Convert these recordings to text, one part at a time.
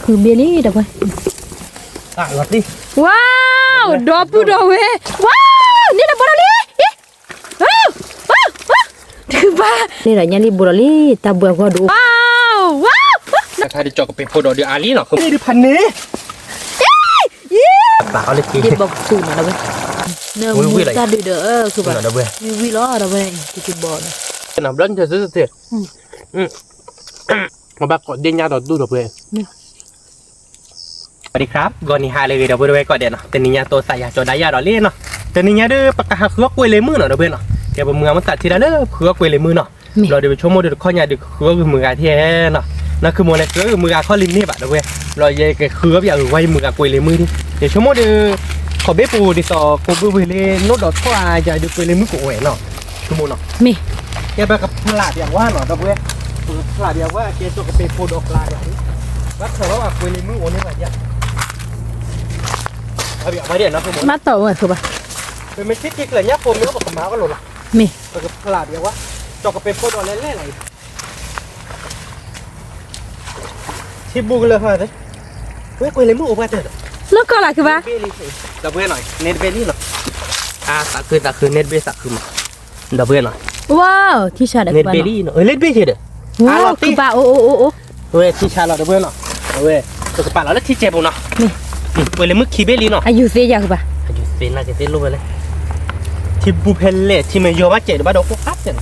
คือเบลลี่เดี๋ยวไปรถดิว้าวดอปูดอเวว้าวนี่นะบอลลี่ว้าวคือบ้านี่แหละยันนี่บอลลี่ตาเบื่อก็ดูว้าวถ้าได้จอกกับเป็นโพดอเดียอาลีเนาะนี่ดิพันนี้ปากเอาเลยกินเด็กบอกสูงนะเว้ยเนื้อมือตาดูเด้อคือแบบวิล้อนะเว้ยที่บอลน้ำร้อนจะซื้อเสียมาบักกอดเดียนยาต่อดูดอกเว้ยสวัสดีครับก่อนนี้หาเลยเดี๋ยวไปดูก่อนเดี๋ยวเนาะแต่นี่ยาตัวใส่ยาจอดายาดอเล่เนาะแต่นี่ยาเด้อปากกาคือว่ากล้วยเลยมือเนาะเดี๋ยวเพื่อนเนาะเดี๋ยวเมืองมันตัดทีละเด้อคือว่ากล้วยเลยมือเนาะเราเดี๋ยวไปชมโมเดลข้อยาเดี๋ยวคือว่ามืออาเทียเนาะนั่นคือโมเลกุลมืออาข้อลิ้นนี่แบบเดี๋ยวเว้ยเราเย่ก็คือว่าอย่างไว้มืออากล้วยเลยมือดิเดี๋ยวชมโมเดลขอเบปูดิต่อกูเบเล่โนดดอทข้ออาจะเดี๋ยวกล้วยเลยมือกูเอ๋เนาะชั่วโมงเนาะมีแกไปกับพลาดอย่างว่าเนาะเดี๋ยวเว้ยพลาดอย่างว่าแกตัวกับเป็นโพดอกลายอย่างนี้วัดเถอะว่ากล้วยเลยมือโอ้นี่แบบเนี้ยเอาเดี๋ยวมาเดี๋ยวนะคุณมาต่อเลยคือป่ะเป็นไม่คิดเลยเนี่ยผมมีก็บอกกับม้าก็หล่นละมีแต่กับพลาดเดียวว่าจอกกับเป็นโพดอกเล่นๆหน่อยที่บุกเลยค่ะเฮ้ยกล้วยเลยมือโอ้ไปเถอะแล้วก็อะไรคือป่ะดับเบิลหน่อยเน็ตเบลลี่หน่อยตักคือเน็ตเบลสักคือมาดับเบิลหน่อยว้าวที่ชาได้เน็ตเบลลี่เนาะเน็ตเบลเฉยเด้อว้าวคือป่ะโอ้เว้ยที่ชาเราดับเบิลเนาะเว้ยตัวกระป๋าเราแล้วที่เจ็บเนาะนี่กล้วยเลยมือคีเบลลี่เนาะอายุเสียคือป่ะอายุเสียน่าจะเสียรูปไปเลยที่บูเพลเล่ที่มันโยมาเจ็ดบ้าดอกคับเจ้า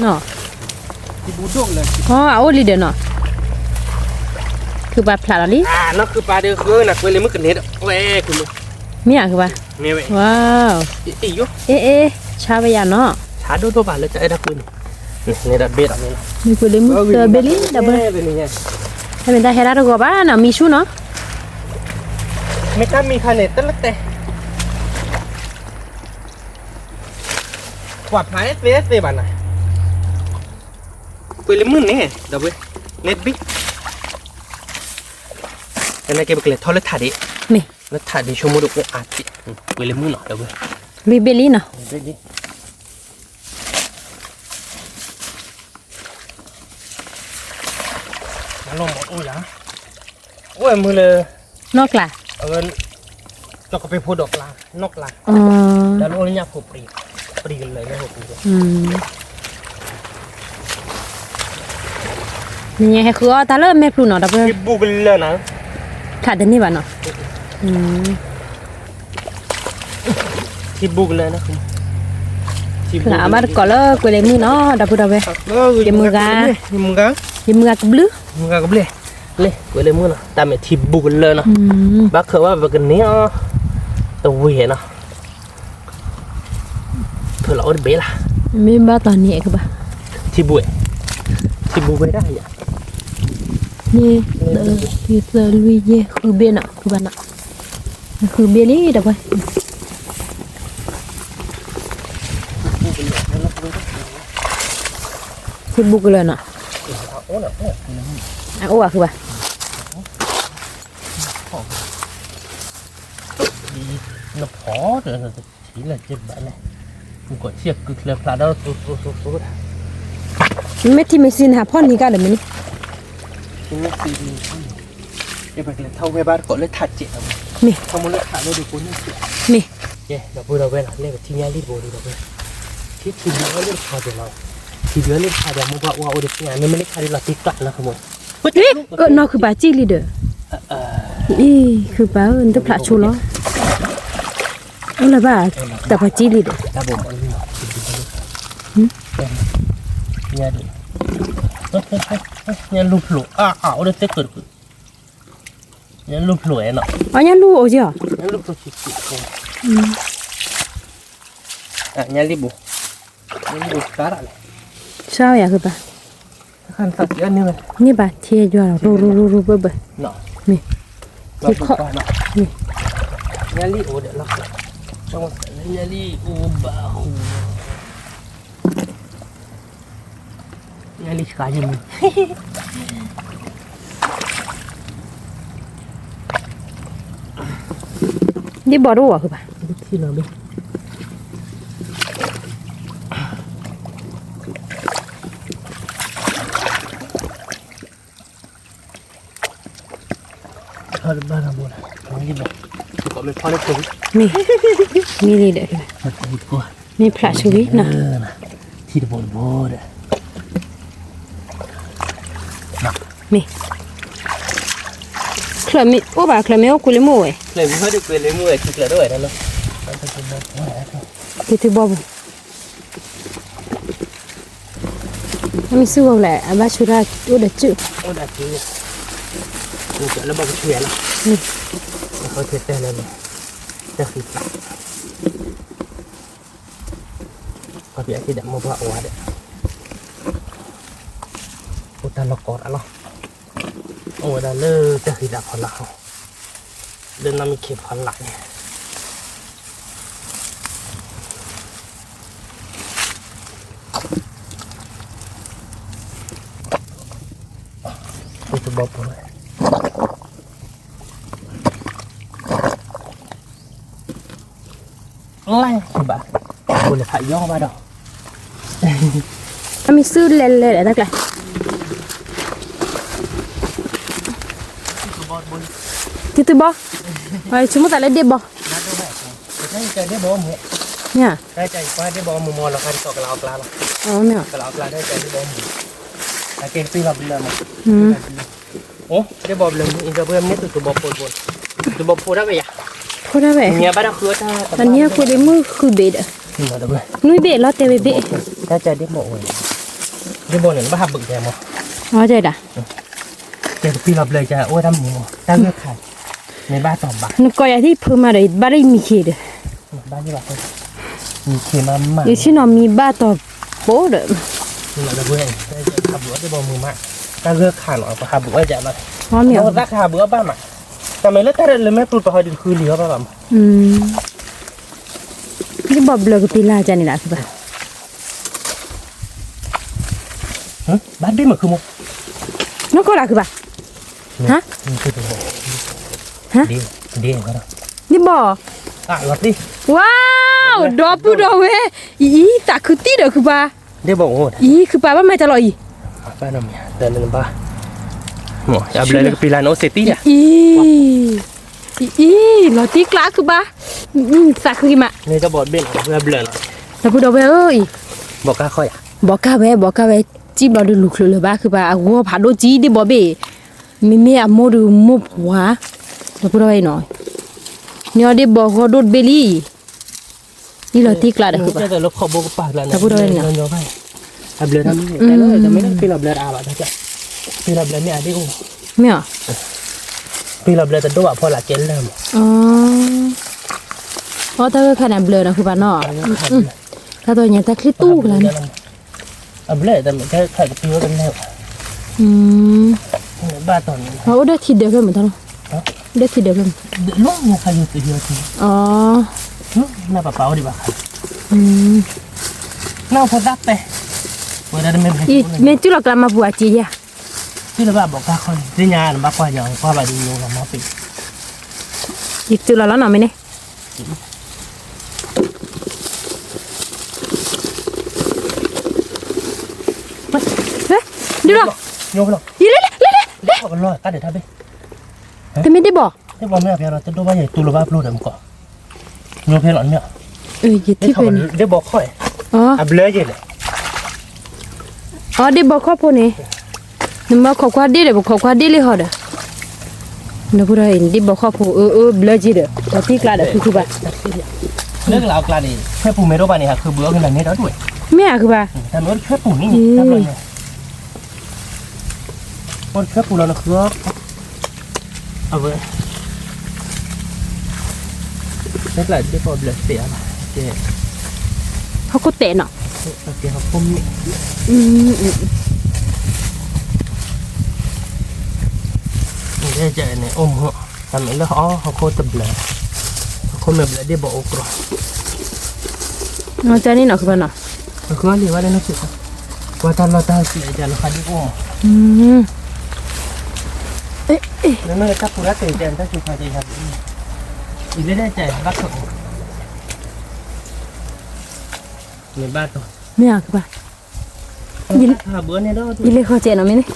เนาะที่บูดงเลยอ๋อเอาลีเดอร์เนาะคือป่ะพลาดอะไรนั่นคือปลาเดือดคือนะกล้วยเลยมือกันเน็ตเว้ยคุณดูมีอะไรคือป่ะมีเว้ยว้าวตีอยู่ชาไปยาเนาะชาดูตัวบ้านเลยจะไอ้ดับเบิลนี่ดับเบิลอะไรมีกล้วยเลยมือเบลลี่ดับเบิลถ้าเป็นได้เฮราดูก็บ้าเนาะมีชูเนาะไม่กล้ามีคาเนตตั้งแต่ขวดพายเอสบ้านไหนกล้วยเลยมือนี่ดับเบิลเน็ตบิ๊กแต่ในเก็บเกล็ดทอดแล้วถ่ายดิมีแล้วถ่ายดิชั่วโมงดูอาจิกล้วยเลยมือหน่อยดับเบิลมีเบลลี่เนาะมาลงหมดโอ้ยนะโอ้ยมือเลยนอกล่ะจอกไปพูดดอกลานอกลาแล้วโอ้ยเนี่ยผูกปรีกันเลยนะผูกนี่ให้คือตาเริ่มแม่พลูเนาะดับเบิ้ลบุกเลยนะขาดเดนี่บ้านเนาะที่บุกเลยนะหน้าบ้านก่อนเลยกูเลยมือเนาะดับเบิ้ลดับเบิ้ลยมือกะกับลื้อมือกะกับเล่กูเลยมือเนาะแต่ไม่ที่บุกเลยเนาะบ้าคือว่าแบบนี้อ่ะตัวเวียนะเธอเราเอาเบล่ะไม่บ้าตอนนี้คือบ้าที่บุกไม่ได้อ่ะนี่ที่เซอร์ลุยเย่คือเบน่ะคือบ้านน่ะคือเบลี่ดับเบิ้ลที่บุกเลยน่ะโอ้คือบ้าnó khó rồi chỉ là trên bạn này cũng có chiếc cực là đâu số mấy thì mình xin hạp hòn gì cả được mình đi phải là thâu về ba có lấy thạch chị mì không muốn lấy thạch đâu được cuốn mì yeah là vừa đầu bên là lên thì nhai lít bồ đi đầu bên thì đứa lên thạch được nào thì đứa lên thạch được mua vào được nhà nên mới lấy thạch đi là tí cạn là không một nóคือ bà chi đi đượcคือ bà ơn tức là chú nó ông là bà tập phải chi đi được ta bổ mọi người nhà được nhà lụp lụa ảo được tết cực nhà lụp lụa nọ nhà lụa ở chưa nhà lụp lụa nhà lụp cá lại sao vậyคือ bà khăn thật chứ như vậy như bà chia cho ru bơ nọ nè thì khó nè nhà lụa để lọc trong nhà lụa bà hù nhà lụa cá gì mình đi bỏ đồ à các bạn khi nào đi อดบ้านเราบุญนี่แบบก็ไม่พอได้ถึง มีนี่เด้อ มันพูดกว่า มีพระชีวิตนะ ที่ตะบนโบดอ่ะ มีเคลมีโอ้บ่าเคลมีโอ้กุลิโม่เอ้ เลยไม่ค่อยได้เป็นเลยมือคิดเลยด้วยนั่นเนาะ ที่บ่บ่มีสู้แหละอาบาชุราโอ้เด้อจื้อ โอ้ดัดจีโอ้เดี๋ยวเราบอกเชียร์ละเขาเทสได้แล้วเนี่ยจะคิดก็เดี๋ยวที่เดี๋ยวมาบอกว่าเดี๋ยวโอ้ตาลกอดอ่ะเนาะโอ้ดาเลิกจะคิดดับคนละเขาเดินน้ำมีเข็มคนละเนี่ยกูจะบอกเลยอะไรบ้ากูเลยถ่ายย่อมาดอก มีสู้เล่นๆอะไรกันที่ตัวบ่ไปชุมตาเลยเด็บบ่ได้ใจได้บ่มึง เนี่ย ได้ใจว่าได้บ่มึงมอละกันตกลาวกลาละ อ๋อเนี่ย กลาวกลาได้ใจได้บ่มึงแต่เกณฑ์ปีละบิลละมั้ง โอ้ได้บ่เลยมึงอินเตอร์เบิ้มนี่ตัวบ่ปวดปวดตัวบ่ปวดได้ไหมอ่ะ พูดได้ไหม เนี่ยบ้านเราคือจ้า ตอนนี้กูได้มือคือเบ็ดอ่ะ นี่มาได้เว้ย นุ้ยเบ็ดแล้วแต่เบ็ด ได้ใจได้บ่เว้ยได้บ่เนี่ยบ้าบึกแกมั้ง อ๋อใจด่ะ เกณฑ์ปีละเลยจ้าโอ้ดำหมูตั้งเลือกไข่ในบ้าน2 บาท นึกก็อยากที่เพิ่มมาเลยบ้านได้มีเขต บ้านที่แบบมีเค็มมาก อยู่ที่นอนมีบ้านต่อโป๊ะเด้อ นี่มาได้เว้ยได้ขับรถได้บ่มือมากตั้งเลือกไข่หน่อยขับรถจะมา อ๋อเหมียว ราคาเบื่อบ้านมาแต่ไม่เลิกแต่เลยไม่ปลุกไปหอยดินคืนเหลือป่ะบ้าง นี่บอกเบลกับปีลาจานี่ล่ะคือป่ะ บ้านได้เหมือนคือมุก น้องก็ล่ะคือป่ะฮะ คือตัวดีดีก็ได้ นี่บอก รถดิ ว้าวดอปูดอเวอีตาคือตีเด้อคือป่ะ ได้บอกโอ้ อีคือป่ะว่าไม่จะรออี บ้านเราเนี่ยเดินเล่นบ้าหมอจะเลยปีลาโนเซตี้อ่ะ อีรอตีกลาคือป่ะสักคือกี่มา นี่จะบอดเบนเพื่อเบลน แต่ปูดอเวเอ้ย บอกก้าค่อยอ่ะ บอกกาเวจีบเราดูลุกเลยบ้าคือป่ะกูพาโดจีดิบอเบมีอะโมดูโมผัวแต่ปูดอเวหน่อยเนี่ยดิบอกว่าโดดเบลี่นี่รอตีกลาเด้อคือป่ะ จะลบขอบกปากแล้วนะ แต่พูดอะไรเนี่ย เนาะไปเบลนแต่เลยแต่ไม่ได้ปีละเบลนอาบะถ้าจะปีละเบลนเนี่ยดิโอ ไม่อ่ะ ปีละเบลนแต่ตัวพอละเจนเริ่ม อ๋อเพราะถ้าขนาดเบลอนะคือป่ะเนาะถ้าตัวเนี้ยถ้าคลิตู้แล้วเนี่ย เบลนแต่แค่ไข่กับปีว่าเป็นแล้ว บ้าตอนนี้ เพราะได้ทีเดียวกันเหมือนกันได้ทีเดียวกัน ลูกเนี่ยใครอยู่ตัวเดียวที อ๋อ หน้าเปล่าดีกว่าหน้าพอดับไปเมื่อได้ไม่เป็น อีเมจุลกลามาบัวจีอ่ะ ที่เราบอกก้าคอยที่งานบ้ากว่าอย่างว่าบาดีโยเรามาปิด อีจุลแล้วหน่อยไหมเนี่ยเฮ้ยดูหรอ โยกหรอก ยี่เล่เล่เล่ เล่ากันรอดกันเดี๋ยวท่าไป แต่ไม่ได้บอก ที่บอกไม่เอาเพียงเราจะดูว่าใหญ่ตูระบ้าปลุกเดี๋ยวก่อนโยกเพียงหล่อนเนี่ย ยี่ที่เป็น ได้บอกค่อย อ๋อ เบลย์เลย อ๋อได้บอกครอบครัวนี่นึกว่าขอความดีเลยบอกขอความดีเลยเหรอเด้อนึกว่าได้บอกครอบครัวเบลจีเด้อตัวที่กลาเด้อคือป่ะ เรื่องราวกลางนี่แค่ปูเมโรบานี่ค่ะคือเบื่อกันแบบนี้แล้วด้วย แม่คือป่ะ แต่เมื่อแค่ปูนี่ทำเลยเนี่ยแค่ปูแล้วนะครับเอาไว้นั่นแหละที่พอเบลย์เสียเจ๊ เขาก็เตะเนาะ โอเคครับผมได้ใจเนี่ยอมหัวทำแล้วอ๋อเขาโคตรเบลย์เขาโคตรเบลย์ได้บอกอกรอ อ๋อใจนี่เนาะคือป่ะเนาะ คือว่าเรียกว่าได้นักศึกษาว่าตอนเราตาสีจันทร์คดีอ้อแล้วเมื่อถ้าผู้รักเสียจันทร์ถ้าสุภาพใจครับอีกได้ใจรักสดในบ้านตัว แม่คือป่ะ หาเบื่อเนี่ยแล้ว ยี่เล่ขอเจเนาะไหมเนี่ย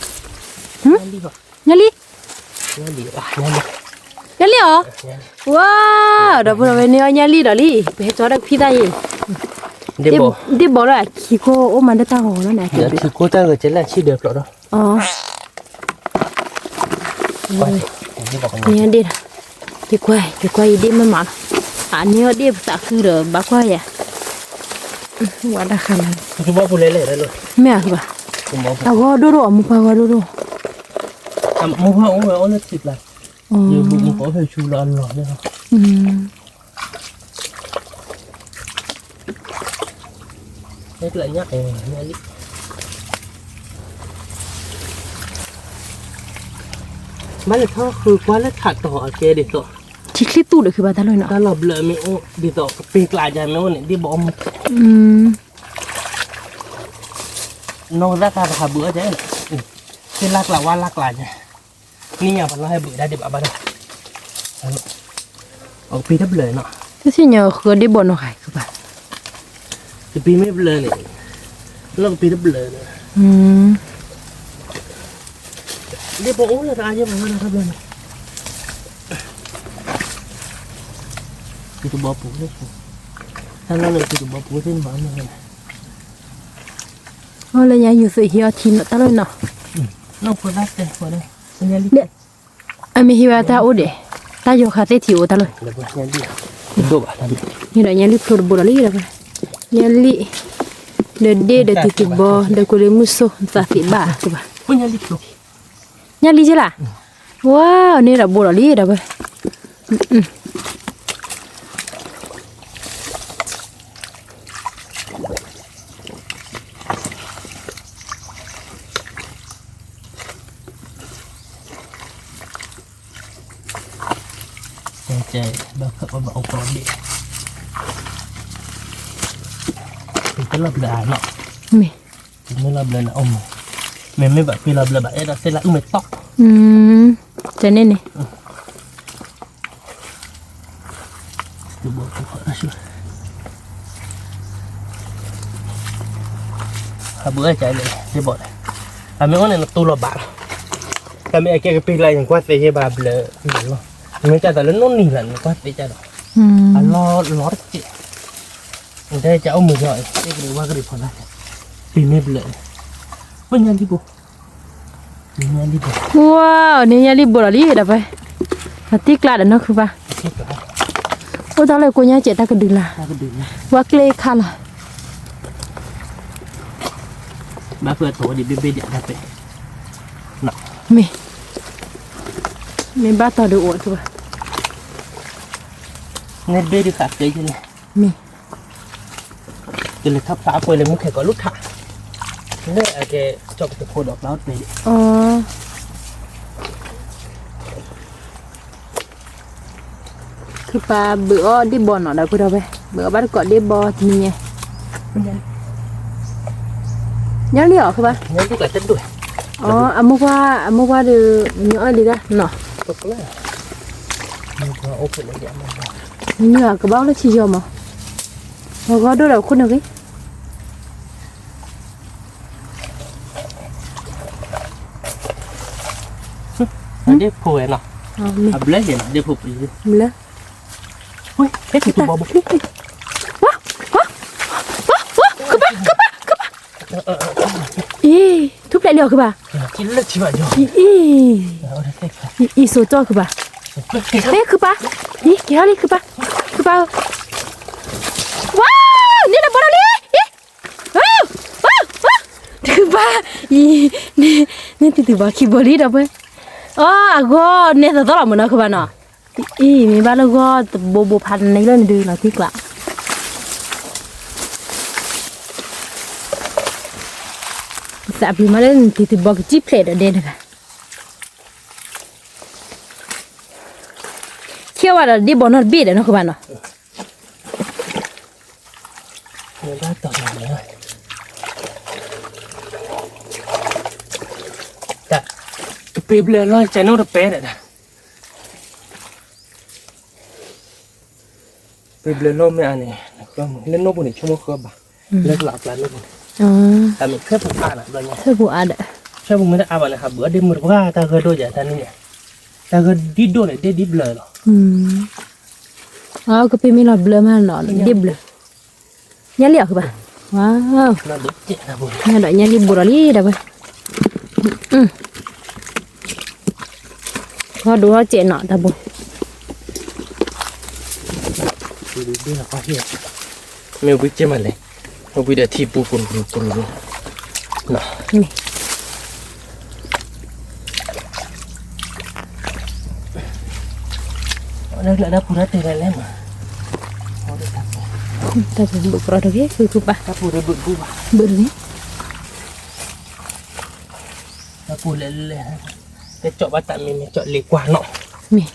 นั่นดีกว่า ยันลี่ นั่นดีว่ะนั่นดี nhali hả wow đó vừa về nhali nhali đó đi bé cho được phi đây đi bỏ lại khi cô ôm mà nó tao hồ nó này thì cô ta người chính là chi được rồi đó nhớ đi đi quay đi mà mặn nhớ đi tạ cứ rồi bà quay à quá đã khăn chú bố lấy đây luôn mẹ à bà tao có đu đu mua bao đu đu mua bao ông nó thịt là giờ bụng có hơi chua lon lon đấy không đấy lại nhắc này nhá đi má là thọคือquá là thậtต่อเจดิต่อ chỉ clip tu được khi bà ta nói nọ ta lọp lợ mẹ ô điต่อปีกลายใจแม่วันนี้đi bom nó ra cả hà bữa chứ cái lắc là qua lắc lại chứนี่อย่ามันให้เบื่อได้เดี๋ยวบ้าเอาปีทับเลยเนาะ thế thì nhờ khơi đi bỏ nó hải các bạn ปีไม่เลยเนี่ยแล้วปีทับเลยเนี่ยเดี๋ยวบอกโอ้ยตายเยอะมากนะครับเลยปีตัวบอปูนี่ถ้าเราเลยปีตัวบอปูเส้นบางเลย thôi là nhà nhiều sự hiểu thì nó ta nói nọ น้องคนรักเลยคนนี้สัญญาลิ nè anh mới hiểu ta ổn đấy ta vô khát tết thiếu ta rồi เดี๋ยวสัญญาลิดูบ้าทำ như là nhà lip thôi bồ là lip rồi nhà lip để đê để tụt bò để cô lấy muso ta phải bà các bạn สัญญาลิดู nhà lip chứ là wow này là bồ là lip rồiใจบ้าขับมาเอาของดิถึงจะรับได้เนาะ mày ถึงไม่รับเลยนะอมแม่ไม่แบบพี่รับเลยแบบเอ๊ะเราเสร็จแล้วไม่ตอก cho nên này ดูบอกกูขอนะช่วยหาเบื่อใจเลยที่บอกเลยแต่ไม่ว่าเนี่ยตัวเราบาดแต่ไม่ไอ้แกก็ปีอะไรอย่างกว่าเสียบาเบลอหรอไม่ใช่แต่แล้วนู่นนี่แหละกว่าเสียใจหรอกล้อจิได้จะเอามือหน่อยเอ๊ะหรือว่าก็ได้พอแล้วปีไม่เบลอไม่ยันที่บุไม่ยันที่บุ wow này nhà lip bồ là lip rồi vậy là tiếc là nó cứ ba ôi tao lại cô nhà chị ta cứ đừng là quá kle khăn à บ้าเพื่อโถดิเบ๊ะเดี๋ยวได้ไป mày bắt tao được ổn thôi เน็ตเบ๊ะดีขาดเลยใช่ไหม mày จะเลยทับฟ้าคุยเลยมุกแข่ก็ลุกถ่าเนี่ยไอ้แกจบจะโคดออกแล้วนี่ คือปลาเบื่อได้บอลหน่อยได้พูดเอาไปเบื่อบ้านเกาะได้บอลทีนี้nhớ đi ở không ba nhớ đi cả chân đuổi mua qua được nhớ đi ra nọ tốt lắm mua qua ốp lại vậy mà nhớ cái bao nó chỉ cho mà có đôi đầu khuôn được cái đi phù nè à lấy gì nè đi phù gì lấy ui hết thì tụi bò bụng 이 투표 려 그봐 찔러 치마 줘 이 소저 그봐 네 그봐 이 개하리 그봐 와 내가 뭐라리 그봐 이네 뜨뜨봐 기버리라 봐 아고 내가 더 라면 그봐 너이 미발고 보보 판 이런 들 là tiếc lạ dạ vì mà lên thì bỏ cái chip plate ở đây này khi mà đi bỏ nó biết đấy nó các bạn ạ người ta tỏ rồi dạ cái bếp lên nó chạy nó được bé đấy nè bếp lên nó mẹ này không lên nó buồn để cho nó khơi bà lên lọc lại nó buồnแต่มันแค่ผมอ่านอ่ะตอนนี้ thế vụ à đấy แค่ผมไม่ได้อ่านนะครับเบื่อเดี๋ยวมือว่าตาเคยโดนอย่างนั้นเนี่ย แต่ก็ดิดโดเลยดิดเลยหรอ อ๋อก็เป็นมีหลอดเบลอมาหนอนดิบเลยเนี่ยเหลียวคือป่ะว้าว น่าดิเจ็บนะบุญ เนี่ยดอกเนี่ยริบบุรลี่ได้ป่ะพอดูเขาเจนหนอตาบุญ ดูนะพ่อเฮียไม่วิจิมันเลยไม่วิเดที่ปูปุ่นน่ะ นี่ แล้วแล้วปูได้เตะแล้วมั้ง แต่ผมบุกรอตรงนี้คือป่ะ ถ้าปูได้บุญปูป่ะ บุญนี่ ถ้าปูเล่นแต่เจาะบัตรมีเจาะเล็กกว่าเนาะ นี่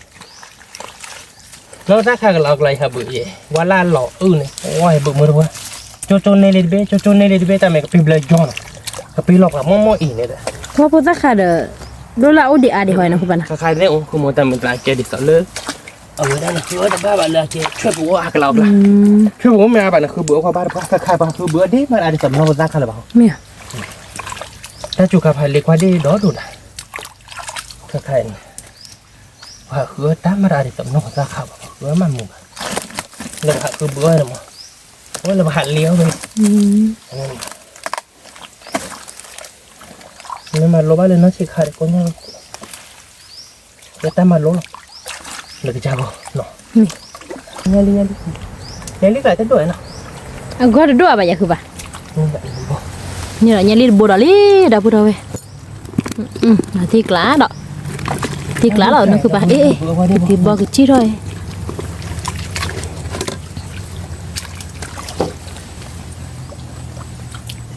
แล้วถ้าข้าก็เราอะไรครับเบื่อเย่ว่าล่าหล่อเนี่ยว่าเบื่อมือว่าโจในเลดเบ้โจในเลดเบ้แต่ไม่ก็ปีเบลจอนก็ปีหลอกอะมั่วอีเนี่ยเด้อ เพราะพุทธคาเดดูแลอุดิอาดีหอยนะคุณป่ะนะ ใครเนี่ยองค์คุณโมแต่มันตายเกดิสเลยเอาไว้ได้นะคือว่าจะบ้าบ้าเลยเจ้ช่วยบัวกับเราละช่วยบัวไม่เอาบ้านะคือบัวเขาบ้าบ้าใครบ้าคือบัวดิมันอะไรสำนักวัฒนธรรมหรือเปล่า เนี่ย ถ้าจุกพายเล็กว่าดิดอดูนะใครว่าคือตามมาอะไรสำนักวัฒนธรรมคือมันมุกแล้วคือบัวนะมั้งว่าเราหันเลี้ยวไปนี่มาโลบ้าเลยนะสิขาดคนยังแล้วแต่มาโลเลยจะบ่เนาะเนี่ยลิกอะไรจะด้วยเนาะ อ่ะก็ดูอะไรอย่างคือป่ะ นี่แบบนี้บ่ เนี่ยเนี่ยลิบุรลี่ได้บุรเว้ยที่กล้าดอกที่กล้าเรานะคือป่ะเอ๊ะที่บอกกี่ชี้ด้วย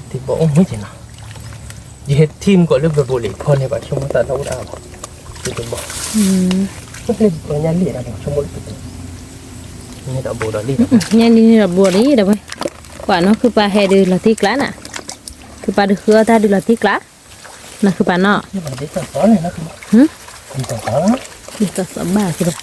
ที่บ่ไม่ใช่เนาะยี่ทีมก็เลือกแบบบุหรี่พอในบัดชั่วโมงแต่เราได้บ่ที่เป็นบ่ก็เป็นงานเลี้ยงชั่วโมงนี่ดอกบัวดอกลี่ เนี่ยนี่เราบุรลี่ได้เว้ยกว่าเนาะคือป่ะให้ดูละที่กล้าน่ะคือป่ะดูคือถ้าดูละที่กล้านะคือป่ะเนาะ นี่มันได้สอนเลยนะคือมันต้องสอน ดีต่อสบายคือป่ะ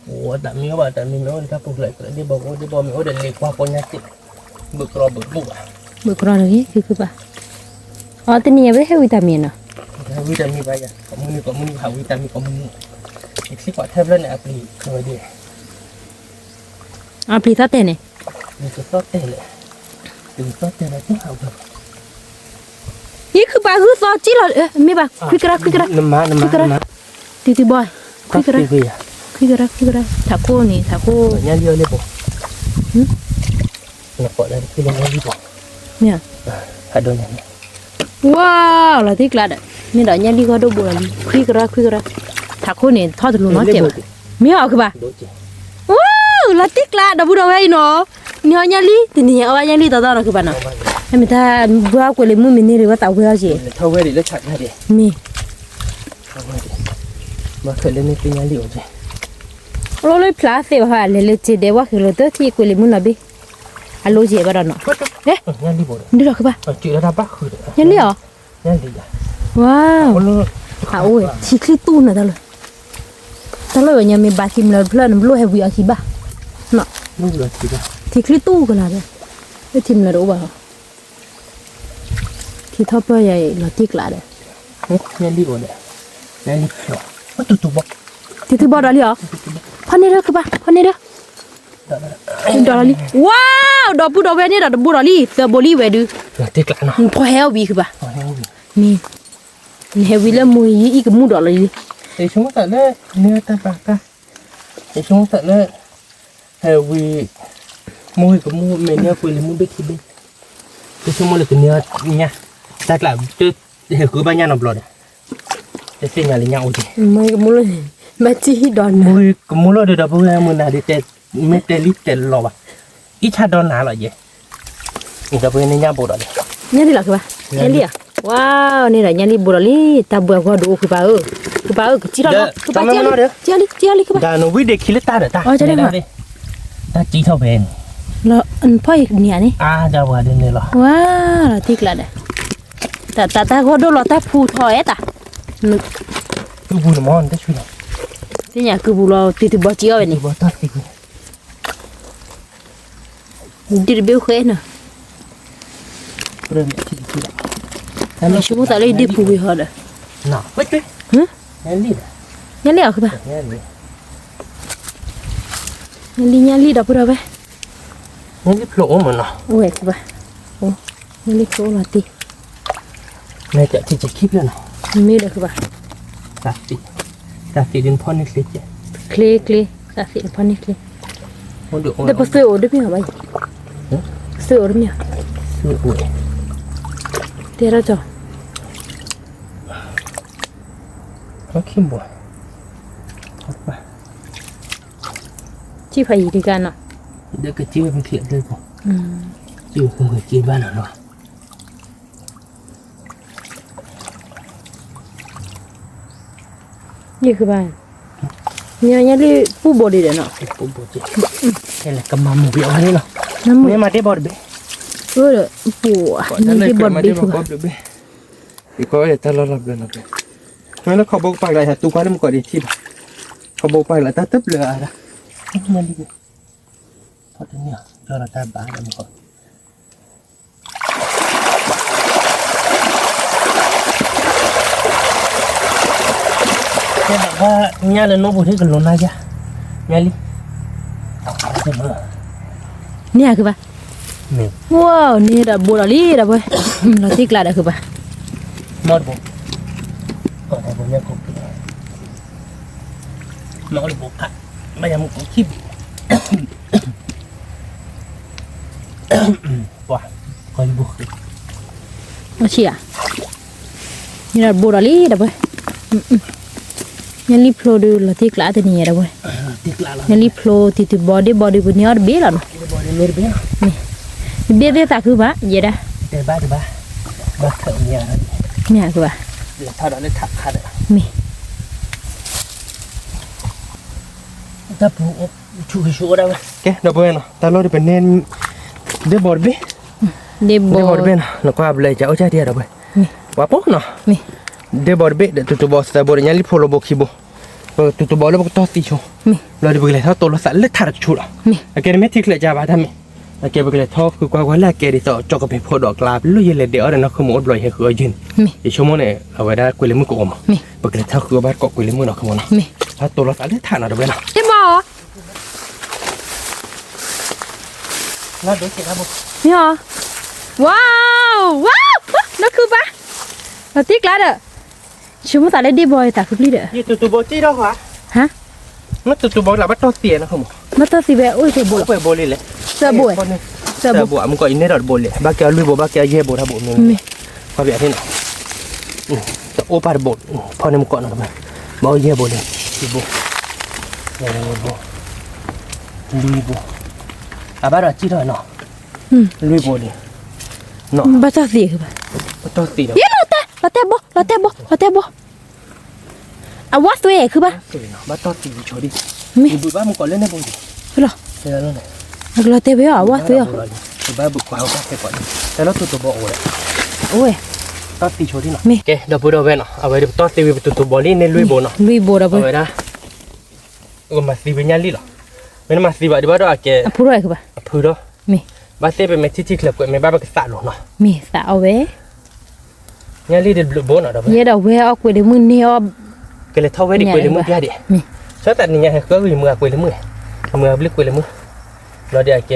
โอ้แต่มีว่าแต่มีโน้ตถ้าปลุกเลยที่บอกว่าที่บอกมีโอ้เดินเล็กกว่าคนยักษ์บึกรอบึกบุก บุกรอตรงนี้คือป่ะอ๋อที่นี่ยังไม่ให้วิตามินเนาะ วิตามินไปอ่ะของมึงหาวิตามินของมึงอีกสิกว่าเทปแล้วเนี่ยปลีเคยดี อ่ะพลีทัดเต้เนี่ย นี่ก็ซอสเต้เลยถึงซอสเต้เลยที่เอาแบบ นี่คือป่ะคือซอสจีเราไม่ป่ะคุยกระ น้ำมัน ติบอยคุยกระ คุยอ่ะ คุยกระทาโก้นี่ทาโก้ เนี่ยเยอะเลยปุ๊เราปล่อยแล้วที่เราไม่ดีปุ๊ เนี่ย หัดโดนอย่างนี้ ว้าวละที่กระดนี่ดอกเนี่ยดีก็ดูบุหรี่คุยกระทาโก้นี่ทอดลูกน้อยเจ็บไม่เอาคือป่ะ โดนจี ว้าวละที่กระดับบุหรี่เนาะเนี่ยเนี่ยลีทีนี้เอาเนี่ยลีต่อๆนะคือป่ะเนาะให้มันถ้าบัวกวยเลยมึงมีนี่หรือว่าตาบัวจี เท่าเวดิแล้วฉัดได้ดิ มี มาเคยเล่นในปีนี้เหลียวจี เราเลยพลาดเสียว่าเลยจีเดี๋ยวว่าคือเราตัวที่กวยเลยมึงนะบิฮัลโหลจีบ้านเนาะเอ๊ะ เนี่ยดีบ่ นี่ดอกคือป่ะ จีแล้วบ้าคือ เนี่ยลีเหรอ เนี่ยดีอ่ะ ว้าว คนละ ค่ะโอ้ยที่คลิตูนน่ะตะเลยเนี่ยมีบาทิมแล้วเพื่อนมันรู้ให้วิอาคิบะเนาะ ลูกเลยจีอ่ะ ที่คลิตูกันละเด้ไอ้ทิมแล้วรู้บ่ที่ทอปเปอร์ใหญ่ละติกละเด้ เนี่ยดีบ่เนี่ยเนี่ยดีเขียวมันตุ๊บ ที่บ่ดอลี่เหรอพอนี่เด้อคือป่ะพอนี่เด้อดอลี่ว้าวดอกบุดอกเวนี่ดอกบุดอลี่เซอร์โบลี่เวดู เนี่ยติดกันเนาะ พอเฮลวีคือป่ะ อ๋อ มีเฮลวีแล้วมืออีกมูดอลี่ แต่ช่วงแต่เลิกเนี่ยแต่ปากกะแต่ช่วงแต่เลิกเฮวีมวยกับมวยเมเนี่ยคุยเลยมึงไปคิดดิแต่ช่วงมันเลยตัวเนี่ยแต่กลับจะเห็นคือบ้านยานอบลอดแต่สิ่งอะไรเนี่ยโอ้ย มือกับมือเลยแม่จีดอน มวยกับมวยเราเดี๋ยวเราพูดให้มึงนะดิแต่ไม่แต่ลิแต่รอวะอีชาดอนหนาหรอเย่อีกเราพูดในย่าโบดเลย เนี่ยที่หลักคือป่ะเนี่ยลี่ว้าวนี่แหละเนี่ยลี่บุดอลี่ตาบัวก็ดูคือป่ะคือป่ะจีเราคือป่ะจีaliคือป่ะ ดานุวิเด็กคิดตาเด้อตาตาจีเท่าเพน แล้วอันพ่ออีกเนี่ยนี่ จะว่าเดี๋ยวนี้หรอ ว้าวที่กระดาแต่ก็ดูเราแต่ผู้ถอยตา คือบุญมอนได้ช่วยหน่อย ที่เนี่ยคือบุเราติดบ่เจียวนี่ บัวตัดสิ Đi biểu khé nè. เริ่มที่ที่ละ Mà chúng ta lấy đi phù hợp rồi. หนาเว้ยเว้ย Hả? แอนลี่ Nhá lẹo các bạn. แอนลี่ Nhá li đọc rồi vậy. แอนลี่โผล่มาเนาะ Ôi các bạn. Ồ, nhá li chỗ là tí. ในจะที่จะคลิปแล้วเนาะ Mê được các bạn. ตัดสีดินพ่อนี่สิจ้ะ Clé clé. Đã xịn phân đi clé. มันดู Đây bác sơ ổ được nhỉ vậy? Sơ ổ được nhỉ? คืออุ้ย Thế ra cho. เขาขี้บ่ไป Chỉ phải gì thì gan nào. เดี๋ยวก็จิ้วเป็นเขียดเลยกูจิ้วคือมือกินบ้านเนาะ Như các bạn. Nhá li phù bò đi đấy nọ. ไอ้ปุ๊บปุ๊บจิแค่แหละกำมาหมูเบี้ยวนี่เนาะ Năm ไม่มาได้บอดเบ้ Ôi rồi. Phù. Nhìn đi bò đi các bạn. อีกก็จะตลอดเลยนะเบ้ไม่แล้วเขาบอกไปอะไรฮะตู้ก้อนมันก็ดีที่เขาบอกไปแล้วตาตึ๊บเลยอะมันดีพอถึงเนี่ยเราตาบ้าแล้วมันก็แค่แบบว่าเนี่ยเลยโน้ตบุตรกันลงน่าจะเนี่ยลิเอาไปเมื่อ Nè các bạn. นี่ Wow, nè đã bò đi đã vậy. Nó thích lại đã các bạn. มอดบุกก็ได้บุญเนี่ยกูมอดบุกค่ะไม่ยังกูคิดว้าก็บุก Nó chỉ à? Nè đã bò đi đã vậy. Nhá li flow đi là thích lại thế này đã vậy. ติดละละ Nhá li flow thì từ body của nhau bé là nó. บอดี้เลือดเบี้ย Bé bé ta cứ vả vậy đó. เดี๋ยวบ้าบ้าเถอะเนี่ย Nè các bạn. เดี๋ยวถ้าเราได้ถักขาด Mì. ถ้าปูชูได้ไหมแกเดี๋ยวไปเนาะตาเราได้เป็นเน้นเดี๋ยวบอดเบี้ย Để เดี๋ยวบอด bò. เบี้ยนะแล้วก็เลยจะเอาใจเดียวเดี๋ยวไป Mì. ว่าปุ๊บเนาะ Mì. เดี๋ยวบอดเบี้ยเดี๋ยวตัวบอสแต่บอดยังรีบโผล่บกขี้บ่ตัวบอลแล้วก็ต่อตีโช Mì. เราได้ไปเลยถ้าตัวเราสั่นเลือดถัดชูละ Mì. แกไม่ทิ้งเลยจ้าบ้าทำไมแกไปเลยท้อคือกว่าแรกแกดิต่อจอกกับเป็นพอดอกลาบลุยเลยเดี๋ยวอะไรนะคือหมดลอยให้คือยืน Mì. อีชั่วโมงเนี่ยเอาไว้ได้กุยเลยมือกูอม Mì. ไปเลยถ้าคือบ้านเกาะกุยเลยมือเนาะขโมยเนาะ Mì. ถ้าตัวเราสั่นเลือดถัดนะเดี๋ยวไปนะ Để bò. น่าดูสิครับผม Mì hả? Wow. Wow. Nó cứ vả. Nó thích lại đó. Chúng ta lấy đi bò ta cứ đi đó. ยี่ตัวบอลจี้ดอกเหรอ Hả? นั่นตัวบอลเราบ้านต่อเสียนะขโมย Nó ta thì về ôi trời bò. ไปบอลเลย Sợ bụi. เสือบัวมันก็อินเนอร์ดบอลเลยบ้าแกลุยบัวบ้าแกเย่บัวท่าบัวมึง Mì. พอแบบนี้เนาะแต่โอปาร์บอลพอเนี่ยมันเกาะนะบ้าบ้าเย่บัวเลยบัวเย่บัวลุยบัวอาบ้าเราจี้ดอกเนาะ ลุยบัวเลยเนาะ Bắt ta gì các bạn. ต่อเสีย Yên là tè bò. À what way cứ ba. สวยเนาะบ้าต่อตีโชว์ดิ Mì. บุยบ้ามันก่อนเล่นในบุย Rồi. เดี๋ยวนั่นแหละ Là tè bé à what way. บุยบ้าบุกว้าวบ้าแค่ก่อนแต่แล้วตัวบอลโอ้ย Ôi. ต่อตีโชว์ดิเนาะ Mì. โอเคเดี๋ยวพูดเอาไว้เนาะเอาไว้ต่อตีวิตัวบอลนี่ในลุยบัวเนาะ Lui bò đã เอา vậy. ไว้นะก็มาสีเป็นยันลี่หรอไม่ได้มาสีแบบที่ว่าเราอาจจะ À phu rồi các bạn. พูดเนาะ Mì. บ้าเต้เป็นแม็กที่คลับก็ไม่บ้าเป็นสระหรอกเนาะ Mì xạo về. ยันลี่เดือดโบนเนาะ Nhớ đầu về ở quê để mưa neo. ก็เลยเท่าไว้ดิคุยเลยมือพี่ดิ Mì. ใช่แต่นี่ยังก็คือมือคุยเลยมือมือเรียกคุยเลยมือเราเดี๋ยวแก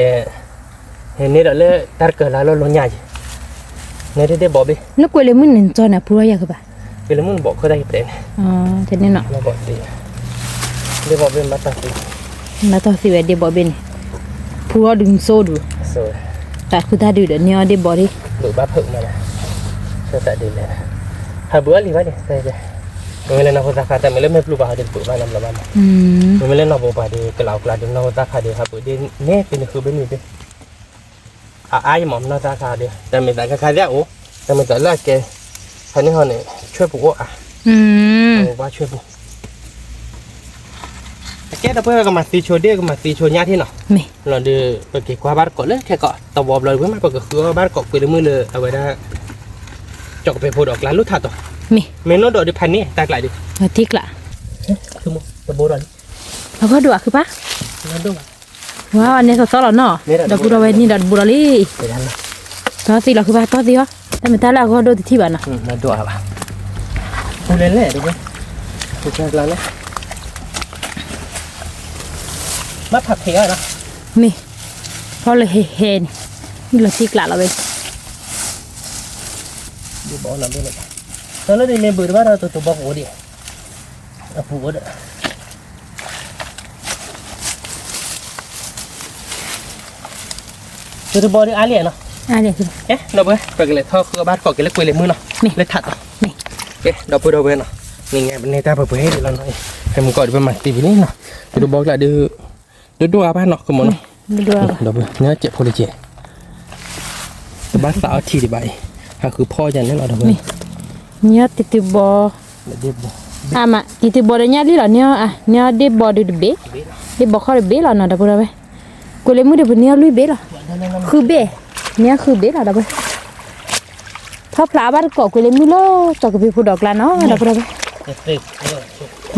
เห็นนี่เราเล่ตัดเกิดแล้วเราลงใหญ่เนี่ยได้บอกไป Nó quê để mưa nên cho nè phu rồi các bạn. คุยเลยมือบอกเขาได้ประเด็น Thế nên nọ. เราบอกตีได้บอกเป็นมาตัดตี Nó to thì về để bỏ bên này. Phu rồi đừng xô đủ. สวย Tại khu ta đủ để neo để bỏ đi. หรือบ้าเพิ่งมาละใช่แต่ดีเลยหาเบื่อหรือว่าเนี่ยใช่ใช่ไม่เล่นนักศึกษาแต่ไม่เล่นไม่ปลูกบ้านเด็กปลูกบ้านนำละบ้าน ไม่เล่นนอกโบปาดีกล่าวกล่าวดึงนอกตาขาดีครับดีเนี่ยเป็นคือเป็นนี่เป็นไอ้หมอมนอกตาขาดีแต่ไม่แต่ขาเดียวแต่ไม่แต่ละแกท่านนี้เขาเนี่ยช่วยปลูกอ่ะว่าช่วยปลูกแกตะเพื่อก็มาตีโชเดียก็มาตีโชญาที่เนาะ Mì. เราดูไปเก็บกวาดบ้านเกาะเลยแค่เกาะตะวอบเลยเพื่อมาก็คือบ้านเกาะคุยมือเลยเอาไว้ได้จอกไปโพดอกลานลุท่าตัว Mì. เมนูดอกดิพันนี่ตากไหลดิ Nó thích lạ. คือมุตะโบดอน Nó có đùa cứ bác. นั่นด้วย ว้าวอันนี้สดๆแล้วเนาะดอกบัวไว้นี่ดอกบัวลี่ ไปนั่นนะ ตอนสิเราคือว่าตอนสิวะแต่ไม่ทันแล้วก็โดนที่บ้านน่ะ มาดูอ่ะพูดเล่นๆดูไหมพูดแค่แล้วนะมาผัดเผ็ดนะ นี่พอเลยเฮนนี่เราที่กลาเราไป ดูบอลน้ำด้วยเลยตอนนั้นในเมย์เบื่อว่าเราตัวบอกโอ้ดิอ่ะผูกเด้อตัวบอลนี่อะไรเนาะ เดี๋ยวคือ เอ๊ะเราไปกันเลยท่อคือบ้านก่อกันเลยกุยเลยมือเนาะเลยถัดเนาะ นี่ เอ๊ะเราไปเนาะนี่ไงในตาเปิดให้เราหน่อยให้มึงก่อนไปมาตีนี่เนาะตัวบอกละดูบ้านเนาะคือมันเนาะ ดูว่า เราเนื้อเจ็บพอดีเจ็บบ้านสาวทีดีใบก็คือพ่อยันนี่เราเด้อ เนี่ยติดบอ เด็บบ่ มาติดบอเดี๋ยวเนี่ยดิล่ะเนี่ยเด็บบอดูเบ๊เด็บบอเขาเบ๊ล่ะเนาะดอกบัวไปกูเลยมือเดี๋ยวเนี่ยลุยเบ๊ล่ะคือเบ๊เนี่ยคือเบ๊ล่ะดอกบัวถ้าพลาบ้านเกาะกูเลยมือโลจอกไปพูดดอกละเนาะดอกบัวไป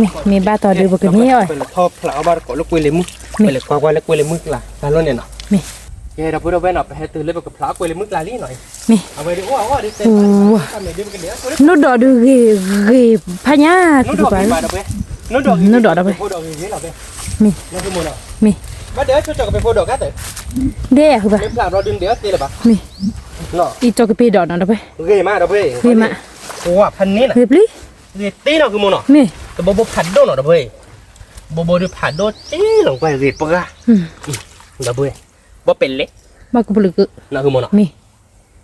นี่มีบ้าต่อดูบกันนี่อ่ะ เป็นท่อพลาบ้านก่อแล้วกุยเลยมือไปเลยกว่าแล้วกุยเลยมือละการล้นเนี่ยเนาะ นี่ เฮ้ยเราพูดเอาไว้เนาะไปให้ตื่นเลยกับพลากุยเลยมือลาลี่หน่อย นี่ เอาไปดิว่าดิเต้นทำไหนดิมันกันเดี๋ยว นู่นดอกดูพญา นู้ ติ ดอก ไป มาเด้อเว้ยนู้ดอกไปพูดดอกอย่างนี้เหรอเว้ย มี นั่นคือมันเนาะ มี มาเดี๋ยวช่วยจอกไปพูดดอกกันเถอะ เด้คือปะ เดี๋ยวพลาเราดึงเดี๋ยวตีเลยปะ มี เนาะ อีจอกปีดอกเนาะดอกไป เฮ้ยมาเด้อเว้ย เฮ้ยมา โอ้พันนี้น่ะ เฮ้ยปลี เฮ้ยตีเนาะคือมันเนาะ มี แต่โบผัดโดนเนาะเว้ยโบดูผัดโดนตีลงไปเรียบปะกะเด้อเว้ยบ่เป็นเล็ก มากูปลึก เนาะคือมันเนาะ มี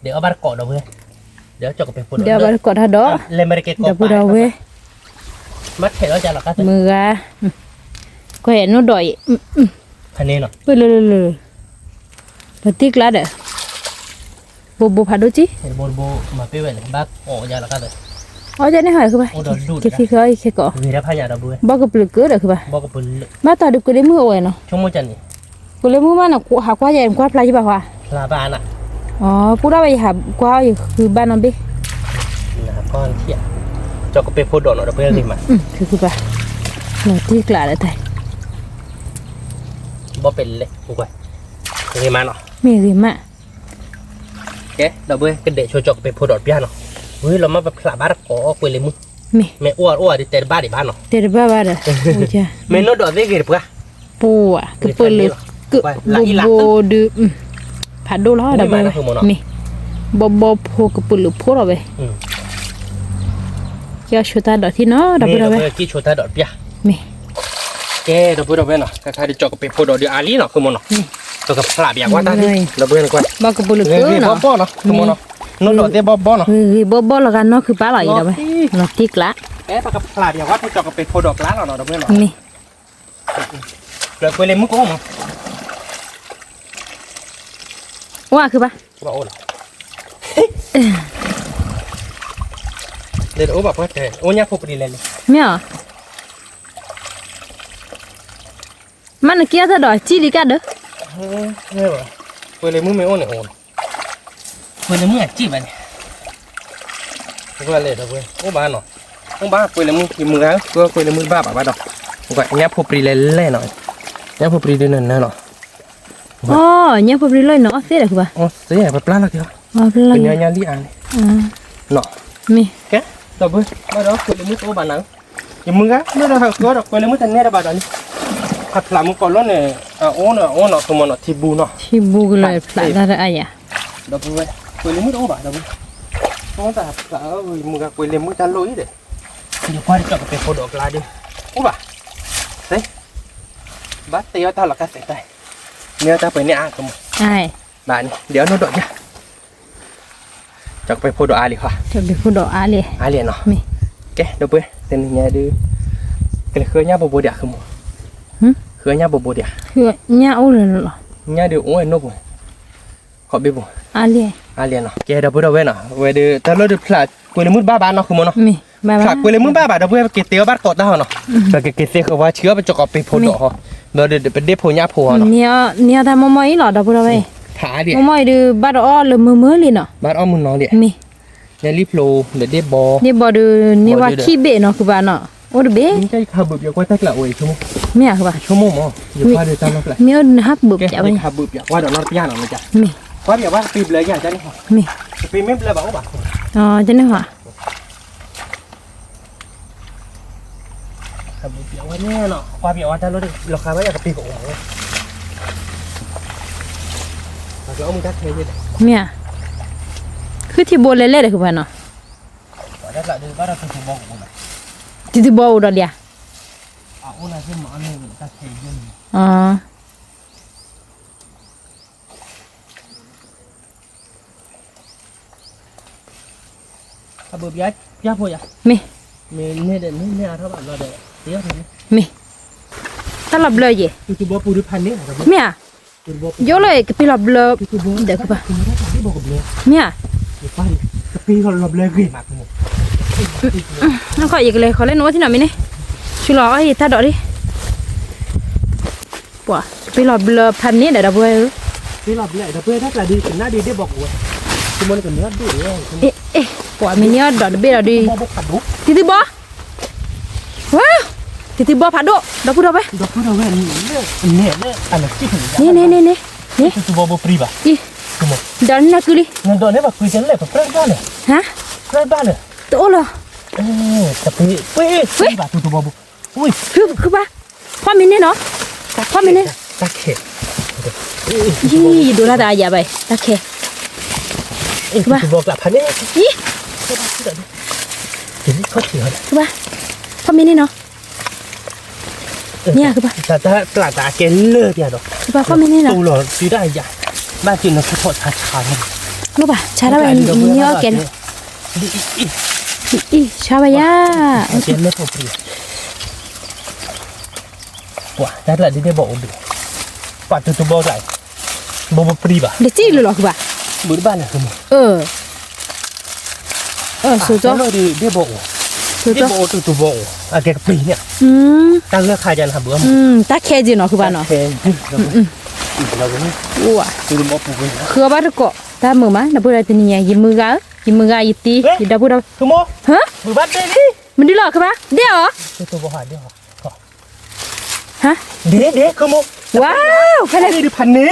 เดี๋ยวเอาบ้านเกาะเด้อเว้ยเดี๋ยวจอกไปพูด เดี๋ยวบัดกอดหาดอก เลยไม่ได้เก็บ เดี๋ยวพูดเอาเว้ย มัดเถอะจะหรอกกัน มือก็เห็นนู่นดอย พันนี้เนาะ ไปเลยแล้วติ๊กละเด้อโบพาดูจิ เห็นโบมาเป้เว้ยบ้าโอ้ยาหรอกกันเลย อ๋อจะได้หอยคือปะเก็บที่เคยแค่ก่อ วีรพญาดอกเว้ย บอกกับปลึกเกิดคือปะ บอกกับปุ่น มาต่อดูกูเลยมือโอ้ยเนาะ ชั่วโมงจันนี่ กูเลยมือมันอ่ะกูหากว่าใหญ่กว่าพลายป่ะวะ ลาบานอ่ะ อ๋อพูดได้ไปหากว่าอยู่คือบ้านน้องบิ๊ก นะก้อนเที่ยจอกไปพูดโดนเนาะเพื่อนสิมา คือปะหนูที่กลาเลยแต่ บ่เป็นเลยกูไปเฮ้ยมาเนาะ มีริมะ แกดอกเว้ยก็เดะโชว์จอกไปพูดโดดพี่เนาะเฮ้ยเรามาแบบลาบ้านก่อคุยเลยมึง มี แม่อ้วนดิเตะบ้านดิบ้านเนาะ เดี๋ยวบ้าเด้อโอ้จ้า แม่โนดอดได้กี่ปะ ปูอ่ะคือเปิดเลยกึบโบดูผัดดูแล้วเดี๋ยวมีโบโพกับปุ่นหรือพูดเอาไปเกี่ยวชุดตาดอกที่เนาะดับ นี่ เบิล เรา ไป ไปกี่โชว์ตาดอดพี่ มี แกดอกเว้ยเนาะคล้ายๆจอกไปพูดโดดเดี๋ยวอาลีเนาะคือมันเนาะตัวกับลาบอยากว่าตาดิดอกเว้ยก่อน บอกกับปุ่นหรือ เฮ้ เกิ ย น บ่ เนาะ บ่เนาะคือมันเนาะโนดอดได้บ่เนาะ บ่แล้วกันเนาะคือปลาไหลเดี๋ยวไปเราติ๊กละ เอ๊ะปากกับลาบอยากว่าจอกไปพูดดอกล้านเนาะดอกเว้ยเนาะ นี่ เดี๋ยวคุยเลยมึงกูมั้ง ว่าคือปะ บ่โอ้ล่ะเดี๋ยวโอ้แบบว่าแต่โอ้ยาผูกดีเลย เมียมันเกี่ยวถ้าดอกจีดีกันเด้อ เนี่ยว่ะคุยเลยมึงไม่โอ้เนี่ยโอ้คุยเลยมึงอ่ะจีบอ่ะเนี่ยคุยเลยดอกเว้ยโอ้บ้าเนาะโอ้บ้าคุยเลยมึงกินมืออ่ะก็คุยเลยมึงบ้าบ้าดอกก็ยาผูกดีเลยหน่อยยาผูกดีเดินๆนะเนาะ อ๋อเนี่ยพอดีเลยเนาะเสียเลยคือปะ อ๋อเสียไปปลาละเดียว อ๋อเป็นไร เป็นยาลีอ่ะเนาะ มี แกดอกเว้ยมาดอกคุยเลยมึงโอ้บ้านังกินมืออ่ะไม่ได้หักก็ดอกคุยเลยมึงแต่เนี่ยบ้าดอกนี่หักหลังมึงก่อนแล้วเนี่ยโอ้เนาะตัวมันเนาะที่บูเนาะ ที่บุกเลยพลาดอะไรอ่ะ ดอกเว้ยคุยเลยมึงโอ้บ้าดอกเว้ยต้องแต่ปลามึงก็คุยเลยมึงจะลุยเด้เดี๋ยวพ่อจะไปโคดอกลาดิโอ้บ้าเฮ้ยบ้าเตี้ยตาหลักกันเสร็จได้เนี่ยจะไปเนี่ยอ่ะก็มึง ใช่ บ้านเดี๋ยวโน้ตดอกจ้ะจะไปโคดอกอาลีค่ะ จะไปพูดดอกอะไร อาลีเนาะ มี แกเดี๋ยวไปเต็มเนี่ยดื้อก็เลยเคยเนี่ยโบเดียคือมึงเคยเนี่ยโบเดีย คือเนี่ยเอาเลยเหรอ เนี่ยดื้อโอ้ยโน้ตบุขอบีบุ อะไร อาลีเนาะแกเดี๋ยวไปเว้ยเนาะเว้ยดื้อแต่เราดื้อพลาดกุยเลยมุดบ้าบ้านเนาะคือมึงเนาะ มีมา ฝากกุยเลยมุดบ้าบ้านเดี๋ยวเว้ยเกตเตียวบ้านกอดได้เนาะแต่เกตเตียวคือว่าเชื้อมันจะกอบไปโพดอกเหรอเราเดี๋ยวเป็นเด็บโพญ่าโพเนาะ เนี่ยทำมอมอยหรอดับเบิลไป ขาเดีย มอมอยดูบัดอ้อหรือมือเลยเนาะ บ้านอ้อมมึงน้องเดีย มี เนี่ยรีบโลเดี๋ยวเด็บบอ นี่บอดูนี่ว่าขี้เบะเนาะคือบ้านเนาะ โอ้ดูเบ้ นี่ใจขับบึบอยากว่าตักละโอ้ยชั่วโมง เมียคือว่า ชั่วโมงมั้งอย่าพาเดินตามเราเลย เมียฮับบึบ แก จะไป ขับบึบอยากว่าเดี๋ยวนอนย่านเอาเลยจ้ะ มี ว่าอยากว่าปีบเลยอย่างจ้ะนี่ มี ปีไม่เลยบอกว่า อ๋อจะนี่ว่า ขับบึบอยากว่าแน่เนาะว่าอยากว่าจ้ะเราดิเราขับว่าอยากกับปีกับโอ้ยเราเอามือทักเทยเลย เมียคือที่โบเล่ๆเลยคือว่าเนาะ ได้ละเดี๋ยวว่าเราเป็นผู้บอกกูนะ ที่โบดอเดีย เอาอุณหภูมิอันนี้ทักเทยยัง อ๋อ ขับบึบยัดยัดพอยัด มี มีเนี่ยเด่นเนี่ยเท่าแบบเราเด่นเดี๋ยวทำนี่ มีตลับเลยยี่ คือบอกปูดิพันนี่ครับ เมีย คือบอก โยเลยกับปีหลับเลย คือบอก เดี๋ยวคือว่า คือได้ที่บอกกับเลย เมีย เดี๋ยวไปกับปีเขาหลบเลยคือหมักหมด น้องขออีกเลยขอเล่นโน้ตที่ไหนมินี่ชิลอไอ้ท่าดอกดิปัวปีหลับเลยพันนี้เดี๋ยวดับเบิ้ล ปีหลบเลยแต่เพื่อนถ้าเกิดดีถึงหน้าดีได้บอกกูคือมันกับเนื้อดีเลย เอ๊ะปัวมินี่ดอกเบี้ยดอกดี บอกขัดดุ ติบ่ว้าวติบ่ผัดโดดอกพูดเอาไป ดอกพูดเอาไว้เนี่ยอันนั้นที่ถึง นี่ คือบอกปรีบะ อี คือมัน ดอนนักลิ นั่นโดนเนี่ยแบบคุยกันเลยแบบเพื่อนบ้านเลย ฮะ เพื่อนบ้านเลย โตเหรอ แต่ปีปีบะตัวบอกอุ้ย คือป่ะพ่อมินี่เนาะพ่อมินี่ ตะเข็บ ยี่ดูละตาอย่าไปตะเค คือบอกหลับพันนี่ ยี่ เห็นเขาเถื่อน คือป่ะพ่อมินี่เนาะเนี่ยคือป่ะ แต่ถ้าตลาดตาเกลเลอร์เนี่ยเนาะ คือป่ะพ่อมินี่เนาะ ตู้หล่อดีได้ใหญ่บ้านกินนะคือทอดชาชาเนี่ย รู้ป่ะชาละวันนี่ก็เกณฑ์อีชาบะยา เกณฑ์ไม่พอปรีว้าได้ละได้บอกอุ้มปัดตัวบอกได้บอกปรีบ่ะ เดี๋ยวจี้เลยหรอคือป่ะ มือบ้านเนี่ยคือมึง สุดจ้ะ เลยได้บอก สุด ได้ จ้ะ บอกตัวบอกอ่ะแกปรีเนี่ย ตั้งเลือกใครจะทำเบื่อ ตาเคจีเนาะคือป่ะเนาะ โอเคเราก็นี่ ว้า คือบอกปุ๊บเลย คือว่าก็ตามือมาดับพูดอะไรตัวนี้ยิมมือกายิตียิดับพูด คือโม ฮะ มือบ้านได้ดิ มันดีหรอคือป่ะเดี๋ยว ตัวบอกหาเดี๋ยว ฮะ เด็กคือโม ว้าวแค่ไหน ได้พันนี้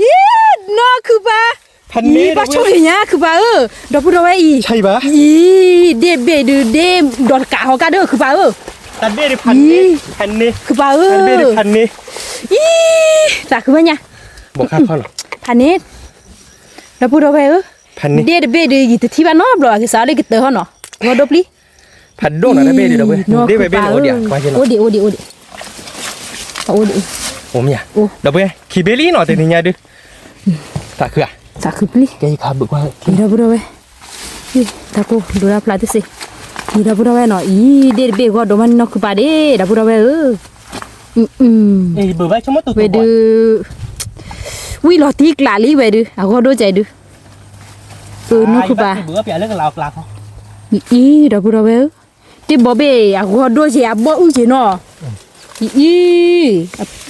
ยี่นอคือป่ะ พันนี้ ป่ะช่วยเนี่ยคือป่ะดับพูดเอาไว้อี ใช่ปะ อีเดเบดูเดดอดกาเขากาเด้อคือป่ะตัดเบี้ยได้พันนี้พันนี้ คือป่ะ ตัดเบี้ยได้พันนี้ อีจากคือป่ะเนี่ย บอกค่าข้อหรอ พันนี้ดับพูดเอาไว้พันนี้ เดเบดูยี่ที่บ้านนอกบล็อกที่สาวเลยกิเตอร์เขาเนาะว่าดบลี พันโดนอะไรเบี้ยดีเราเว้ยได้ไปเบี้ยโอเดียมาเช่น โอดีโอดี ผมเนี่ยเราเว้ยขี่เบลลี่หน่อยแต่นี่ไงดิตาคือ จากคือปลี แกขาบึกว่า Ira pura we. Ta ko dura plate se. Ira pura we no. Der be go do man no ku pade. Ira pura we. เอ้ยบึกว่าชั่วโมงตัว We du. Wi lo ti kla li we du. A go do chai du. No ku pa. บึกว่าเปียเรื่องเรากลางเขา Ira pura we. Ti bo be a go do che a bo u che no.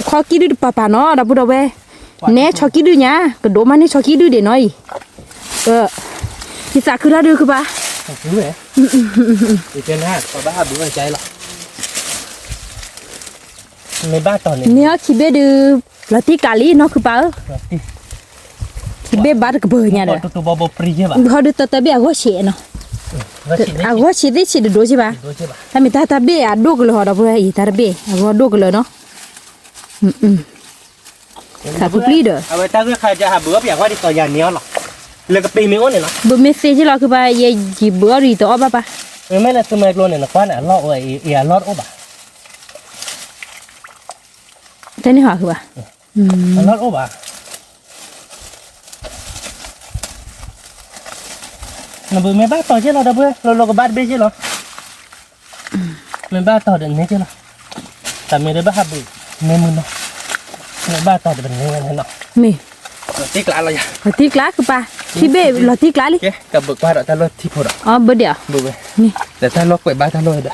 Kho ki du papa no. Ira pura we. Ne choki du nya. Ke do man ni choki du de noi. Thì sao cứ ra được ba? Cứ vậy. Thì trên ha, có ba bữa cháy lọ. Mấy ba tòn này. Nhớ khi bé được là tí cà lý nó cứ ba. Khi bé bắt cái bờ nhà đó. Tụi bò bò pri chứ bà. Họ được tao bé à gói xẻ nó. À gói xẻ đấy xẻ được đôi chứ bà. Ta mình ta bé à đôi cái họ đó vừa ta bé à gói đôi cái nó. Cả cục lý được. À vậy ta cứ khai ra bữa bẻ qua đi tòa nhà néo lọ.เลยกับปีมิโอเนี่ยเนาะ Bữa mấy xe chứ là cứ ba ye chỉ bữa đi tao ba ba. ไม่ละตัวเมกโลเนี่ยนะกว่าน่ะลอกไอ้เอียลอดโอบะ Thế này hả cứ ba? ลอดโอบะน่ะเบอร์ไม่บ้าต่อใช่หรอเด้อเบ้อเราก็บ้านเบ้ใช่หรอไม่บ้าต่อเดี๋ยวนี้ใช่หรอแต่ไม่ได้บ้าบุไม่มึนเนาะไม่บ้าต่อเดี๋ยวนี้เนาะ Mì. ติ๊กละอะไรอ่ะ Là tí lá cứ ba. Khi bé là tí lá đi. โอเคกับบึกว่าเราจะลดที่พอด Bữa đẻo. บึกไป Nè. แต่ถ้าลดไปบ้านถ้าลดได้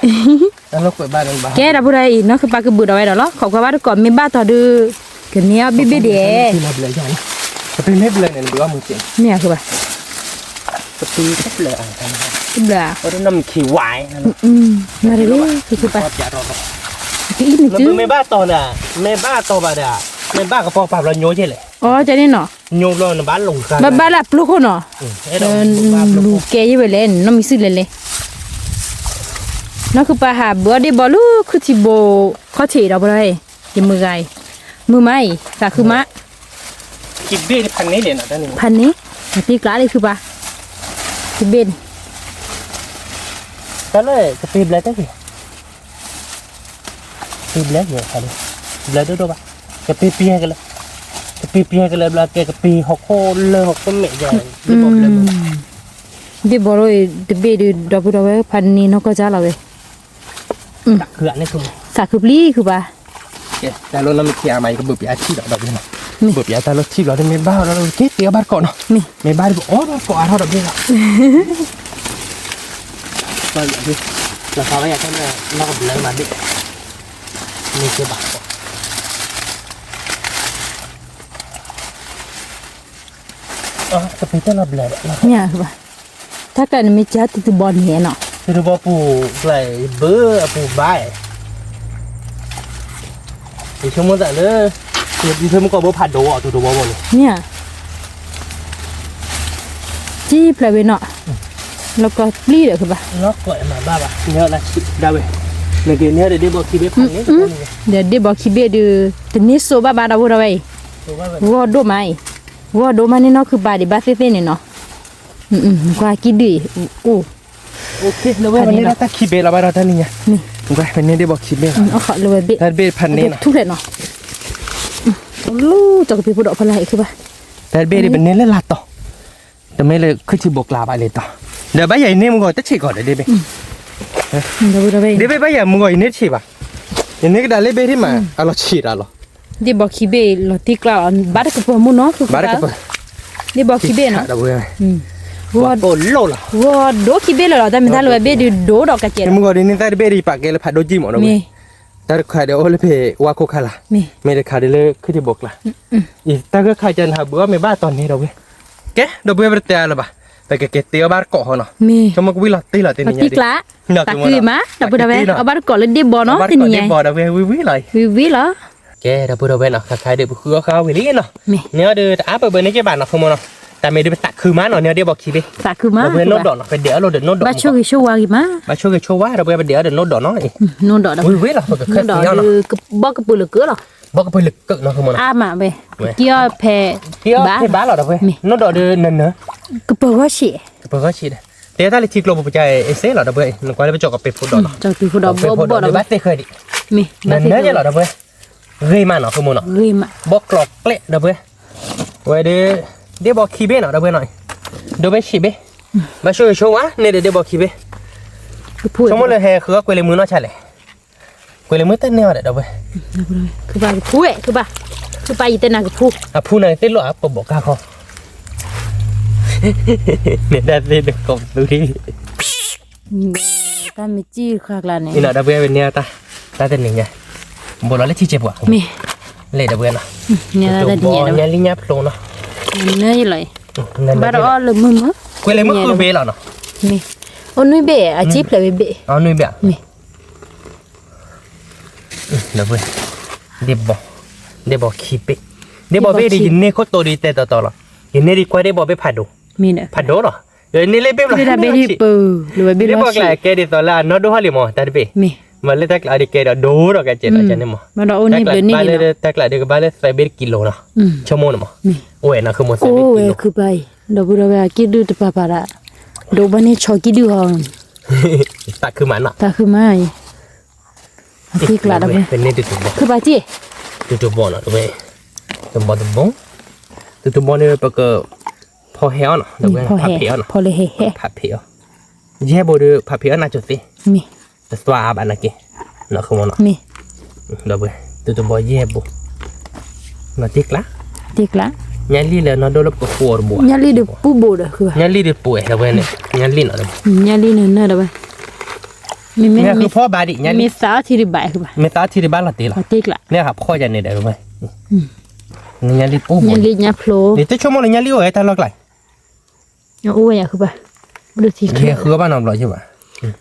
ถ้าลดไปบ้านมันบ้า Cái là bữa đây nó cứ ba cái bữa đó đó. Không có ba được còn mấy ba tao được. Cái này bé bé đẻ. ที่เราเลยอย่างจะเป็นไม่เป็นเลยเนี่ยหรือว่ามึงเจ๋ง Nè cứ ba. จะตีก็เลยอ่ะ bla โอ้ยน้ำขี้หวายนั่น มาเลยคือไป ชอบอย่ารอ คืออีนี่ แล้ว จื้อ แม่บ้าตอนน่ะแม่บ้าตอนบ่ได้แม่บ้าก็พอปรับเราโยใช่เลย อ๋อจะนี่เนาะ โยเราในบ้านลงกัน บ้าละปลุกเนาะ เอ้ย ลูกแกยี่ไปเล่นน้องมีซื้อเลยนั่นคือปลาหาเบื่อได้บ่ลูกคือที่โบเขาเฉดเราบ่ได้ยังมือไงมือไม้สาคือมะ กินเบี้ยพันนี้เนี่ยนะท่านนี่ พันนี้ตีกลาเลยคือปลาคือเบน แต่เลยจะปีบแล้วตั้งสิปีบแล้วเยอะค่ะเลยแล้วดูป่ะจะปีเปียกันเลยจะปีเปียกันเลยเวลาแกกับปีหกโคเลยหกต้นเมย์ใหญ่ที่บอกเลย เดี๋ยวบอกเลยเดี๋ยวเบดดอกบัวพันนี้นกก็จะเราเลย ตักเขือนี่คือ สาคือปลีคือปลา แต่รถเราไม่เคียร์ใหม่ก็เบื่อปีอาชีพดอกเบี้ยนะเบื่อปีอาชีพเราชีพเราได้ไม่บ้าเราเก็บเตี้ยบ้านก่อนเนาะ นี่ ไม่บ้าบอกอ๋อเราก่อนเราดอกเบี้ยละก็อย่างที่เราเขาก็อยากให้เรากับเลยมาดิไม่เชื่อบ้าอ๋อจะไปเต้นเราเลย เนี่ยคือปลาถ้าเกิดไม่จัดติดบอลเหี้ยเนาะ คือว่าปูไหลเบื่อปูใบดิฉันมั่วแต่เลยดิฉันมันก็บ่ผัดโดอ่ะตัวบ่บ่เลย เนี่ยจี้ปลาเวเนาะแล้วก็ปลีเด้อคือปลา ล็อกก่อยมาบ้าเนี่ยละชิดาเว้ยในเดือนนี้เดี๋ยวบอกที่เว็บพันนี้ เดี๋ยวบอกคิดเบดูแต่นี่โซบ้าบ้าดาวเราไว้ ตัวว่าแบบ วัวโดไม้วัวโดไม้นี่เนาะคือบาดิบาเซ่ๆนี่เนาะกว่ากินดีอู้ โอเคแล้ววันนี้เราตักขี้เบลเราไปเราท่านนี่ไง นี่ ผมก็เป็นนี้ได้บอกขี้เบล เอาขอเลยเบะ ท่านเบลพันนี้นะ ทุกเลยเนาะลูกจะกับพี่ผู้ดอกพลายคือปะ ท่านเบลเป็นนี้เล่นลาต่อแต่ไม่เลยคือที่บอกลาไปเลยต่อเดี๋ยวใบใหญ่เนี่ยมึงก็จะฉีกก่อนเดี๋ยวเบ เดี๋ยวไป เดี๋ยวใบใหญ่มึงก็อินเนฉีกป่ะอินเนก็ได้เลยเบที่มาเอาเราฉีดอ่ะหรอ เดี๋ยวบอกคิเบเราตีกล่าวบาดกับพวกมุนเนาะคือ บ้าได้ก็เปิด เดี๋ยวบอกคิเบเนาะ เดี๋ยวเว้ย วัว โอ้โลละ วัวโดคิเบเลยเหรอแต่ไม่ได้เลยเบดูโดดอกกระเจี๊ยบ มึงก็ดินี่ท่านเบดีปากเกลผัดโดจิหมดนะเว้ มี ยแต่ใครเดี๋ยวโอเลเพว่าโคคาล่ะ มี ไม่ได้ขาดเลยคือที่บอกล่ะอีแต่ก็ใครจะหาเบื่อไม่บ้าตอนนี้เราเว้ยแกเดี๋ยวเบื่อไปเตะละบ่แต่แกเตะบ้านเกาะเนาะ มี ชมกูวิลาตีละตี เอา นี่ ตีกละตักคือมาดับบุดาเวเอาบาดก่อนเลยเดี๋ยวบอเนาะ บ้าน ตี เกาะ นี่ไง ได้บ่ได้เว้ยวิเลย วิเหรอ แกเดี๋ยวพูดเอาไว้เนาะใครเดี๋ยวคือเขาเวลี่เนาะ มี เนี่ยเดี๋ยวอาเปิดเบอร์นี้แกบ้านเนาะพมเนาะแต่ไม่ได้ไปตักคือมาเนาะเนี่ยเดี๋ยวบอกขี้ไป ตักคือมา เราเพื่อนโน้ตดอกเนาะไปเดี๋ยวเราเดินโน้ตดอก บาช่วยช่วยว่ากี่มา มาช่วยกันโชว์ว่าเราไปเดี๋ยวเดินโน้ตดอกเนาะ นู่นดอกดอก วิเนาะก็ นู่ แค่ นดอก เนาะ คือกบอกกับปืนเหลือเกือหรอ บอกก็ไปลึกเนาะพมเนาะ อามาไปเกี่ยวแพ เที่ยวที่บ้านเราเว้ยโน้ตดอกเดินเนาะ กระเป๋าว่าเฉีย เปิดก็ฉีดเดี๋ยวถ้าเราฉีดลงไปใจเอเซ่เราเว้ยมันก็เลยไปจอกกับเป็ดฟุตดอกเนาะ จอตีผู้ดอก เป็ด บ่ ฟุตด บ่ อก ดอก บ้านเต้เคยดิ มี นั่นเนี่ยเราเว้ยเฮ้ยมาเนาะพมเนาะ เฮ้ยมา บอกกรอกเกละเด้อเว้ยไว้เดี๋ยวบอกขี้เบ้เนาะเด้อเว้ยหน่อยเดี๋ยวไปขี้เบ้มาช่วยโชว์วะเนี่ยเดี๋ยวบอกขี้เบ้ คือพูด สมมติเลยแฮคือก็กวยเลยมือเนาะใช่เลยกวยเลยมือเต้นเนี่ยเด้อเว้ย คือบ่าพูดคือบ่าคือไปอีเต้นน่ะคือพูด อ่ะผู้ไหนเต้นหรอปบอกกล้าคอเนี่ยได้เต้นกบดูดิ ตาไม่จี้คักล่ะเนี่ย นี่เนาะเด้อเว้ยเป็นเนี่ยตาเต้นนี่ไงบ่เราเล่นที่เจ็บว่ะ มี เล่นเด้อเว้ยเนาะ เนี่ยได้ดี เนี่ยลิญญาโปรเนาะ เนื้อเลย นั่น บ่ เด้ ด อ อกเลยมึงมั้ง กวยเลยมือคือเบ้เหรอเนาะ มีโอ้นุ้ยเบะอาชีพเลยเบะ อ๋อนุ่ยเบ้ มี เด้อเว้ยเดี๋ยวบอกขี้เบ้เดี๋ยวบอกเบ้ได้ยินเนี่ยโคตรโตดีแต่ต่อหรอยินเนี่ยดีกว่าเดี๋ยวบอกเบ้ผัดดู มีเนี่ย ผัดโดหรอเดี๋ยวนี่เล่นเบ้หรอ เวลาเบะที่ปือหรือว่าเบะ เดี๋ยว ล้ บ อ อก ฉี แหละแกดิตอนละนอดูฮาลิโมแต่เบ้ มี มันเลยตักละเด็กแกเดี๋ยวดูหรอกแกเจ็ดอาจารย์เนี่ยมั้ง บ่ดอกโอ้นี่เบะนี่ บ้าน เนาะ เลยตักละเด็กบ้านเลยใส่เบ็ดกิโลเนาะชั่วโมงมั้ง มี โอ้ยนะคือหมดใส่ โอ้ เบ็ดกิ ย โล คือไปดอกบัวว่ากินดูตะปาปาระดอกบันนี่ชอกินดูห้อง ตักคือมันเนาะ ตาคือไม่ที่กลาดไป เป็นนี่ตุ่มบอ คือไปจี้ ตุ่มบอเนาะตัวเว้ยตุ่มบอเนี่ยปกพอเหี่ยวเนาะตัวเว้ย พอ ผัด แห่ เหี่ยวเนาะ พอเลยแห่ ผัดเหี่ยวเย่บดูผัดเหี่ยวน่าจุดสิ มี แต่สวาบอันนั้นกี่เนาะคือมันเนาะ มี ตัวเว้ยตุ่มบอเย่บุนาติกละ ที่กลา nyali le no do lo ko for bo ญาลีดูปูโบดคือ nyali de pu e la wene nyali no ญาลีเนี่ยน่ะดอกมีมี เนี่ยคือพ่อบาดิ มี nyali สาวที่ริบายคือ เมตาที่บ้านละตีละ ที่กลา เนี่ยครับพ่อจะเนี่ยได้รู้ไหมnyali pu bo ญาลีญาโผล่ นี่จะชั่วโมงnyali o e ta lok lai โอ้ยคือไป ดูที เฮียคือบ้านนอกหล่อใช่ป่ะ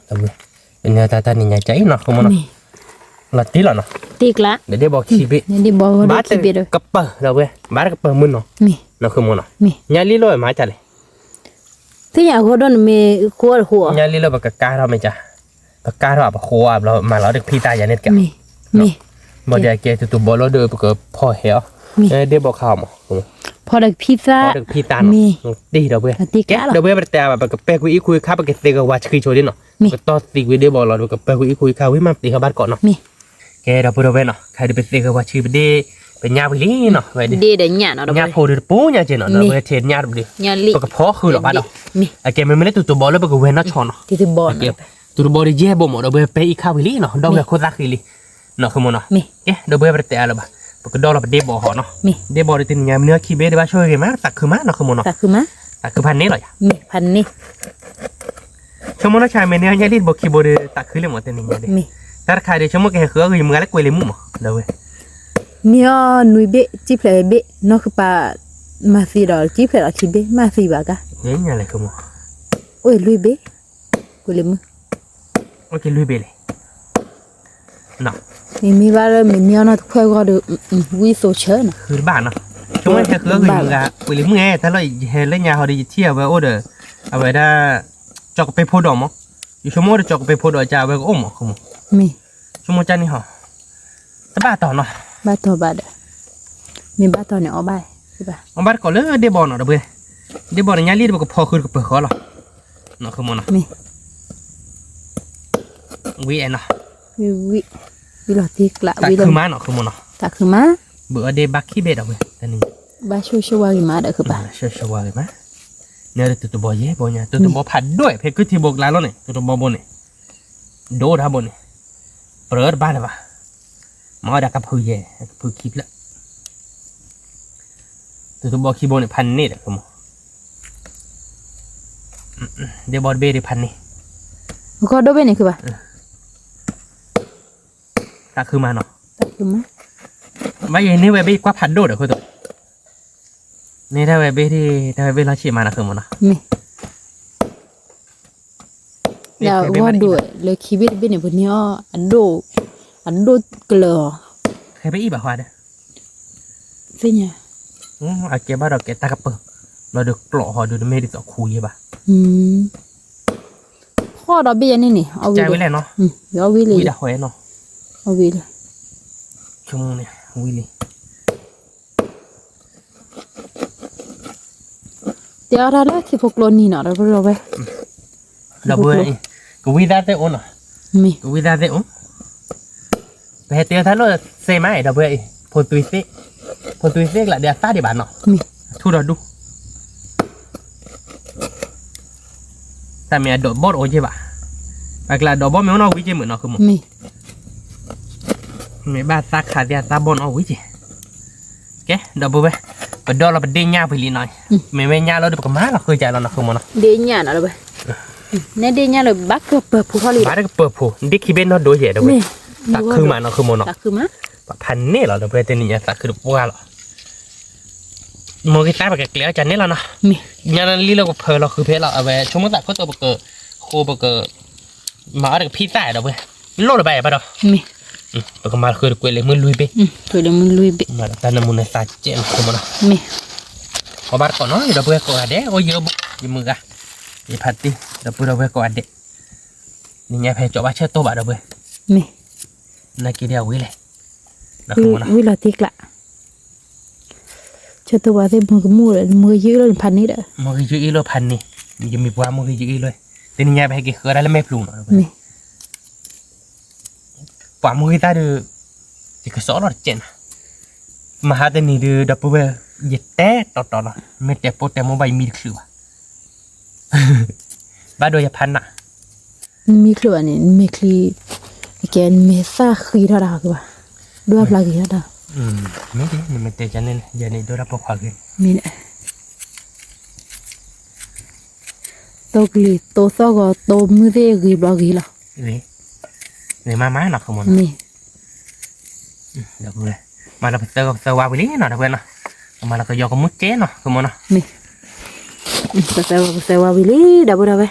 ตำเลยเป็นยาตานี่ยาใจเนาะคือมันเนาะ นี่ หลัดตีหรอเนาะ ติกละ เดี๋ยวได้บอกชีวิต นี่ดิบอกว่าดู บ้าน ทีเบด กระเป๋าเราเว้ยบ้านกระเป๋ามึนเนาะ มี เนาะคือมันเนาะ มี ยาลีโร่มาจ้ะเลย ที่อยากเขาโดนมีขวดหัวย าลีโร่ปากกาเราไม่จ้ะปากกาเราปากโคอ่ะเรามาเราเด็กพี่ตายาเน็ตแก มีมี บ่ได้แกตัวบ่เราเด้อปากพ่อเหี่ยวเดี๋ยวบอกข่าวมั้ง พอได้พิซซ่า พอเด็กพี่ตาเนาะดีเราเว้ย ติก แก ละ เดี๋ยวเว้ยแต่แบบแปลกูอีคุยข้าปากเตกว่าชคือโชดิเนาะก็ต่อติกวิดีโอบอกเราแบบแปลกูอีคุยข้าวิมาตีข้าบ้านก่อนเนาะ มี แกเราพูดเอาไว้เนาะใครจะไปเตกว่าชื่อเดเป็นญาติลีเนาะไว้ดิ เดเดญาเนาะ ญาติโพดปูญาติเจเนาะเราไปเทญญาติดิ ญาลิ ปากพ่อคือหรอบ้านเนาะ มี ไอ้แกมันไม่ได้ตัวบอลแล้วปากเวนน่าชอนเนาะ ที่บอล เก็บตัวบอลได้แย่บ่หมดเราไปไปอีกข้าววิลีเนาะดอกแบบโคตรรักวิลีเนาะคือมันเนาะ มี แกเดี๋ยวไปแต่อะไรบ้างปากดอกเราไปเดบอลหอเนาะ มี เดบอลได้ตินยามเนื้อคีเบได้บ้าช่วยกันมั้ยตักคือมั้ยเนาะคือมันเนาะ ตักคือมะ ตักคือพันนี้หรอ มีพันนี่ ชั่วโมงละชายเมเนื้อญาติบอกคีโบได้ตักคือเรื่องหมดตินยาดิ มี ถ้าใครเดี๋ยวชั่วโมงแกเขือคือมึงอะไรกวยเลยมุ่งเดี๋ยวเว้ย มีอ๋อนุยเบจิเพลเบนอกคือปามาซีดอจิเพลอชิเบมาซีบากะ เฮ้ยอะไรคือมัน โอ้ยลุยเบกูเลยมึง โอเคลุยเบเลยเนาะ มีบ้านเลยมีอ๋อนะทุกคนก็ดูวิโซเชนะ คือบ้านเนาะชั่วโมงแกเขือคือมึงอะกวยเลยมึงไงถ้าเราเห็นเล่นยาเขาได้เที่ยวไปโอ้เด้อเอาไว้ได้จอกไปโพดอมมั้งอยู่ชั่วโมงได้จอกไปโพดอจ้าไว้ก็โอ้มคือมัน มี ชั่วโมงจันนี่เหรอแต่บ้าต่อเนาะ บ้านตัวบ้านมีบ้านตัวเนี่ยเอาไปใช่ปะ เอาบ้านก่อนเลยเดบอลเนาะเดี๋ยวเว้ยเดบอลเนี่ยรีดบอกพอคือกับเปิดเขาหรอเนาะคือมันเนาะ มี วีเอ็นเนาะ วิลอติกละ ตัก วิล คือม้าเนาะคือมันเนาะ ตักคือมา เบื่อเดบักขี้เบ็ดเอาเว้ยแต่นี่ บ้านช่วยมาเด้อคือปะ เชื่อชัวร์เลยมั้ยเนี่ยตัวบอลเย่บอลเนี่ยตัวบอลผัดด้วยเพชรคือที่บอกลาแล้วเนี่ยตัวบอลบนเนี่ยโดดฮะบนเนี่ยเปิดบ้านเลยปะมาดักกับพื้นเย่กับพื้นคีบละตัวบอลคีบอลเนี่ยพันนี่แหละคือมันเดบอลเบย์พันนี่ ก็ดูเป็นนี่คือปะ ตักคือมาเนาะ ตักคือมา ไม่ยันนี่เวบี้กว่าพันโดดเหรอคือตัวนี่ถ้าเวบี้ที่ถ้าเวบี้เราฉีดมานะคือมันเนาะ มีแล้วว่าดูเลยคีบิดเป็นเนี่ยพวกนี้อ๋ออันโดกลัว ใครไปอีบ่าวะเด้อ สิเนี่ย อาเก็บบ้าเราเก็บตากระเปิดเราเดือดกล่อหอดูไม่ได้ต่อคุยป่ะ พ่อเราเบี้ยนี่เอาวิ ใจ เล ไว้ ย แล้วเนาะ เอาวิเลย วิดาหอยเนาะ เอาวิเลย ชั่วโมงเนี่ยวิเลย เดี๋ยวเราเลยที่พวกโลนี่เนาะเราไป เราเบื่อกูวิดาเตอเนาะ มี กูวิดาเตอไปเตียท่านเราเซมาเราเบื่อพอตุยเซกละเดี๋ยวตาดีบ้านเนาะ มี ทุเราดูแต่เมียโดดบอลโอ้ยป่ะไปกลาโดดบอลไม่เอาวิจิเหมือนเนาะคือมั้ง มี ไม่บ้าซักขาเดียตาบอลเอาวิจิแกโดดบุ้ยไปโดดเราไปเดียร์ไปลีหน่อยไม่ยาเราเดี๋ยวก็มาเราเคยใจเราเนาะคือมั้งเนาะ เดียร์เนาะเราไปเนี่ยเดียร์เลยบักเปิดผู้เขาเลย บ้านก็เปิดผู้ดิคิเบนเนาะโดยเหตุเว้ยตักคือมาเนาะคือมั้งเนาะ ตักคือมา พันนี่เหรอเดี๋ยวไปเตนี่ตักคือปัวเหรอมองกีตาร์แบบเกลียวจันนี่แล้วเนาะ มี งานนี้เราก็เพลเราคือเพลเราเอาไว้ช่วงมื่อตัดก็ตัวเบอร์โคเบอร์มาเด็กพี่ใต้เราเว้ยโลดไปป่ะเนาะ มี ปกมาคือเกลียวมือลุยไป ตัวเดียวมันลุยเบ มาแต่น้ำมันใส่เจนคือมัน มี พอบาร์ก่อนเนาะเราเบื่อก่อนเด้โอ้ยเยอะบุยมือกะยี่พัดดิเราเบื่อก่อนเด้นี่ไงเพจจบว่าเชื่อตัวบ้าเราเบื่อ มี นักกีฬาวิ่งเลยนะคือมัน วิลาติกละเชื่อตัวว่าเส้นมือมือยืดเลยพันนี้เด้อ มันคือยืดเลยพันนี่มันจะมีปัวมันคือยืดเลยแต่นี่ไงไปกี่เคยได้แล้วไม่พลูเนาะ มี ปัวมันคือตาดูที่ก็สอนเราเจนมาหาแต่นี่ดูดับเบิ้ลยึดแต่ต่อละไม่แต่โปรแต่โมบายมีคือว่าบ้าโดยพันน่ะ มีคลัวนี่มีคลีแกนเมซ่าคีเท่าไหร่คือว่าด้วยปลากี่เท่าไหร่ ไม่ดีนี่มันเตะจันนี่ยันนี่ดูรับพอความกัน มีเนี่ยโตกลีโตซอกโตมือเตะกีบลากีละ นี่มาหนักขโมย มี เดี๋ยวเลยมาเราไปเจอวาวิลี่หน่อยนะเพื่อนนะมาเราก็ยอกมุดเจ๊เนาะขโมยเนาะ มี sewa bili dah berapa be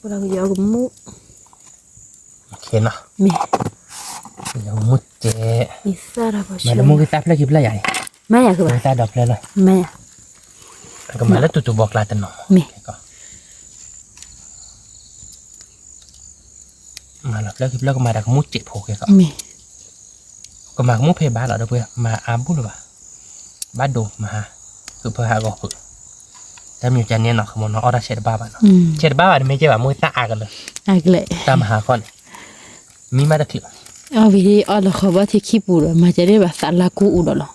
berapa jauh kamu โอเคเนาะ me เดี๋ยวมุดเจ bisa dah มา bosnya แล้วมุดกีตาร์เพลงกีตาร์ใหญ่ me ya ke กี ba ตาร์ดอกเลยเลย me ya ก็มาแล้วจู่ๆบอกลาตันเนาะ me ก็มาแล้วแล้วก็มาดักมุดเจ็บโผล่แกก็ me ก็มามุดเพย์บ้านเหรอเพื่อนมาอาร์มพูดหรือเปล่าบ้านโดมาคือเพื่อหาก็คือถ้ามีจานนี้เนาะขโมยเนาะออร์เชดบ้าบ้านเนาะเชดบ้าบ้านไม่ใช่แบบมุดตาอากันเลย agle ตามหาคนมีมาตะคลิป เอาวิธีเอาละขบที่ขี้ปูดมาจะได้แบบสารละกูอุดหรอ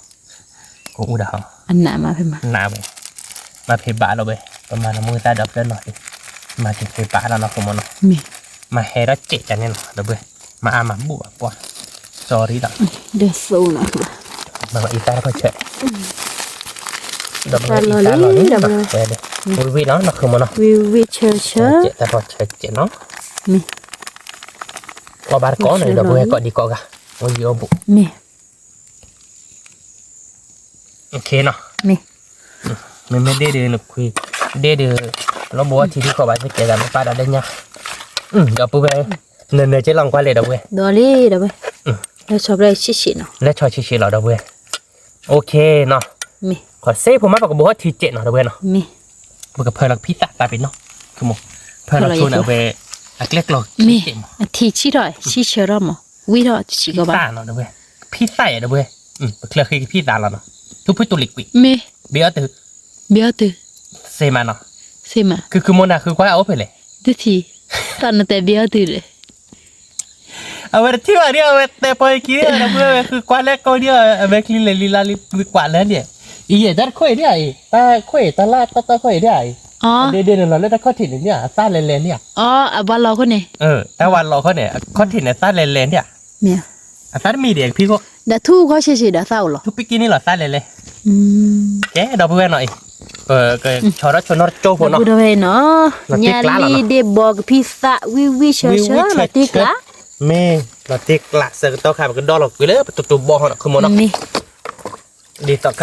กูอุดา อันหนามาเพิ่มมา หนาไปมาเพย์บ้านเราไปประมาณมุดตาดับเดินหน่อยมาถึงเพย์บ้านแล้วเนาะขโมยเนาะ me มาเฮรัเจจานนี้เนาะเดี๋ยวไปมาอามาบัวปะ sorry ละ dah sauna มาอีตาก็เฉยดับอีตาเรานี่ดับไปเลยบุรีเนาะนักขโมยเนาะ we cha เจแต่พอเฉยเจเนาะ me ว่าบาร์ก้อนเลยดับไปก็ดีก็กะวันเดียวบุ me โอเคเนาะ me ไม่ได้เดือคุยได้เดือเราบอกว่าที่ที่เขาบ้านจะเกิดอะไรป้าได้เนี่ยดับไปเนินจะลองกว่าเลยดับไป doli dah be dah coba sisi no และชอยชิเราดับไปโอเคเนาะ me ขอเซ่ผมมาบอกว่าที่เจเนาะดับไปเนาะ me มันก็เพลินพิซซ่าตาเป็นเนาะคือมึงเพลินชวนเอาไปเล็กๆหรอก me ti chi doi chi chera mo we doi chi พิ go ซซ่า ba เนาะดับไปพิซซ่าดับไปเคลียร์คือพิซซ่าแล้วเนาะทุกพิตัวลิกวิ me เบียร์ตือ biate เซมาเนาะ sema คือโมนาคือควายเอาไปเลย de ti tan te biate le เอาไปที่ว่าเนี่ยแต่พอคิดเนี่ยเพื่อคือควายแรกก็เนี่ยเบคลีเลยลีลาลีกว่าแล้วเนี่ยอีเดัดค่อยเนี่ยตาค่อยตาลาตาค่อยเนี่ย อ๋อ เดี๋ยวเราเล่นข้อถิ่นเนี่ยซ่าเลนเนี่ย อ๋อบ้านเราคนนี้ แต่วันเราเขาเนี่ยข้อถิ่นเนี่ยซ่าเลนเนี่ย เมีย ซ่ามีเด็กพี่ก็ ดาทูเขาเฉยๆดาเศร้าหรอ ทุกปีกี้นี่หรอซ่าเลนแกเราเพื่อนหน่อยก็ชอร์ชนอร์โจโฟเนาะ ดูด้วยเนาะญาลีเดบอกพิซซ่าวิเชอร์ลาติกละ เม่ลาติกละเสือตัวขาเป็นดอลลาร์ไปเลยตัวบอลคือมัน นี่ ดีต่อใคร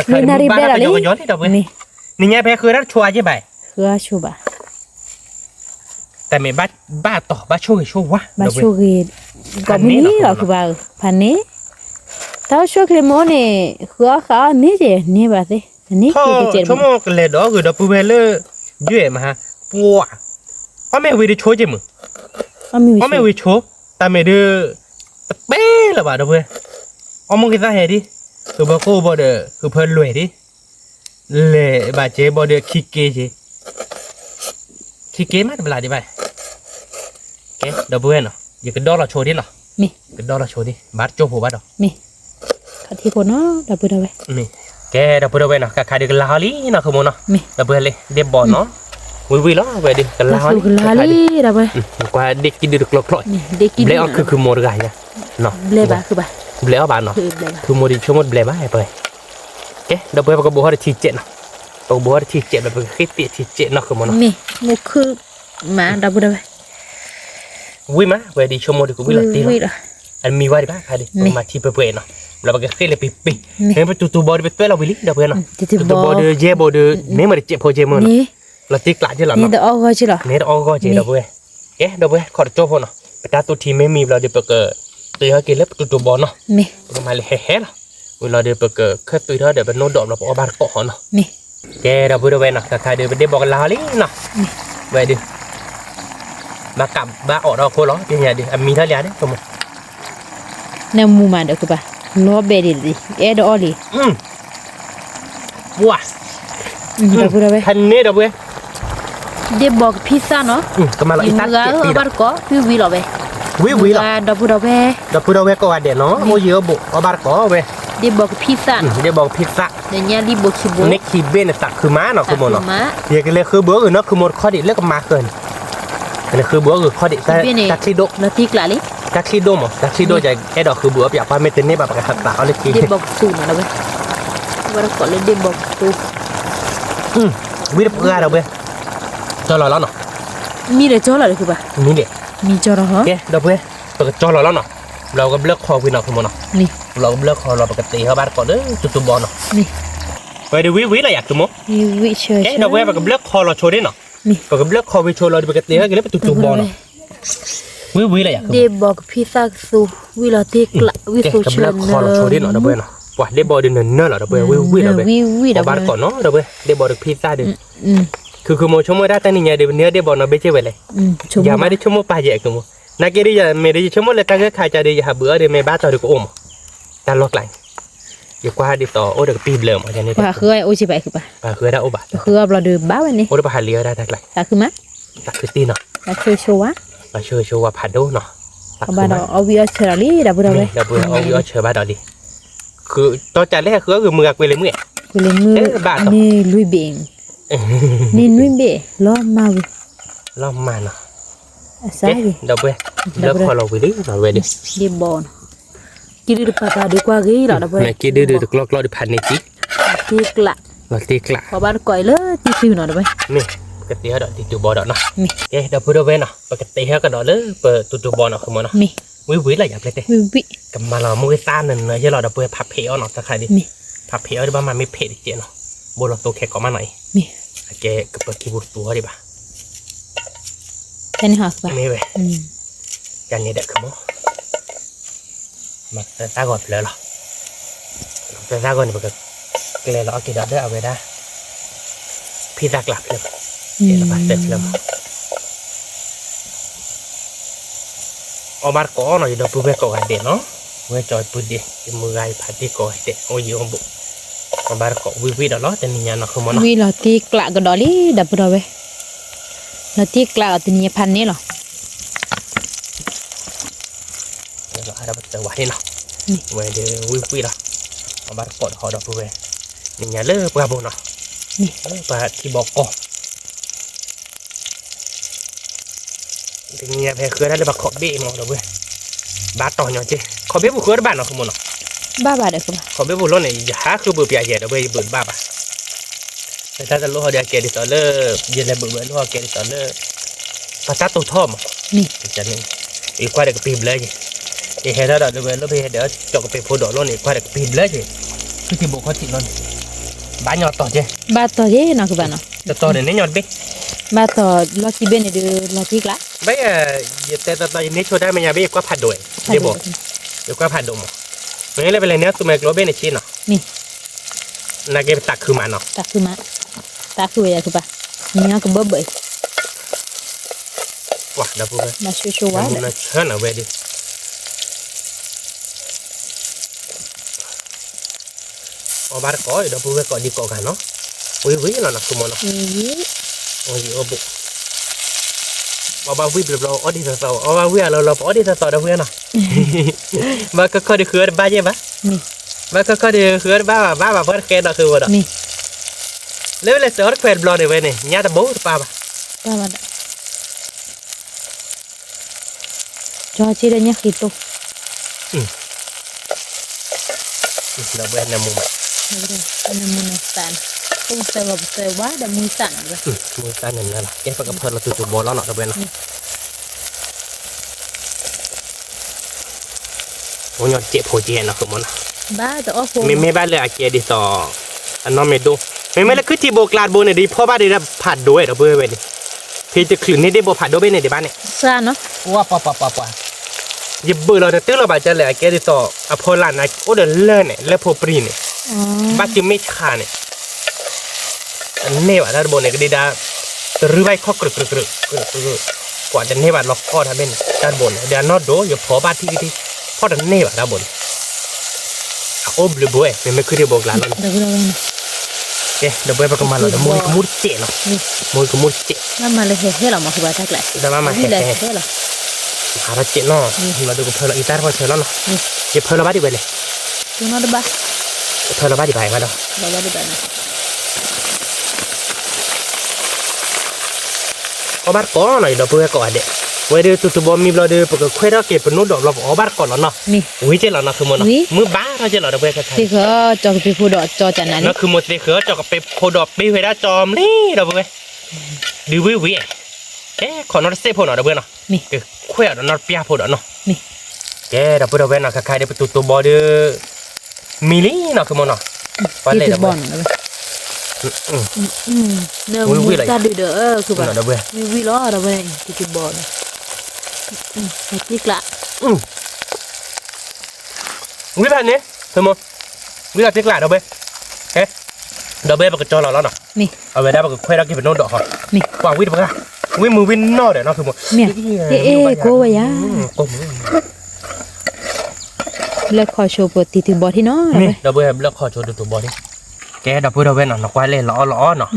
บ้านเราจะย้อนที่เราไปนี่ไงแพ้คือรักชัวร์ใช่ไหม คือชูบะ แต่ไม่บ้าต่อบ้าช่วยช่วยวะ บาชูกีก็มีหรอคือบ่าพันนี้ถ้าช่วยเคลมเนี่ยคือเขานี่เจนี่บาสินี่คือเจ ชั่วโมงเลยดอกคือดอกปูเบลเลอร์เยอะมาฮะปัวอ๋อไม่วิดีโชว์จมั้งอ๋อไม่วิดีโชว์แต่ไม่ดูเป๊ะละบ้าดอกเว้ยอ๋อมึงคิดซะเหรอดิคือบ้าโก้บ่เด้อคือเพิ่นรวยดิเล่บ้าเจ๊บ่เด้อคิกเกจคิกเกมาเป็นไรดิบ้าเก๋ดอกเว้ยเนาะอย่าก็ดอลลาร์โชว์ดิเนาะ มี ก็ดอลลาร์โชว์ดิบาทโจโผบ้าดอก มีขัดที่คนเนาะดับเบิลเอาไว้ นี่แกดับเบิลเว้ยเนาะคาเด็กลาลีเนาะคือมันเนาะ มี ดับเบิลเลยเดบบอลเนาะวิแล้วเว้ยดิกันลา คือลาลีดับเบิล กว่าเด็กกินดึกหลอก นี่เด็กกิน เบลอคือโมดไงเนี่ยเนาะ เบลบ้าคือบ้า เบลบ้านเนาะ คือเบลบ้า คือโมดิชั่วโมงเบลบ้าไปแกดับเบิลก็บอกว่าที่เจ็ดเนาะบอกว่าที่เจ็ดแบบคิดติที่เจ็ดเนาะคือมันเนาะ มีมุกคือมาดับเบิลเอาไว้ วิมาเว้ยดิชั่วโมงดิกูวิลตี วิ เนาะ ละ อันมีว่าดิบ้าใครดิมาที่เปื่อยเนาะเราไปคิดเลยปีเห็นไปตัวบอลไปตัวเราวิลิดับเบิลเนาะตัวบอลเดเจบอลเดเนี่ยมันเจ็บพอเจมัน นี่ เราตีกลาดใช่หรอ นี่ เนาะ เดออกก็ใช่หรอ เนี่ยออกก็เจดับเบิลเอ๊ะดับเบิลขอโจ้พอเนาะไปตาตัวทีมไม่มีเราเดี๋ยวไปเกิดตีเขากินแล้วตัวบอลเนาะ มี ประมาณเลยเฮ้ล่ะเวลาเดี๋ยวไปเกิดแค่ตัวเธอเดี๋ยวเป็นโน้ตดอกเราเอาบาร์เกาะเนาะ มี แกเราพูดเอาไว้นะใครเดี๋ยวไปเดี๋ยวบอกลาลิเนาะไว้ดิมากลับมาออกเราโคล้อยังไงดิมีเท่าไหร่ดิสมมติ น้ำมูมาเด็กคือบ้าล้อเบรดิเอ็ดออลี ว้า ดับเบิลเอาไว้ ทันนี้ดับเบิล เดบอกพิซซ่าเนาะ ก็มาเราอี อี สัต มือ ว์ ก็ ตี บาร์ก็วิเอาไว้ วิล่ะ ดับเบิลเอาไว้ ดับพูดเอาไว้ก็ว่าเดี๋ยวเนาะโมเยอะบุเอาบาร์เกาะเว้ย เดบอกพิซซ่า เดี๋ยวบอกพิซซ่า เดี๋ยวนี้รีบบอกคิโบ เน็กคีเบนตักคือม้าเนาะคือโมเนาะ มา เดี๋ยวกันเลยคือเบอร์เนาะคือโมข้อดิเลิกมาเกินนี่คือเบอร์ข้อดิตักซีโด ลาติกลาลิ ตักซีโดมั้งตักซีโดจะแค่ดอกคือเบอร์อยากว่าไม่เต็มเนี่ยแบบกระสับตาเอาเลยที เดบอกสูนะเราเว้ยวันก่อนเลยเดบอกสู วิธีเพื่อเราเว้ยจอเราแล้วเนาะ มีเดจออะไรคือบ้า นี่เนี่ย มีจอเหรอ โอเคเราเว้ยปกติจอเราแล้วเนาะเราก็เลิกคอวินออกคือมันเนาะ นี่ เราก็เลิกคอเราปกติเขาบ้านก่อนเด้อจุดบอลเนาะ นี่ ไปดูวิละอยากตัวมั้ง มีวิเชย เอ๊ะเราไปกับเลือกคอเราโชว์ได้เนาะกับเลือกคอไปโชว์เราปกติก็เล่นตุ่บอลเนาะวิละอยาก เดบอกพี่ซักซูวิลาติกละวิสุ กับ เช เลือก น คอเราโชว์ได้เนาะเราไปเนาะว่าได้บอลดินเนอร์เราไปวิเราไป วิดั บาร์ก่อนเนาะเราไปได้บอลพิซซ่าดิคือโมชโมได้แต่นี่เนี่ยเดี๋ยวเนื้อได้บอลเราไปเจ๊ไปเลยอย่าไม่ได้ชโมปลาเยอะกันมั้งนักเกลี่ยไม่ได้ชโมเลยการขายจะได้หาเบื่อเดี๋ยวไม่บ้าต่อเดี๋ยวก็อมแต่ล็อกไหลอย่ากว่าดิต่อโอ้เดี๋ยวปีเบลมอะไรเนี่ย ปลาคือไอ้โอ้ชิบะคือปลา ปลาคือได้โอบะ คือเราดูบ้าวันนี้ โอ้เดี๋ยวปลาเลี้ยได้ทักไหล ปลาคือมะ ปลาคือตีเนาะ ปลาคือชัว ปลาเชื่อว่าผัดดูเนาะ ปลาดอกเอาวิเชอรี่ดับเบิลเลย ดับเบิลเอาเชื่อบ้าดอดิคือตอนจัดแรกคือมือไปเลยเมื่อ คือเลยมือนี่ลุยเบงนี่ลุยเบล้อมาวิ ล้อมมาเนาะ ใช่ดิ ดับเบิลเลิกคอเราไปดิเราไปดิ เดบอนกินดูปลาดีกว่ากี่หรอดับเบิล เนี่ยกินดื้อๆกลอกดิพันนี่จิ ตีกละ เราตีกละ พอบ้านก่อยเลยตีซื้อหน่อยดับเบิล นี่ปกติเขาดอกติดตัวบอลดอกเนาะเอ๊ะดับเบิลเว้นเนาะปกติเขาก็ดอกเลยเปิดตัวบอลเนาะคือมันเนาะ มี วิอะไรอย่างไรเต้ วิ กับมาเรามือซ่านั่นเนาะที่เราดับเบิลพับเพลเนาะสักใครดิ มี พับเพลได้บ้างมาไม่เพลเจียเนาะบอลตัวแค่ก็มาหน่อย มี แกกับเปิดคีย์บอร์ดตัวดิบ้า แค่นี้หรอปะ ไม่เว้ยจานนี้เด็กคือมั้งมาแต่ตาก่อนเลยหรอแต่ตาก่อนนี่ปกติก็เลยเราเอากี่ดอกได้เอาไปได้พี่ตักหลับเลยเดี๋ยวเราไปเสร็จแล้วเอามาก่อนหน่อยเดี๋ยวปุ๊บไปก่อนเดี๋ยวเนาะเมื่อจอยปุ๊บดิมือไอ้พัดที่ก่อนเดี๋ยวโอ้ยองบุเอามาก่อนวิเดี๋ยวเนาะแต่นี่ยังเนาะคือมันเนาะ วิเราตีกละก็ดอลี่ดับเบิลเว้ยเราตีกละตัวนี้พันนี้หรอ เดี๋ยวเราเอาไปจังหวะนี้เนาะเมื่อเดี๋ยววิเนาะเอามาก่อนหอดอกปุ๊บไปนี่ยังเลิกปลาบุเนาะปลาที่บอกก่อนทีนี้แพ้เครือได้เลยปลาขอบเบี้ยมองดอกเว้ยบาต่อหน่อยจีขอบเบี้ยบุเครือบ้านเนาะคือมันเนาะ บ้าบ้าเด็กปะ ขอไปบุญรถเนี่ยหาคือเบื่อเปียเย็นเอาไปเบื่อบ้าป่ะแต่ถ้าจะรู้เขาเดียเกดิสเลอร์ย็นเลยเบื่อรู้เขาเกดิสเลอร์ภาษาตัวท่อม นี่ จะนี่อีกว่าเด็กปีบเลยอีกเหตุการณ์เดี๋ยวแล้วไปเดี๋ยวจอกไปพูดดอกรถอีกว่าเด็กปีบเลยคือที่บุกเขาติดรถบ้านหยอดต่อเจ้ บ้าต่อเย่นะคือบ้านเนาะ จะต่อเดี๋ยวนี้หยอดบิ๊ก บ้าต่อล็อกที่เบนเนี่ยดูล็อกที่กละ ไม่แต่ต่อยังนี้ช่วยได้ไหมยาบิ๊กว่าผัดด้วยเดี๋ยวบอกเดี๋ยวว่าผัดดมงั้นเลยเป็นไรเนี้ยตัวแมกโลเบนในชิ้นเนาะ นี่ นาเก็บตักคือมันเนาะ ตาคือมะตาคืออะไรคือปะนี่ก็เบื่อ ว้าเดี๋ยวพูดเลย มาชัวร์ มันน่าเชื่อหน่อยเว้ยดิเอาบาร์ก่อนเดี๋ยวพูดไปก่อนดีกว่ากันเนาะวิแล้วนะคุณมอนะโอ้ยโอ้บุเอาบาวิเราอดีตสาวเอาบาวิเราอดีตสาวเดี๋ยวเพื่อนเนาะบาก็ค่อยได้คือบ้าเย่บ้า นี่ บาก็ค่อยได้คือบ้าเพื่อนแกน่ะคือว่า นี่ แล้วเลยเสือแขวนบลอดเว้ยเนี่ยญาติบูป้าบ้า บ้าบ้าจอชีเรเนี่ยคิดตัว เราเว้ยน้ำมุม น้ำมันสั่นต้องเซลล์เซลล์ว่าเดี๋ยวมือสั่นเลย มือซ้ายนั่นน่ะแกปากกระเพาะเราตัวบอลแล้วเนาะเราเว้ยเนาะโอ้ยเจ็บหัวเจียนเนาะคือมัน บ้าแต่อ้อโฟ ไม่บ้านเลยอาเกียดิต่ออันน้องเมดูไม่ละคือที่โบกลาดโบเนี่ยดิพ่อบ้านได้รับผัดด้วยเราเบื่อไปดิพี่จะคลื่นนี่ได้โบผัดด้วยไปในบ้านเนี่ย ซ่าเนาะ ว้าป่ายิบเบื่อเราจะตื้อเราบาดจะเลยอาเกียดิต่ออพอลานะโอ้เดลเลอร์เนี่ยเลโพปรีเนี่ยบ้านจะไม่ชาเนี่ยอันนี้ว่าถ้าโบเนี่ยก็ได้ดาจะรื้อใบข้อกรึกกว่าจะเนี่ยว่าล็อกข้อทำเป็นด้านบนเดี๋ยวนอดโดอย่าพอบ้านที่พ่อจะเนี่ยว่าด้านบนโอ้บลูบอยไม่คือที่โบกลาดแล้ว เดี๋ยวเราเนี่ย เดี๋ยวไปประมาณเรามวยกมุดเจ๋เนาะมวยกมุดเจ๋ น้ำมันเลยเฮ้ยเรามาคือบ้าทักแหละ แต่ว่ามา นี่ แห่ เลยเฮ้ยเรา พาเราเจ๋เนาะเราดูกับเพลอีตาร์พอเพลเนาะเจ็บเพลเราบ้าดีไปเลย ตัวน้อยบ้า เพลเราบ้าดีไปมาเนาะ เราบ้าดีบ้านะ เอาบ้านก่อนหน่อยเดี๋ยวเพื่อก่อนเด็กไว้เดี๋ยวตัวบอมมีเราเดี๋ยวปกติคุยเราเก็บเป็นนู้นดอกเราเอาบ้านก่อนแล้วเนาะ นี่ วิเจ๋เราเนาะคือมันเนาะมือบ้าเราเจ๋เราเดี๋ยวเพื่อกัน ที่เขาจอกับผู้ดอจอจันนั้น แล้วคือมันเสือจอกกับไปโคดอกไปเวลาจอมนี่เดี๋ยวเพื่อดูวิขอนอตเซ่พอเนาะเดี๋ยวเพื่อเนาะ นี่ คุยเอานอตปียพอเนาะ นี่ เดี๋ยวเพื่อเว้นเนาะใครเดี๋ยวตัวบอเดี๋ยวมิลลี่เนาะคือมันเนาะ ที่คือบอลนะ เนื้อมูตาดื้อเด้อคือแบบ เด้อเว้ย วิล้อเราไปที่บอลไปติ๊กละ วิพันนี้สมมติวิลาติ๊กหลาเด้อเว้ยเอ๊ะเด้อเว้ยปากกระจอเราแล้วเนาะ นี่ เอาไว้ได้ปากกระค่อยรักกินเป็นโน่นดอกเหรอ นี่ กว่าวิปากกระวิมือวินนอเดี๋ยวเนาะสมมติ เนี่ยเอ๊ะโกวะยะ โกมือ แล้วขอโชว์ปฏิทินบอที่น้อ นี่เด้อเว้ยเลิกคอโชว์ตัวบอดี้แกเด้อเว้ยเนาะนักว่าเล่นล้อเนาะ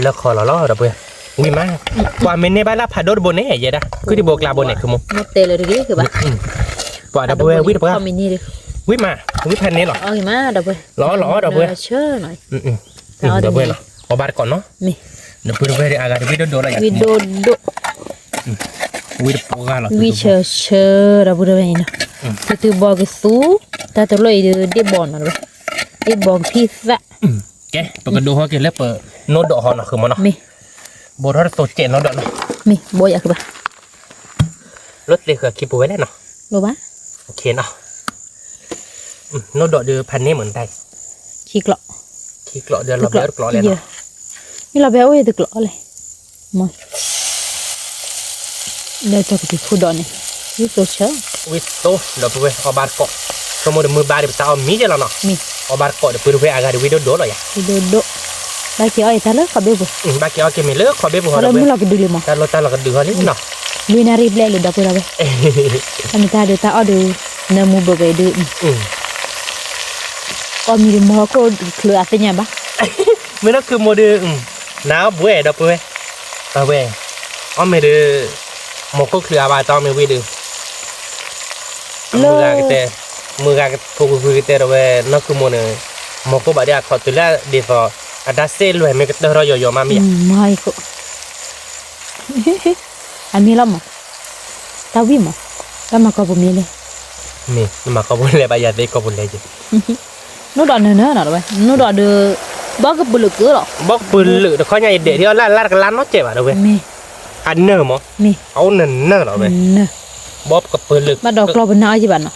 เลิกคอล้อเด้อเว้ยวิมากว่าเมนในบ้านละพาโดดบนเนี่ยเยอะคือที่โบกลาบนเนี่ยคือมั้ง มาเตะเลยดิคือแบบ กว่าเด้อเว้ยวิปากกระ คอมมินี่ดิ วิมาวิพันนี้หรอ เอาอย่างมาเด้อเว้ย ล้อเด้อเว้ย เชื่อหน่อย เด้อเว้ยเนาะเอาบาร์ก่อนเนาะ นี่ เด้อเว้ยอากาศวิโดอะไรอย่าง วิโดโด วิปากกระหรอ วิเชื่อเด้อเว้ยเนาะที่บอลก็สู้แต่ตัวเลยเดบอลนะเว้ยเดบอลพิซซ่า แกปกติดูเขาเกี่ยวกับโนดดอกเนาะคือมันเนาะ มี โบราณโตเจนโนดดอกเนาะ มีบอยคือแบบ รถเลยคือคิดปูไว้ได้เนาะ รู้ปะ โอเคเนาะโนดดอกเดือพันนี้เหมือนได้ ขี้เกาะ คิดเกาะเดือนเราเดือดเกาะเลยเนาะ นี่เราไปเอาไอ้ตึกเกาะเลยมั้งเดี๋ยวจะไปพูดดอนนี่ยี่ตัวเชื่อ วิสโตเดี๋ยวไปเอาบาร์เกาะสมมติมือบาร์เดี๋ยวจะเอามีเจแล้วเนาะ มี เอาบาร์เกาะเดี๋ยวไปอากาศวิโดเลยอ่ะ วิโดโดได้เกี่ยวไอ้ตาเลิกขับเบบ บาร์เกาะเกี่ยวกับเลือกขอเบบหัว เรา เรา ไม่เราก็ดูเลยมั้ง แต่เราก็ดูนี่เนาะ ลุยนารีเบลเลยดับไปเราไปอันนี้ตาเดี๋ยวตาเอาดูเนื้อมูบไปดูก็มีหมอก็เคลืออะไรเนี่ยบ้า เมื่อนั้นคือโมเดลน้าบุ้ยเดี๋ยวไปตาเว้ยอ๋อไม่ดูหมกก็คืออาบาตอไม่วิดูมือกากเตะมือกากพวกคุยเตะเราเว้ยนักคือโมเนหมกก็บาดเจ็บขอตัวละเดี๋ยวอาดัสเซลเลยไม่ก็เตะเราโยมามี ไม่ก็อันนี้ละมั้งตาวิมั้งตามาก็บ่มีเลย มีมาขบุญเลยไปยัดเด็กขบุญเลยจี นู้ดอนเนื้อหน่อยไปนู้ดอนเดือบ้าก็บุลุกเหรอ บอกปืนหรือเขาใหญ่เด็กที่เราลาดกันล้านน้อเจ็บอ่ะเราเว้ย มี อันเนอร์มั้ง มี เอาเนินเนอร์เราเว้ย เนื้อ บ๊อบกับปืนหรือ มาดอกกรอบน้อยจีบันเนาะ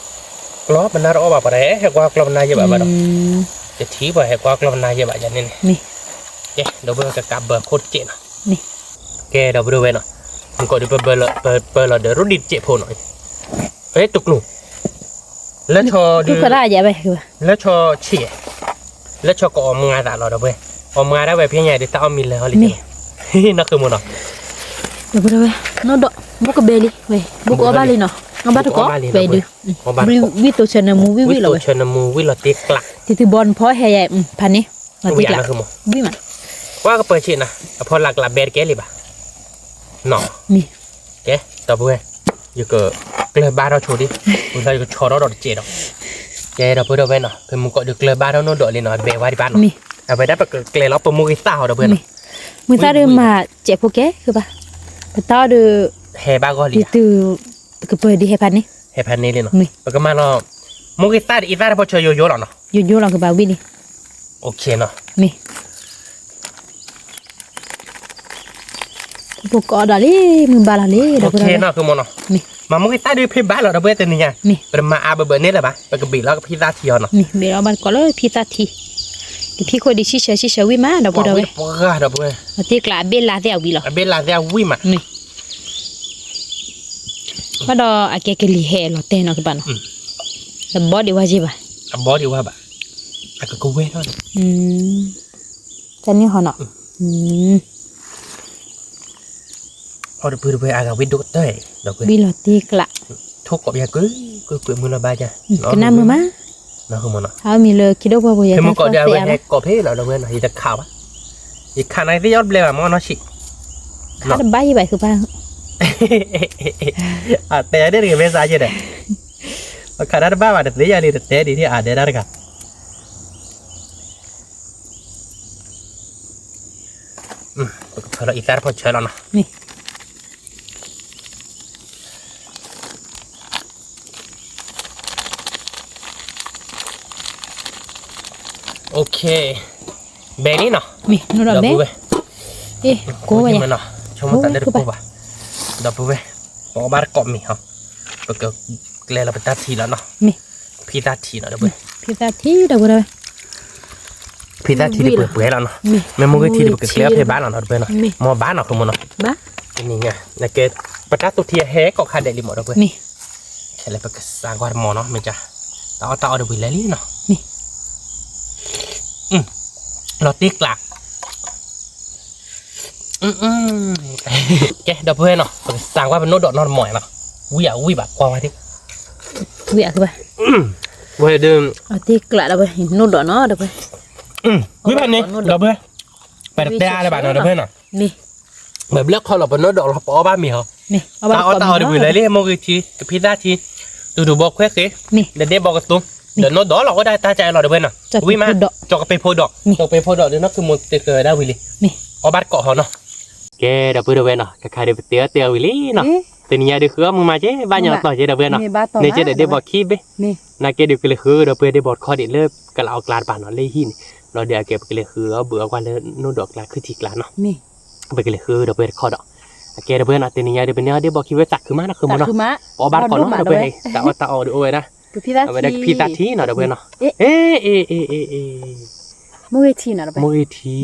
กลอบมันน่ารักแบบอะไรเหกว่ากลอบนายเยอะแบบจะทีบ่เหกว่ากลอบนายเยอะแบบอย่างนี้ มี แกเดี๋ยวเบอร์กับกับเบอร์โคตรเจ๋ง มี แกเดี๋ยวไปดูเว้ยเนาะมันก็เดี๋ยวเบอร์ละเดี๋ยวรถดิเจ็บพอหน่อยเอ้ยตุกหนูแล้วชอ ทุกคนได้ยังไงคือ แล้วชอเฉี่ยแล้วชอก็ออมงานตาเราเดี๋ยวเว้ยออมงานได้เว้ยเพียงใหญ่เดี๋ยวตาออมมินเลยเขาเลยนักคือมันเนาะ เดี๋ยวไปดูนู้ดบุกเบลี่เว้ยบุกอบาลีเนาะอบาตุกไปดูวิตัวเชนมูวิเรา วิโตเชนมูวิโรติกลัก ที่บอลพอแห่ใหญ่พันนี้มาติกละวิมัน ว่าก็เปิดชินะพอหลักหลับเบรแกเลยป่ะเนาะ มี แกต่อไปอยู่ก็เกลือบ้านเราโชว์ดิคุณเราอยู่ชอเราดอดเจ็ดแกเราเพื่อเดินเนาะเพื่อมึงก็ดูเกลือบ้านเราโน่นดอดเลยเนาะเบว่าที่บ้าน มี เอาไปได้ปะเกลือเราเปิดมุ้งสาวเด้อเพื่อน มือตาเดิมมาเจ็บพวกแกคือปะแต่ตาเดือ เฮบ้าก็เลย ที่ตื่นก็เปิดดีให้พันนี้ เฮพันนี่เลยเนาะแล้วก็มาเนาะมุ้งสาวอีสานพอเชยโยหรอเนาะ อยู่ๆเราคือบาวินี่ โอเคเนาะ มีพวกก็ดาลีมือบาลาลี โอเคเนาะคือมันเนาะ มี มามุ้งสาวดูเพื่อนบ้านเราเด้อเพื่อนตัวนี้ไง มี เป็นมาอาเบอร์นี่แหละปะเป็นกระบี่แล้วก็พิซซ่าเทียเนาะ มีเดี๋ยวมันก็เลยพิซซ่าทีที่คนดิชิเชวิมาเดี๋ยวพวกเรา ว้าวเด้อเพื่อน มาตีกลาเบลลาเดียววิหรอ เบลลาเซียวิมา มีว่าดออาเกเกลีเฮลอเตนอคือปะเนาะแต่บอดีว่าจีบะ บอดีว่าแบบอาก็เว้ยเนาะ จันนี่หอเนาะ พอเดือดไปอากาศวิดด้วยเดี๋ยว บิลอตีกละ ทุกกบยากุ้ยกุ้ยมือละใบจ้ะ ก็น้ำมือมา น้ำคือมันเนาะ เขามีเลยคิดว่าบ่อยาก คือมันก็เดี๋ยว เสี ไป ย ให้กบให้เราเมื่อไหร่จะข่าวปะอีกขนาดที่ยอดเบลล์มันเนาะชิ ขาดใบไปคือป้า แต่ได้เรื่องไม่ใช่เลยขนาดบ้ามาแต่เดี๋ยวนี้แต่ดีที่เดี๋ยวได้กันพอเราอีกแล้วพอเชิญแล้วนะ นี่ โอเคเบนี่เนาะ มีนู่นเราเบ้เอ๊ะกูว่าอย่าง เนาะชมมาตัดได้กูป่ะดับไปพอบาร์กอมมีเหรอแล้วก็เกลือเราไปตัดทีแล้วเนาะ มี พี่ตัดทีเนาะดับไป พิซซ่าที่เดี๋ยวเลย พิซซ่าที่เปื่อยๆแล้วเนาะแม่มึงก็ที่เปื่อยๆเพบ้านเราเนาะเพื่อนเนาะมอบ้านเราคือมันเนาะ บ้า นี่ไงนะเกตประทัดตัวเทียแฮก็ขาดได้รีโมทเพื่อน นี่ แค่เลยไปสร้างความมอเนาะมันจะต่อเดี๋ยววิลลี่เนาะ นี่ เราติ๊กหลักแกเดี๋ยวเพื่อนเนาะสร้างว่าเป็นโน้ตดอกนอนหมอยเนาะวิแบบกว้างไว้ที่ เวียคือไป เว้ยเดิม เอาที่กระดาษไปนู่นดอกเนาะเดี๋ยวไป วิพันนี่เดี๋ยวเพื่อนไปได้อะไรบ้างเนาะเดี๋ยวเพื่อนเนาะ นี่ แบบเลือกเขาเราเป็นโน้ตดอกเราปอบ้านมีเหรอ นี่ ต่อเดี๋ยววิลลี่โมกิทีพิซซ่าทีดูบอกแค่สิ นี่ เดี๋ยวบอกกันตุ้งเดี๋ยวโน้ตดอกเราก็ได้ตาใจเราเดี๋ยวเพื่อนเนาะวิมาจอกไปโพดอกจอกไปโพดอกเดี๋ยวนั่นคือมันจะเกิดได้วิลลี่ นี่ เอาบ้านเกาะเขาเนาะแกเดี๋ยวเพื่อนเนาะใครเดี๋ยวไปเตี้ยวิลลี่เนาะแต่เนี่ยเดี๋ยวคือมึงมาเจ๊บ้านยังต่อเจ๊เดี๋ยวเพื่อนเนาะเนี่ยเจ๊เดี๋ยวบอกขี้ไป นี่ นาเกเดี๋ยวก็เลยคือเดี๋ยวเพื่อนได้บอกข้อเด็ดเลิกก็เราเอากลานป่านเนาะเลยหินเราเดี๋ยวเก็บก็เลยคือเอาเบื่อกว่าเลยนู่นดอกกลานคือทีกลานเนาะ นี่ ไปก็เลยคือเดี๋ยวเพื่อนข้อดอกแกเดี๋ยวเพื่อนแต่เนี่ยเดี๋ยวเป็นเนี่ยเดี๋ยวบอกคิดว่าจักคือมานะคือมันเนาะ คือมะ เอาบ้านก่อนเนาะเดี๋ยวเพื่อนแต่เอาเดี๋ยวเอานะ คือพี่ตา เอาไปได้พี่ตาทีเนาะเดี๋ยวเพื่อนเนาะเอ๊มือทีน่ะเดี๋ยวไป มือที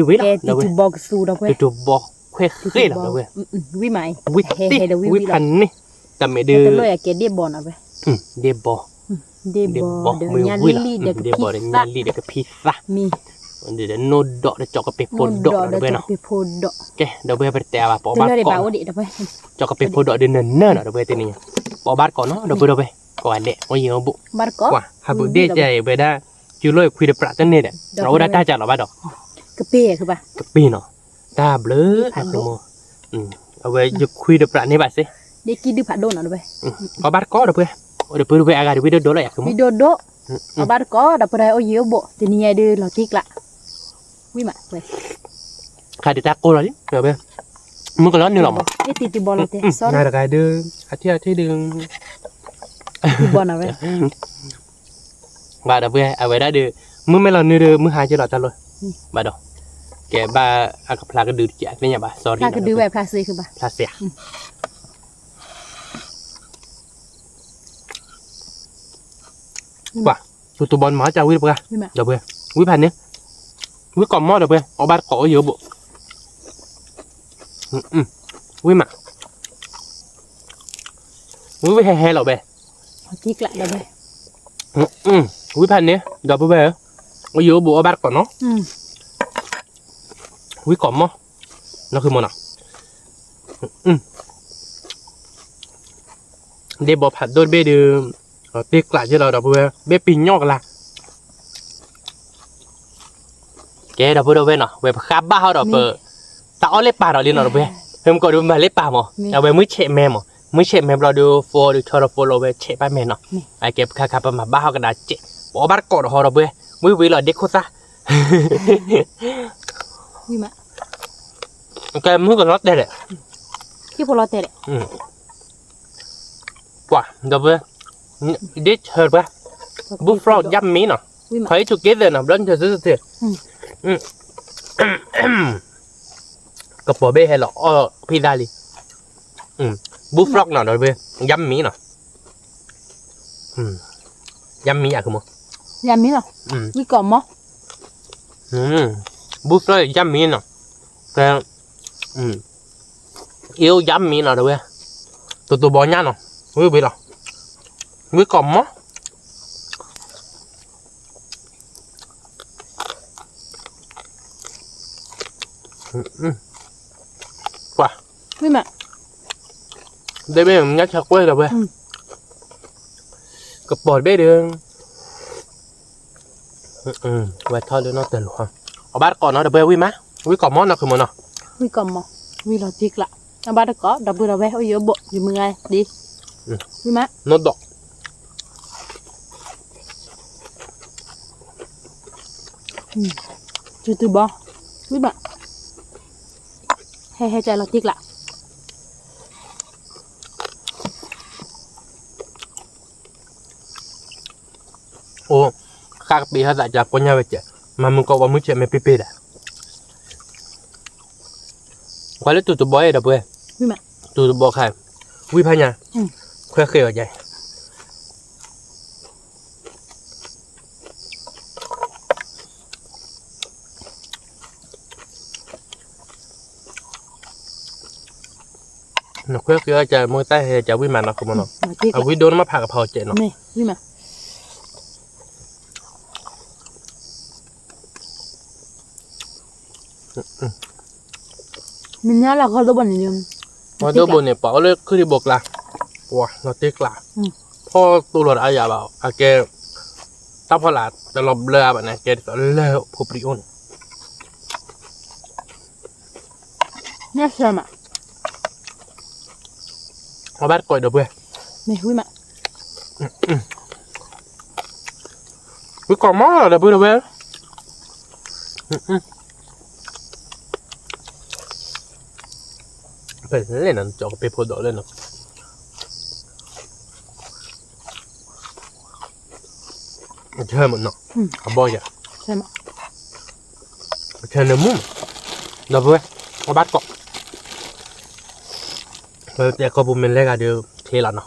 วิ แก เดี๋ยว จะบอกสู้เดี๋ยวไป จะบอกแค่เคยเดี๋ยวเพื่อน วิไหม วิติวิพันนี่แต่ไม่ดื้อ แต่เลยแกเดียบอลนะไป เดี๋ยวบอก เดีย เดี๋ยว บบ อ อ ล ก เดี๋ยว มือ ยัน วิ ลี่ ละ เดี๋ยว เดี๋ยวบอกเดี๋ยวยันลี่เดี๋ยวก็พิซซ่า มี เดี๋ยวโนดอกเดี๋ยวจอกกับไปโพดอกเดี๋ยวเพื่อนเนาะ ไปโพดอก แกเดี๋ยวเพื่อนไปแต่ว่าปอ จะ บ้าน เลย ก่ เบา อน ดิเดี๋ยวไป จอกกับไปโพดอกเดี๋ยวเนิ่นๆเดี๋ยวเพื่อนตัวนี้ปอบ้านก่อนเนาะเดี๋ยวเพื่อนไปก่อนเด็กว่าเยอะบุ บาร์ก็ กว่าฮับบุเดใจไปได้จูเลยคุยเดือดประจันเนี่ยเราได้ตาจัดเราบ้านดอก กระเปี้ยคือป่ะ ปีเนาะตาเบลอหักโมเอาไว้จะคุยเดือดประนี่บ้านสิ เด็กกินดื้อผัดโดนเอาไป ปอบ้านก็เดี๋ยวเพื่อนไปอากาศวิดีโอโดนอะไรอยาก วิดีโอโดเอาบาร์ก็เดี๋ยวไปเอาเยอะบ่ทีนี้ดื้อเราติ๊กละวิมาไป ใครจะตาโกนอะไรเดี๋ยวเพื่อนมึงก็ร้อนนี่หรอมั้ง เอ๊ะตีบอลเลยเต้ซ้อน นายตะกายดึงอาทิตย์ดึง ตีบอลเอาไป บ้าเดี๋ยวเพื่อนเอาไว้ได้ดื้อมึงไม่รอเนื้อมึงหายใจหลอดตลอดบ้าดอกแกบ้าอากาศพลากระดื้อจีไม่ใช่บ้า sorry ถ้าก็ดื้อแบบพลาสติกคือป่ะ พลาเสียว่าตัวบอลหมาจะวิ่งไปกัน วิมา เดี๋ยวเพื่อนวิ่งผ่านเนี่ยวิ่งก่อนมอเดี๋ยวเพื่อนเอาบ้านขอเยอะบุวิ่งมาวิ่งไปแห่ๆหรอเบ้ ติ๊กละเดี๋ยวไป วิ่งผ่านเนี่ยเดี๋ยวเพื่อนเอาเยอะบุเอาบ้านก่อนเนาะวิ่งก่อนมอนั่นคือมอน่ะเดี๋ยวบอกผัดโดนเบ้ดื้อเด็กกลาดที่เราเดี๋ยวเพื่อนเบ้ปีนยอกละแกเดี๋ยวเพื่อนเว้ยเนาะเว้ยขับบ้าเขาเดี๋ยวเปิดตาอ้อเล็บปลาเราเรียนเนาะเว้ยเพิ่มก็ดูมาเล็บปลาหมอเอาไว้มื้อเฉะแม่หมอมื้อเฉะแม่เราดูโฟดูทอร์โฟเราเว้ยเฉะป้าแม่เนาะไอเก็บขับมาบ้าเขากระดาษเจ๊บอกบ้านกอดเขาเราเว้ยมื้อวิเราเด็กโคตรซะ วิมา แกมื้อก็รถได้แหละ ที่พอเราเตะเลย กว่าเดี๋ยวเว้ยเด็กเฮิร์ตป่ะบุฟฟลอกยัมมี่เนาะ วิมา เฮ้ยถูกเกตเลยเนาะร้อนเธอซื้อเถอะกระป๋อเบ้ให้หรออ๋อพี่ได้เลยบุฟฟลอกเนาะเดี๋ยวเว้ยยัมมี่เนาะยัมมี่อะคือมั้ง ยามีเหรอวิก่อนมั้ง บุฟเฟ่ยัมมี่เนาะแต่เอวยัมมี่เนาะเดี๋ยวเว้ยตัวบอลย่าเนาะเว้ยไปหรอเว้ยกล่อมมั้งว่า วิมา ได้ไหมมันยัดชักเว้ยเดี๋ยวเว้ยกระป๋อเบ้เดืองไว้ทอดด้วยเนาะแต่หลวงเอาบ้านก่อนเนาะเดี๋ยวเว้ยวิ่งมั้ยวิ่งก่อนมั้งเนาะคือมันเนาะ วิก่อนมั้งวิเราติ๊กละเอาบาร์ก็เดี๋ยวไปเราไปเอาเยอะบ่อยู่มึงไงดีวิมา โนดดอก จุดบอวิมาให้ใจเราติ๊กละ โอ้ข้าปีเขาจะจากคนยาไปเจอมามึงก็ว่ามึงเจ็บไม่ปีๆอ่ะควายเล็กตัวบอยเดี๋ยวเว้ย วิมา ตัวบอยใครวิพญาควายเคยว่าใหญ่ nó khuyết kia chờ môi tay hay chờ với mà nó không mà nó à với đôi nó phạt gặp họ chạy nó này với mà mình nhớ là có đôi bẩn nhiều mà đôi bồn này bỏ lên cứ đi buộc là wow nó tiếc làพ่อตัวหลอดอายาเปล่าอาแกถ้าพอหลาแต่เราเลือแบบนี้แกก็เลือผู้ปริโอน nhớ sao mà เอาบ้านก่อยเดี๋ยวเพื่อน này với mà วิก่อนมั้งเดี๋ยวเพื่อนเดี๋ยวเพื่อนเป็นเล่นนั่นจอกไปพูดต่อเล่นเนาะเชื่อมันเนาะเขาบอกอย่าง sao mà เชื่อเนื้อมุ้งเดี๋ยวเพื่อนเอาบ้านก่อนเดี๋ยวก็บุ้มเป็นเล็กอะเดี๋ยวเทละเนาะ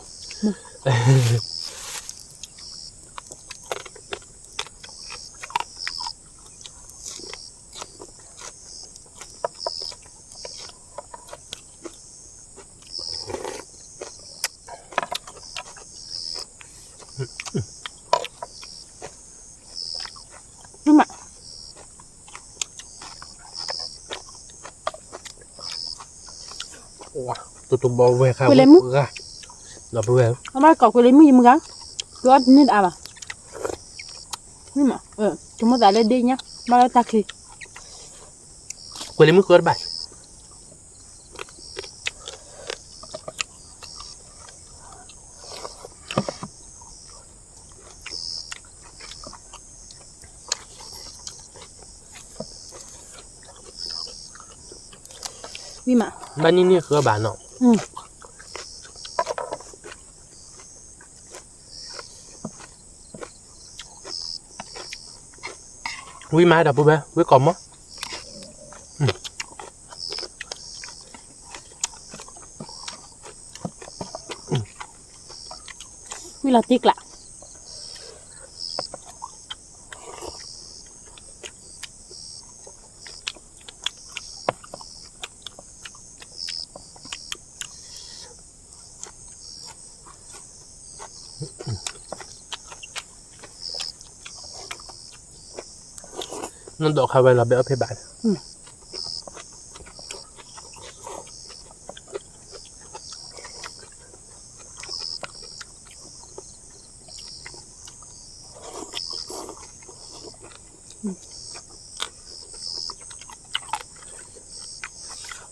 với mà ว้าตัวบอลเว้ยครับเดี๋ยวเพื่อน ông nói cọc cái lấy mì mưa gắng cứ ăn nên à với mà chúng ta giải lên đi nhá bao nhiêu ta khi กูเลยไม่เคยไป với mà บ้านนี้นี่คือบ้านเนาะวิมาเดี๋ยวเพื่อนวิก่อนมั้ง với là tiếc lạ นั่นดอกคาเวลาเบลเพย์บาน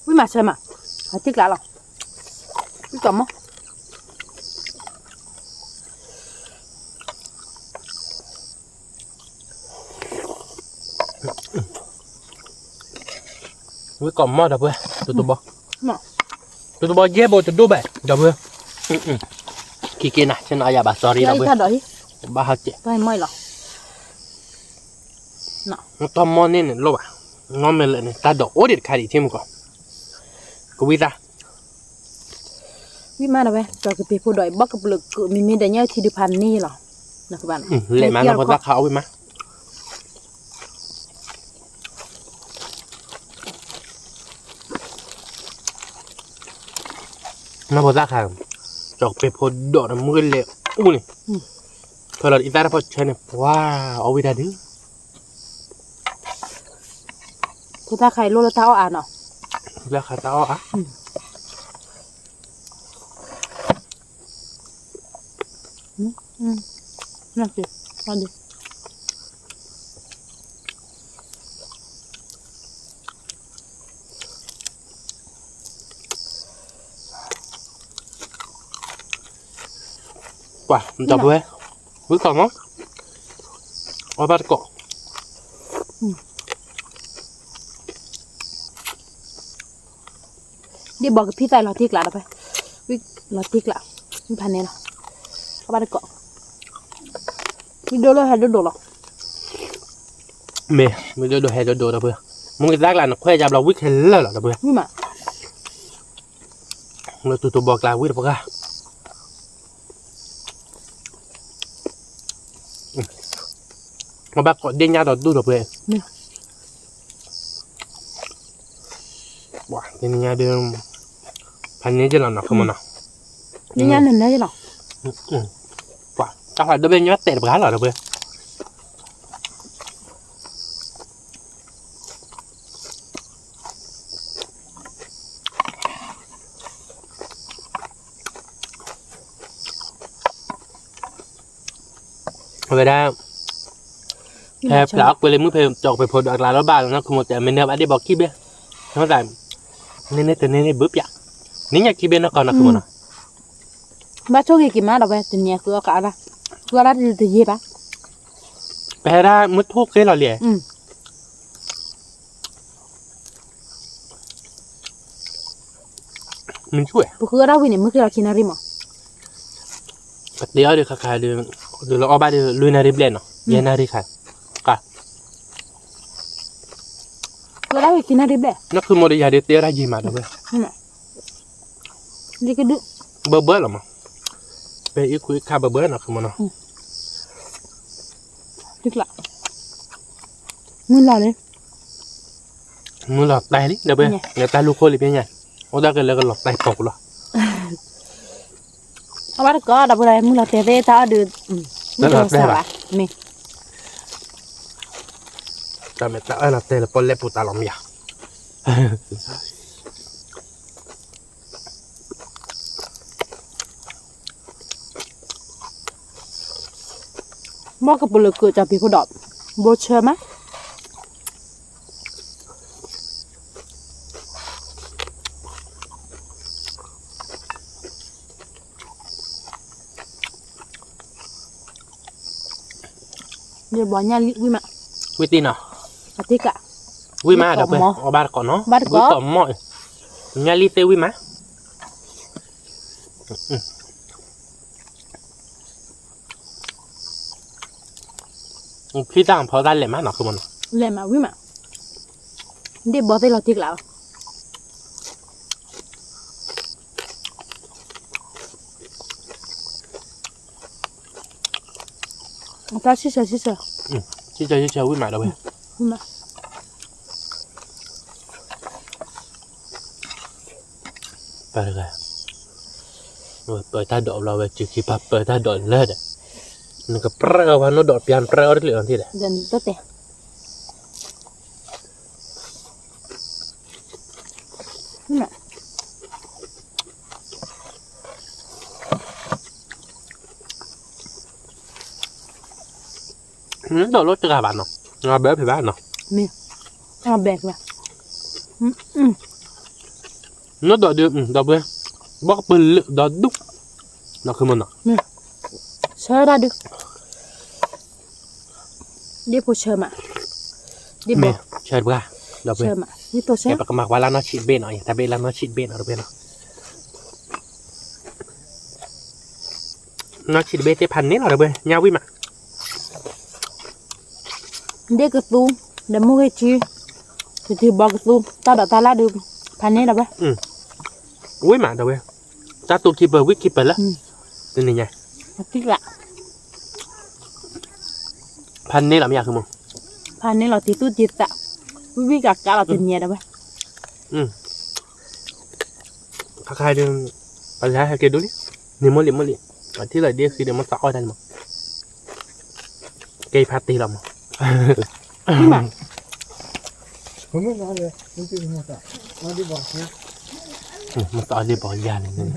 với mà sao mà tiếc lạ rồi cái cầm á วิก่อนมั้งเดี๋ยวเพื่อนตัวบอล mà ตัวบอลเย่บอลจะดูแบบเดี๋ยวเพื่อนขี้เกียจนะฉันเอาอย่าบาสอรี่เดี๋ยว đây เพื่อ ta น đợi บ้าฮัจเจ đây mày rồi nè ตอมมอนี่เนี่ยรู้ป่ะน้องเมล์เนี่ยตาดอกโอ้เด็ดขาดอีกทีมึงก่อนกูวิซ่า với mà đâu vậy cho cái bì phụ đợi bắc cái lực cự mình để nhau thì được pan ni rồi nè các bạn เละมาเราพอสักเขาเอาไปมาน้าพอสักเขาจอกไปพอดอกน้ำมือเละอู้นี่พอเราอีตาพอเชนเนี่ยว้าเอาไปได้ดื้อ cô ta khai lô là tao à nó แล้วขาตาอ่ะ nè kìa con đi กว่ามันจับด้วยวิก่อนมั้งเอาไปก่อน đi bỏ cái pizza tay lọt thiệt lạ đâu phải lọt thiệt lạ cái pan này nè các bạn cọ đi đâu hay đâu rồi เมย์ไม่ได้ดูให้ดูนะเพื่อนมึงจะรักหลานค่อยจับเราวิกเฮลเลอร์หรอเพื่อน nhưng mà เราตัวบอกลาวิกหรือเปล่ามาบักกอดเด้งยาต่อดูหรอเพื่อนว้าเด้งยาเดิม พันนี้จะหล่อเนาะคือมันเนาะ นี่ยันนั่นได้หรอ กว่าจังหวัดเดบิวต์เตะแบบนั้นหรอเดบิวต์เวลาแอบหลักไปเลยมือเพลจอกไปพอดอกลาแล้วบ้านนะคือหมดแต่ไม่เนื้ออันนี้บอกขี้เบี้ยทั้งแต่เน้นแต่เน้นบึ้บอยากนี่อยากขี้เบี้ยนะก่อนนะคือมันเนาะ บ้าโชคกี่มาเราไปตัวเนี้ยคืออะไรคืออะไรจะเย็บปะ แปลได้มุดทุกข์เลยหรอเลยมันช่วย คืออะไรวิเนี่ยมันคือเราคิดอะไรมั้ง เดี๋ยวเดี๋ยวขายเดี๋ยวเราเอาไปเดี๋ยวลุยนาริบเลนเนาะเย็นนาริขายก็ คืออะไรคิดอะไรแบบ นั่นคือโมเดลยาเดียเตี้ยราจีมาด้วย นี่ก็ดู เบอร์เบอร์หรอมั้งไปอีกคุยค่าเบอร์เบอร์เนาะคือมันเนาะ ดึกละมึงรอเลย มึงหลอกตายดิเดี๋ยวไปเดี๋ยวตายลูกโคลิเป็นไงโอ้ได้กันแล้วก็หลอกตายตกหรอ เอาไว้ก็ดับอะไรมึงรอเตะเตะถ้าดูมึงจะสบายนี่ จะไม่ตายนะเตะแล้วปนเล็บปุตตาลอมยาบอกกับบุรุษเกิดจากปีกูดอบโบเชื่อไหมเดี๋ยวบอกเนี่ยวิมา วิตีเนาะ อาทิตย์อะ วิมาเดี๋ยวไปเอาบ้านก่อนเนาะบ้านก่อนหม้อยาลีเซวิมาพี่ตั้งพอได้เลยมั้ยเนาะคือมัน เลยมาวิมาเดี๋ยวบอกให้เราทิกแล้วถ้าชิเชชิเช ชิเชวิมาเดี๋ยวไป วิมา ไปเลยเปิดตาดอกเราไปจุดขี้พับเปิดตาดอกเลิศอ่ะนึกว่าเปรี้ยววันนู้นดอกเปลี่ยนเปรี้ยวได้เลยที่ไหน เดินตัวเตะวิมา ดอกรถจะกระบะเนาะงาเบ๊ะผิวบ้านเนาะ มีเอาแบกมานู้นดอกเดียวดอกเบ๊ะบอกเป็นดอกดุ๊กนั่นคือมันเนาะ เชื่อได้ดึกเดี๋ยวพูดเชื่อมาเดี๋ยวบ เม อก ย์เชิญบ้าดอกเบ๊ะ เชื่อมานี่ตัวเชื่อ แต่ปากกามาว่าแล้วน้องฉีดเบนหน่อยแต่เบนแล้วน้องฉีดเบนเอาเบ๊ะเนาะน้องฉีดเบนเจ็บพันนี้เหรอเบ๊ะยาวิมา เด็กกระตุ้มเดี๋ยวมึงให้ชี้ที่บอกกระตุ้มตาดอกตาลาดูพันนี้ได้ปะ วิมาเดี๋ยวเบ๊ะตาตัวคีเปอร์วิคีเปอร์แล้วนี่ไง ติ๊กละ พันนี้หรอไม่อยากคือมึง พันนี้เราตีตู้ตีตะวิกักกะเราตีเนียได้ปะ ใครเดินไปใช้ให้เกดูดินี่มันที่เราเดียกคือเดี๋ยวมันสะอ้อยได้มั้งเกย์พาร์ตี้เรามั้ง นี่มา ผมไม่มาเลยจริงๆมาจากมาดีบอกนะ มันสะอ้อยได้บอกยาเลยนี่ น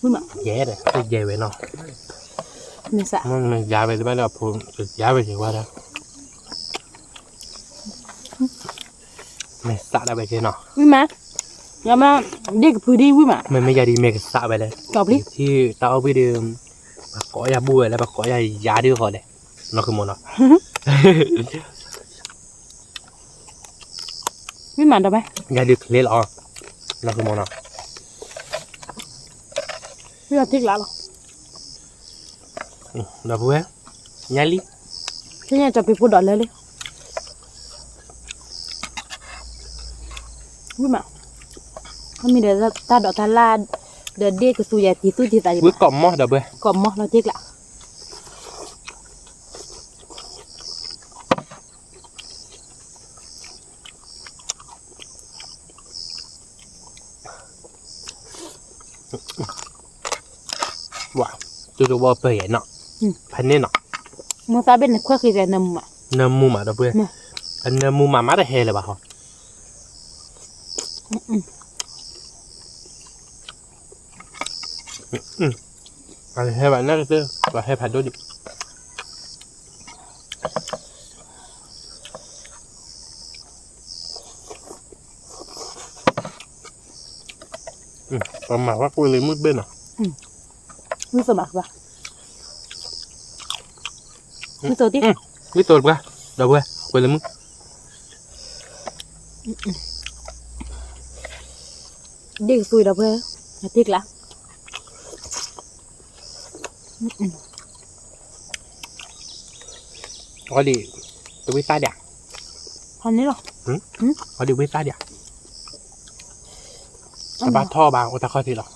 ี่มา แย่เลยแย่ไว้เนาะ เนี่ยสะ มันยาไปได้ไหมล่ะผมยาไปถึงว่าแล้วไม่สะได้ไปเช่เนาะ วิมาอย่ามาเด็กพูดีวิมา ไม่ยาดีเมกสะไปเลย กอบลิ ที่เต้าไปดื่มปากก้อยยาบุ้ยแล้วปากก้อยยาดื้อเขาเลยนั่นคือมันเนาะ วิมาได้ไหม ยาดื้อเลี้ยหรอนั่นคือมันเนาะ วิมาติ๊กละหรอ ดับเบิ้ลยาลี ที่เนี่ยจะไปพูดดอดเลยวิมาเขามีเดี๋ยวตาดอกตาลาเดี๋ยวเด็กกระตุ้ยตีตู้ตีตาอยู่ วิกล่อมมั้งดับเบิ้ล กอบมอเราติ๊กละ ตัวบ่เปื่อยเนาะพันนี่เนาะ มึงซาเป็นขั้วคือจะนำอ่ะ เนื้อหมูหมาเด้อเพื่อนอันเนื้อหมูหมามาได้เฮเลยป่ะเขาอะไรให้แบบนั้นก็ซื้อว่าให้ผัดด้วยดิประมาณว่ากูเลยมืดเบ้นอ่ะ มึงสมัครป่ะมึงโซติ วิตัวป่ะเดี๋ยวเว้ยกูเลยมึง เด็กซุยดับเพื่อติ๊กละ có đi tôi biết sai đẹp พันนี้หรอ có đi biết sai đẹpแต่บ้านท่อบางโอตาคอยทีหรอ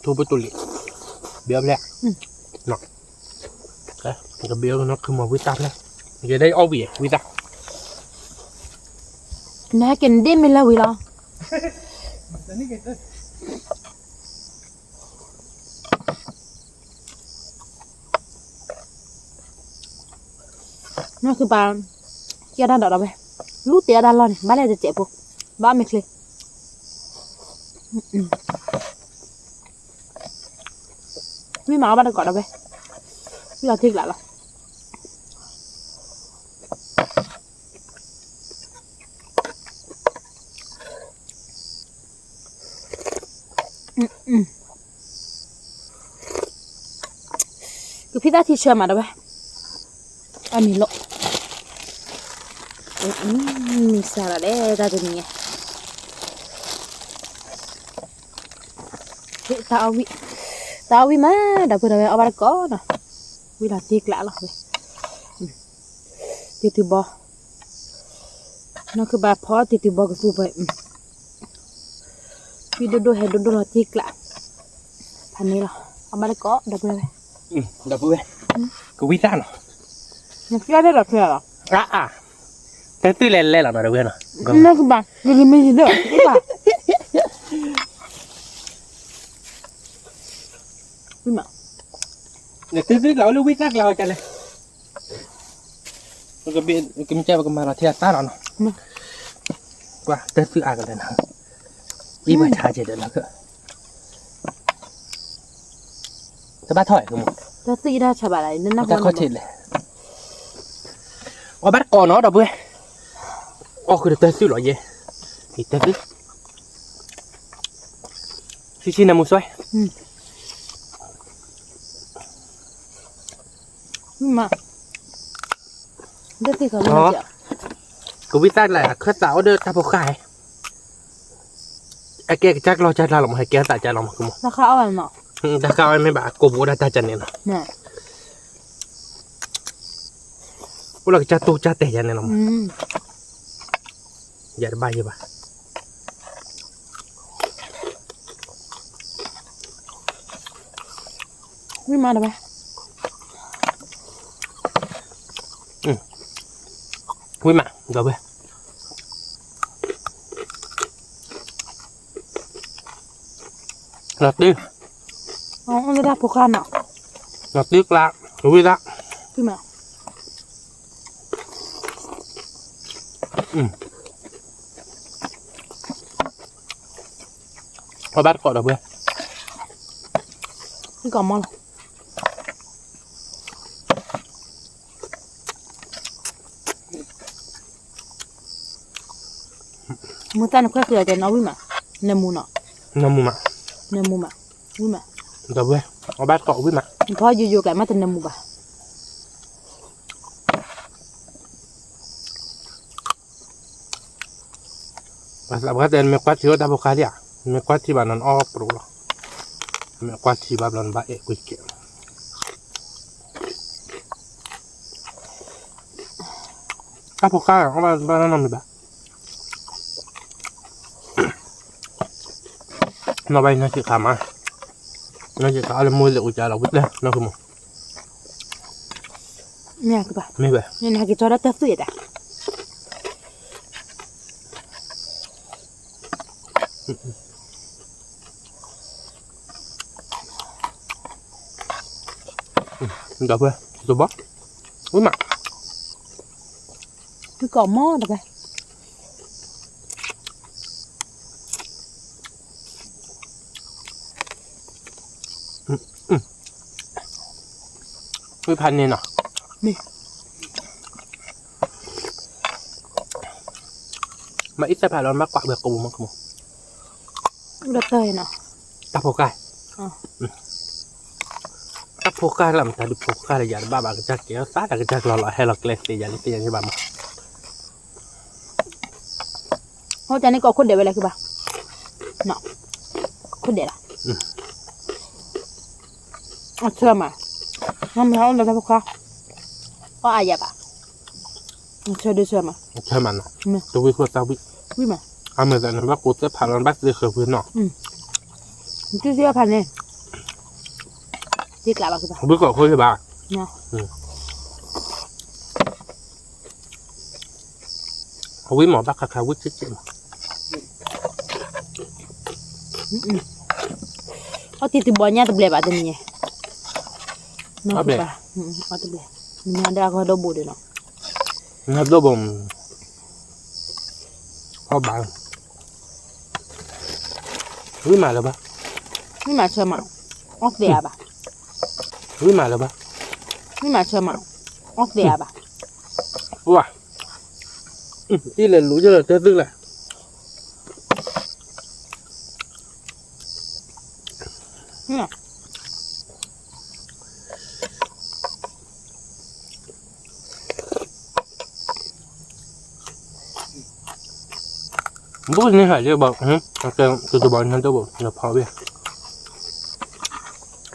ทูบุตุลิเบี้ยวแหละเนาะแล้วก็เบี้ยวเนาะคือมาวิตาแล้วจะได้เอาเบี้ยวิตา น่ากินได้ไหมล่ะวิลานั่นคือปลาเกี่ยด้านดอกเราไปลูกเตี้ยด้านล่างบ้านเราจะเจ็บปุ๊บบ้านไม่เคยไม่มาบ้านเราก่อนเราไปพี่เราทิ้งละล่ะคือพี่ตาที่เชื่อมาเราไปอันนี้โลมีสาระได้ตาตัวนี้ตาวิมาดับเบิลเอาบาร์ก้อนวิลาตีกละหรอติดบ่นั่นคือบาพอติดบ่ก็สู้ไปวิดูเห็นดูเราตีกละพันนี้หรอเอาบาร์ก้อดับเบิลดับเบิ้ลกูวิตาเนาะ มันเชื่อได้หรอเชื่อหรอแต่ตื้อเล่นเล่นหรอเนาะดับเบิ้ลเนาะนั่นคือบาคือไม่ใช่เด้อใช่ป่ะพี่มาเดี๋ยวตื้อเราลูกวิตาเราจะเลยมันก็เป็นกิมเจ้าก็มาเราเทียบตาเราเนาะว่าแต่ตื้อกันเลยนะยี่ห้อชาเจ็ดเดือนแล้วก็จะบ้าถอยกูมั้งแต่ตีได้ฉบับอะไรนั่นนะจะเข้าเช็ดเลยว่าบ้านก่อนเนาะดับเบิ้ลอ๋อคือเตะซื้อหรอเย่อีเตะซื้อชินามุสวยมาเด็กที่เขาเล่นเจ้ากูวิจารณ์แหละคือสาวเดินตาพกไก่ไอ้แกจักเราจะลาหลงให้แกตาจะลงมากูมั้งราคาเอาอะไรเนาะถ้าเขาไม่แบบกูบูดาตาจันเนี่ยนะกูหลักจะตูจะเตะยันเนี่ยนะอย่าได้บ้าเยอะป่ะไม่มาได้ไหมวิ่งมาเดี๋ยวไปหลับดิอ๋อไม่ได้พวกกันเนาะหลับดิกละวิ่งละพี่มาพอบ้านก่อนเดี๋ยวไปพี่ก่อนมาหรอมือตั้งแค่คือจะน้องวิ่งมาเนมูเนาะน้ำมูมาวิ่งมาเดี๋ยวไปเอาบ้านก่อนวิ่งมาพออยู่ๆกันมาแต่เนมูบ่ะแล้วก็เดินไม่กวาดที่รถดับเบิลคาร์ดิอ่ะไม่กวาดที่บ้านนั้นออกปลุกหรอไม่กวาดที่บ้านนั้นบ้าเอกกุยเกี่ยวดับเบิลคาร์ของบ้านนั้นมีบ้าเราไปนั่งชิคามานั่งชิคาอะไรมือเหลืออุจจาระวิทย์เลยนั่งคือมั้งเนี่ยคือป่ะไม่ไปเนี่ยนะกี่ตัวได้เท่าไหร่ Được chưa? Rồi bó. Ui mặt. Cái cỏ mò được rồi. Uiพันนี่เนาะ นี่ mà ít sẽ phải lo mắc quạ bừa cù mắc mù Đất tơi nào. cặp hồ cài Ờ. cặp hồ cài làm ta được hồ cài là giờ ba bạn cái chắc kéo sát là cái chắc lò hay là kẹt thì giờ đi tiền cho bà mà Hôm nay có khuôn để về lại cái bà. Nọ. Khuôn để là. Chưa mà. Không thấy là sao không? Có ai vậy bà? Chưa đi chưa mà. chơi mà nó Ừ. tôi biết tao biết Biết mà. à mà giờ nó bắt cô sẽ phá lần bắt được khởi viên nó Chứ chưa phần này. Tiếc lại bà cái bà. không biết gọi khơi bà Nè. không biết mỏ bắt khá quyết chết chết Có thì bò nha tập lẹ bà tên nhỉ. Nó Tập lẹ. bà. Tập lẹ. Mình ăn ra có đâu bù được nó. nó đâu bồng có bạn biết mà là ba Nhưng mà chờ mà. Ốc đẻ bà. biết mà là ba Nhưng mà chờ mà. Ốc đẻ bà. wow đi lên lũ cho là tê tư lại Nè. bố nên hỏi cho bọn hả từ bọn hắn tôi bọn nhập họ biết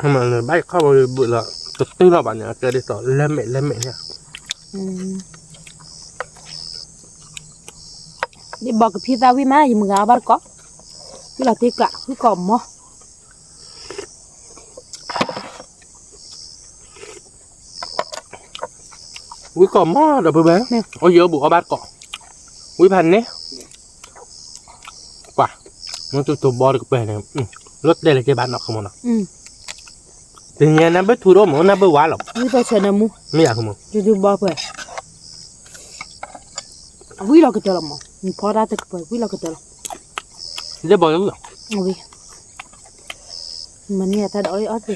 mà người bayเข้าไปบดละตึ้งเราบ้านเนี่ยเกิดได้ต่อเล่มเมเนี่ย Đi bỏ cái pizza với má gì mà gà bắt có. Cái là tiếc lạ. Cái còm mò. อุ้ยก่อหม้อเดี๋ยวไปแบงโอ้เยอะบุกเอาบ้านเกาะอุ้ยพันเนี่ยกว่ามันตัวบอลก็ไปเนี่ยรถได้เลยแค่บ้านนอกขโมยนะแต่เนี่ยน้ำเบทูโร่หมอน้ำเบว้าหรอก Với tôi chờ nè mu. ไม่อยากขโมย Chứ đi bỏ về. Quý lo cái chờ lắm mà. Mình phó ra tới cái quý lo cái chờ lắm. จะบอกแล้วหรอ Quý. Mà nghe ta đổi ớt đi.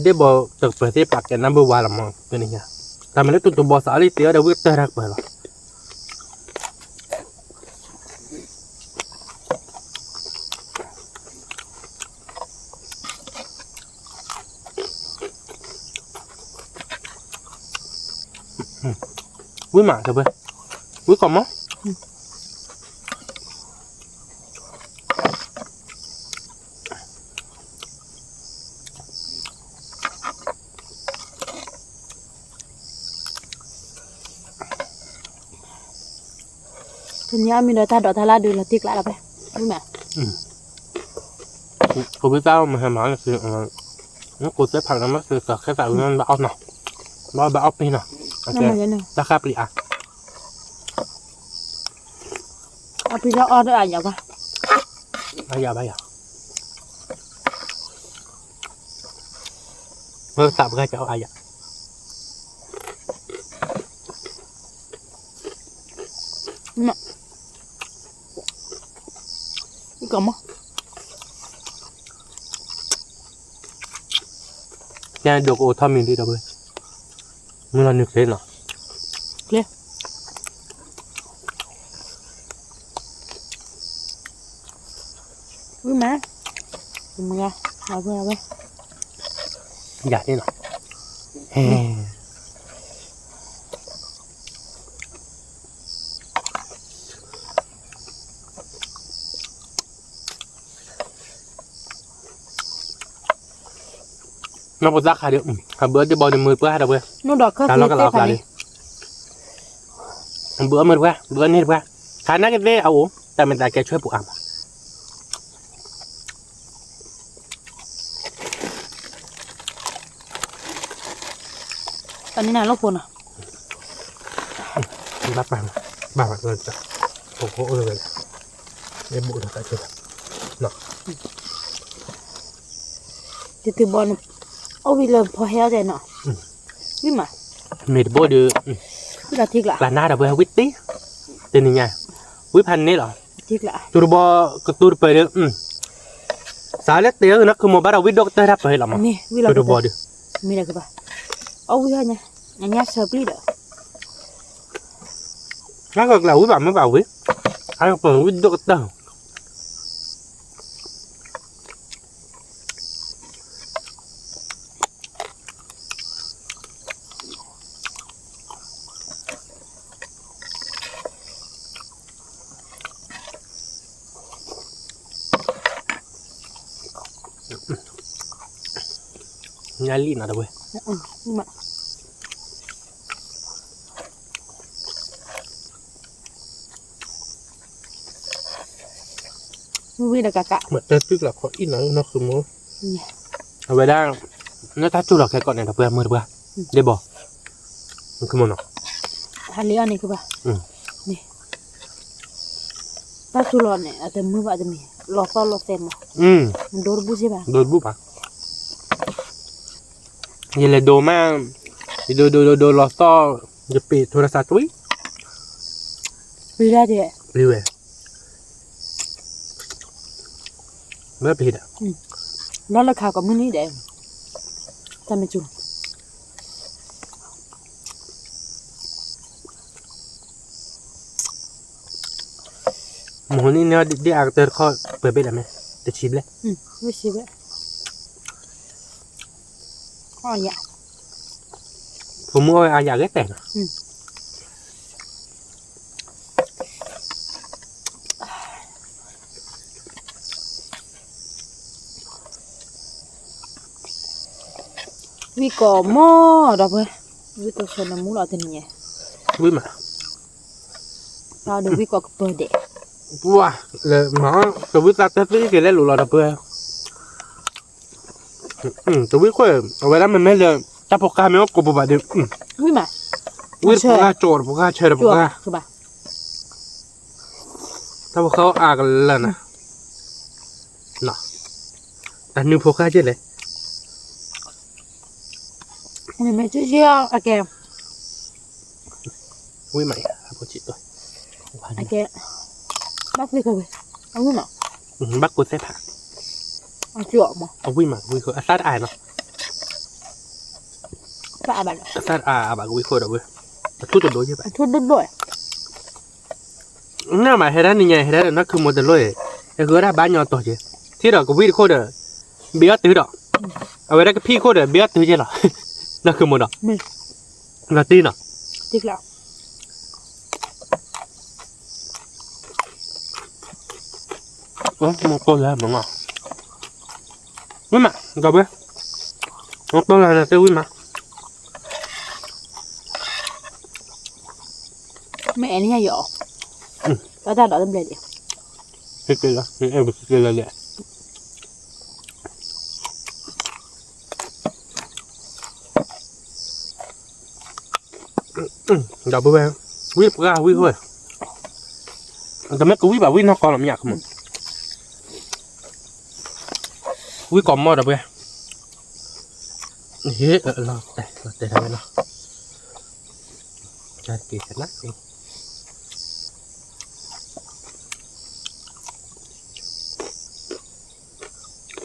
ได้บอกตึกเปิดที่ปากแกน้ำเบว้าหรอกมั้งตัวนี้เนี่ยแต่มันเล่นตัวบอลสาลีเตี้ยเดี๋ยววิ่งเตะรักไปหรอวิ่งหมาเถอะเว้ยวิ่งก่อนมั้ง Thì nhớ mình đợi ta đợi ta la được là tiếc lại là phải. Đúng mà. กูไม่ทราบมันทำอะไรคืองั้นกูจะผักน้ำมันคือแค่ใส่เงินบ้าเอาหน่อยบ้าเอาปีหน่อยโอเค Nó mà vậy nè. ราคาปลีอ่ะ À pizza order à nhở con. ไม่อยากเมื่อสับก็จะเอาอะไร Cái còm mò. แกดกโอทอมินดีดับเบิ้ลมึงรอหนึ่งเซนเหรอ Clear. Quý má. Mình ra. Rồi ra đây. อยากนี่เหรอเฮ้ nó một rác hai đứa bữa đi bò đi mười bữa hai đứa bữa Nó đọt có ta gì lo cái lọc phải là đi bữa mười qua bữa nít qua khá nát cái dê ấuแต่มันแต่แกช่วยปลูกอ่ะ Tao như nào lúc buồn à? bắt bà rồiจ้ะโอ้โหเลยเนี่ยบุญแต่ช่วยเนาะ Thì từ bọn เอาวิเลยพอเฮลใจเนาะวิมา เมดโบดู วิลาทิกละ ลานาดับเบิลวิตตี้เต็นยังไงวิพันนี่เหรอ ทิกละ ตูรบอกระตูรไปเด้อสายเล็กเตี้ยนักขโมยบาราวิดด็อกเตอร์รับไปหรอมั้ง นี่วิลา ตูรบอดู มีอะไรกันบ้างเอาวิฮะเนี่ยอันนี้เซอร์ปลีเด้อ แล้วก็เราวิบัติไม่บ่าววิให้เปิดวิดด็อกเตอร์ยาลีน่ะเด้อเว้ย วิมาวิลากะกะ เหมือนจะตึกหลับเขาอินแล้วนักขโมยเอาไว้ได้น่าจะจุดหลักแค่ก่อนเนี่ยเพื่อนมือเพื่อนได้บอกมันขโมยเนาะ ฮาเลียนี่คือป่ะนี่ถ้าสุรอนเนี่ยอาจจะมืออาจจะมีหลอดต้อหลอดเต็มอ่ะมันโดนบุใช่ป่ะ โดนบุปะยังเลยโดมาโดลอสโต้จะปิดโทรศัพท์วิ วิลาเดีย รีเวไม่ปิดอ่ะ แล้วราคากับมื้อนี้เด้ทำไม่จุ หมูนี่เนี่ยได้อ่านเตอร์ข้อเปิดไปได้ไหมจะชิมเลย ไม่ใช่ป่ะอ๋ออย่า ผมว่าอยากได้แต่ง วิกอมอดอกเว้ยวิกอชนมูลเอาแต่เนี่ย วิมา เราดูวิกอเปิดเดะ ว้าเลยหมอตัววิสัตว์ที่เกิดแล้วหลุดเราดับเบิ้ลตัววิค่อยเอาไว้แล้วมันไม่เลยถ้าพวกข้าไม่ก็กบแบบเดิม วิมา วิพวกข้าโจรพวกข้าเชิดพวกข้า คือป่ะ ถ้าพวกเขาอ่านกันแล้วนะเนาะแต่นึกพวกข้าเจ๊เลย นี่ไม่เชื่ออะแก วิใหม่ครับพ่อจิตตัว อะแกบักเลยค่ะเว้ยเอาวิมา บักกุเซ่ผ่า เอาจ่อมา เอาวิมาวิคืออาซาดอายเนาะ ป้าบัน อาซาดอาบักวิคือเด้อเว้ยทุกตัวโดนใช่ปะ ทุดด้วย น่าหมายให้ได้นี่ไงให้ได้นั่นคือโมเดลเลยไอ้คือได้บ้านยอนตัวเจ้ที่เราก็วิโคเดอร์เบียร์ตื้อดอกเอาไว้ได้ก็พี่โคเดอร์เบียร์ตื้อเจ้หรอนั่นคือโมเดล ไม่ นาตีเนาะ ติ๊กแล้ว มันโตแล้วมั้งอ่ะวิมากับเว้ยมันโตแล้วนะเจ้าวิมา ไม่อันนี้หยอกแล้วถ้าดอกเต็มเลยดิ เกลือเอ้ยเกลือเลยดับเบิ้ลวิปกาวิเว้ยแต่ไม่กูวิแบบวินอกกอนหรอกไม่อยากขโมยวิกอมมอดับเบิ้ลเฮ้ยเราแต่ทำไมเนาะจะตีเสร็จแล้ว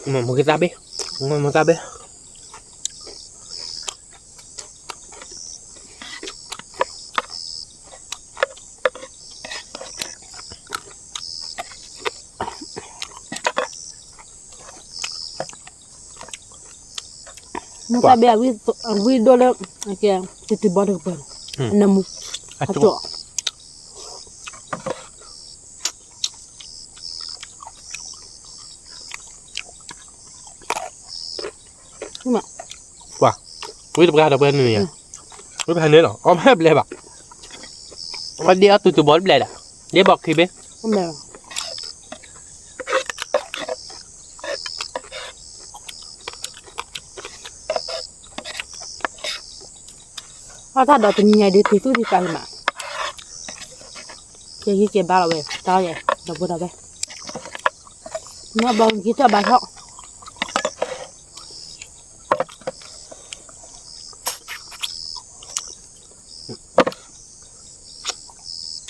mau kita be mau kita be muka be wi dole ake titi bodo ko namu ato cuma wah wih berapa ada ni ya wih panen loh om heb le bak dia tu bol ble dah dia bak ki be enggak ถ้าดอกเป็นยังไงดีที่สุดที่ใจมาเกี่ยวกับบ้านเราเว้ยตายเลยดอกบัวเราเว้ยเมื่อบางทีจะบ้านเขา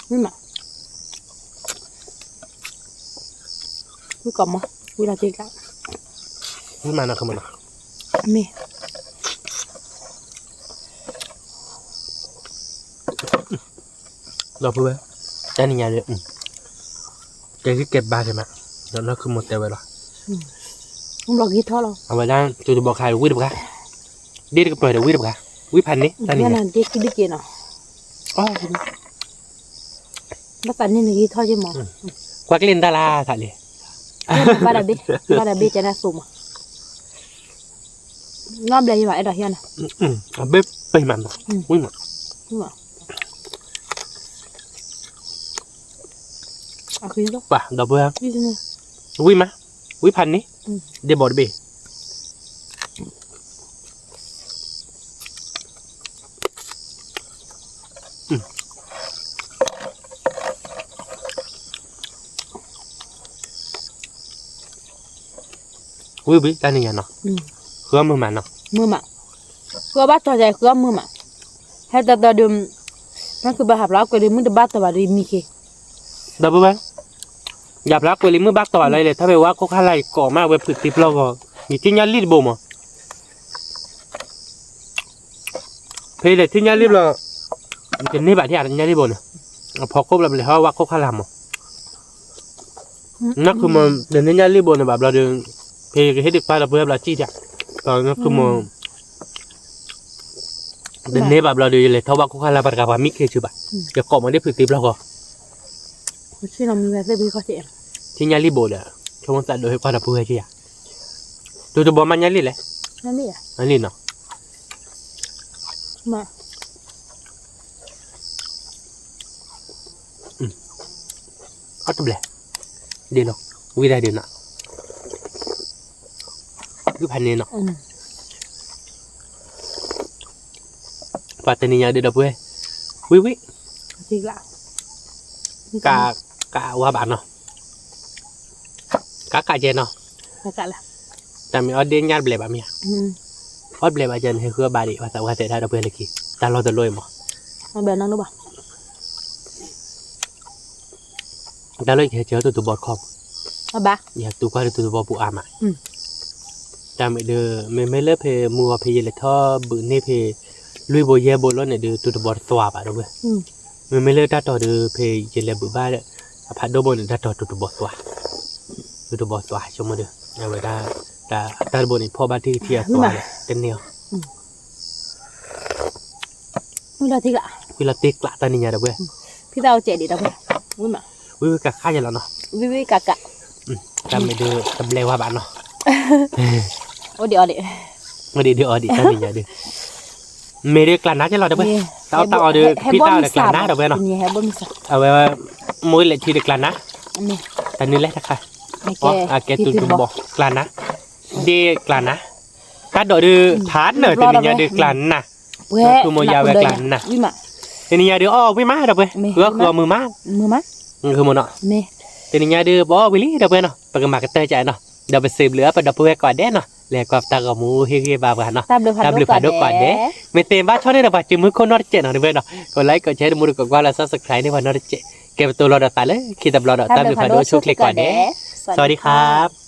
ไม่มากูกลับมากูลาเจ๊กละ นี่มานะคือมันนะ ไม่ เราพูดไว้แต่นี่ไงเลยแกที่เก็บบาใช่ไหมแล้วนั่นคือหมดแต่ไว้หรอ มึงบอกกี่ท่อเรา เอาไว้ได้จูจะบอกใครวิ่งกับใครดีก็เปิดเดี๋ยววิ่งกับใครวิ่งพันนี้แต่นี่ นั่น ไง น่ะเจ๊กินได้กี่เนาะ อ๋อ บ้านตันนี่หนึ่งกี่ท่อใช่ไหม ควักเล่นดาราถ่ายเลย บ้านดาเบ้จะน่าสุ่มงอบเลยยังไงไอ้ดอกเฮียน่ะ เอาเบ๊ไปมันวิ่งมา เอาคืนก็ ป่ะดอกเบื่อ นี่สิเนี่ย วิ่งมาวิ่งพันนี้เดี๋ยวบอกเบ๊วิ่งแต่นี่ไงเนาะเครื่องมือมันเนาะ มือหมาเพื่อบ้านตัวใจเพื่อมือหมาให้แต่เดิมนั่นคือบ้านหับล้าวก็เลยมึงจะบ้านตัวดีมีเค ดอกเบื่อหยาบรักเวลิมือบักต่ออะไรเลยถ้าไปว่าก็ข้าไรก่อมากเว็บฝึกติดเราก็มีที่ยันรีดบ่มเพลเลยที่ยันรีดเราจะนี่แบบที่อ่านยันรีดบ่เนี่ยพอครบแล้วเลยเขาว่าก็ข้าลำนักคือมันเดินยันรีดบ่เนี่ยแบบเราเดินเพลให้ติดไฟเราเพื่อเราจี้จ้ะตอนนั้นคือมันเดินเนี่ยแบบเราเดินเลยถ้าว่าก็ข้าลำประกาศว่ามิเคชื่อแบบจะเกาะมันได้ฝึกติดเราก็ ชื่อเรามีแวร์บีเขาเจ็บ ที่ยันรีดบ่เนี่ยช่วงสัตว์โดยความเราเพื่อที่อ่ะดูตัวบอลมันยันรีดเลย นั่นนี่อ่ะ อันนี้เนาะ มา เอาตัวเลยเดี๋ยวเนาะวิธีเดี๋ยวนะดูพันนี้เนาะปัตตานีเดี๋ยวเพื่อวิ จริงละ กะว่าบ้านเนาะกะเจนเนาะ กะละ แต่มีออเดียนยันเบลแบบนี้ออดเบลแบบเจนให้คือบาดีว่าแต่ว่าเสร็จได้เพื่อเลยกี่แต่เราจะรวยมั้ง มาแบบนั้นหรือเปล่า แต่เราเจอตัวบอดคอม มาบ้า อยากตัวก็ได้ตัวบอดปูอามาแต่ไม่เดือไม่เลิกเพย์มัวเพย์เลยท่อบืนนี่เพย์ลุยโบเย่โบล้นเนี่ยเดือตัวบอดสวาบอ่ะด้วยไม่เลิกดัตต่อเดือเพย์เจริญบุบ้าเนี่ยพัดโดบนดัตต่อตัวบอดสวาตัวบอดสวาชมมาเดือเอาไว้ได้แต่ดัตบนนี่พ่อบ้านที่เทียสวาเนี่ยเต็มเนียว ไม่ได้ที่ละ วิลาติกละตานี่เนี่ยเด้อ พี่เราเจ็ดดีนะเพื่อนวิ่งมา วิกะข้าอย่างแล้วเนาะ วิ่งกะกะ จำไม่เดือจำเลว่าบ้านเนาะ โอ้เดี๋ยวเดี๋ยว ไม่ดีเดืออดีตานี่เนี่ยเด้อเมเดือกลั่นน้าจะรอเด้อเว้ยเต้าเอาเดือพี่เต้าเดือกลั่นน้าเด้อเว้ยเนาะ นี่แฮบบิ้มสับ เอาไว้ว่ามวยเลยทีเดือกลั่นนะ อันนี้ แต่นี่แหละค่ะ ไม่ อ๋อ แก่ แกตุ่มบอกกลั่นนะเดือกลั่นนะถ้าโดดดือพาร์ทเนอร์ตัวนี้เดือกลั่นนะคือโมยาเวกลั่นนะ วิ่งมา ตัวนี้เดืออ้อวิ่งมาเด้อเว้ยคือมือมา มือมา คือมือเนาะ นี่ ตัวนี้เดือบอวิลี่เด้อเว้ยเนาะปากมากระเตยใจเนาะเดี๋ยวไปสืบเหลือไปดับเพื่อก่อนเด้เนาะแล้วก็ตากมูเฮบาบาเนาะ ตามเดือพันดูก่อนเด้ ไม่เต็มบ้านชอบได้แต่ว่าจืมือคนนอตเจเนาะเว้ยเนาะกดไลค์กดแชร์มือกับว่าแล้วซับสไครต์ในวันนอตเจเก็บตัวรอดตาเลยคิดตับรอดตามเดือพันดูชุกเล็กก่อนเด้สวัสดีครับ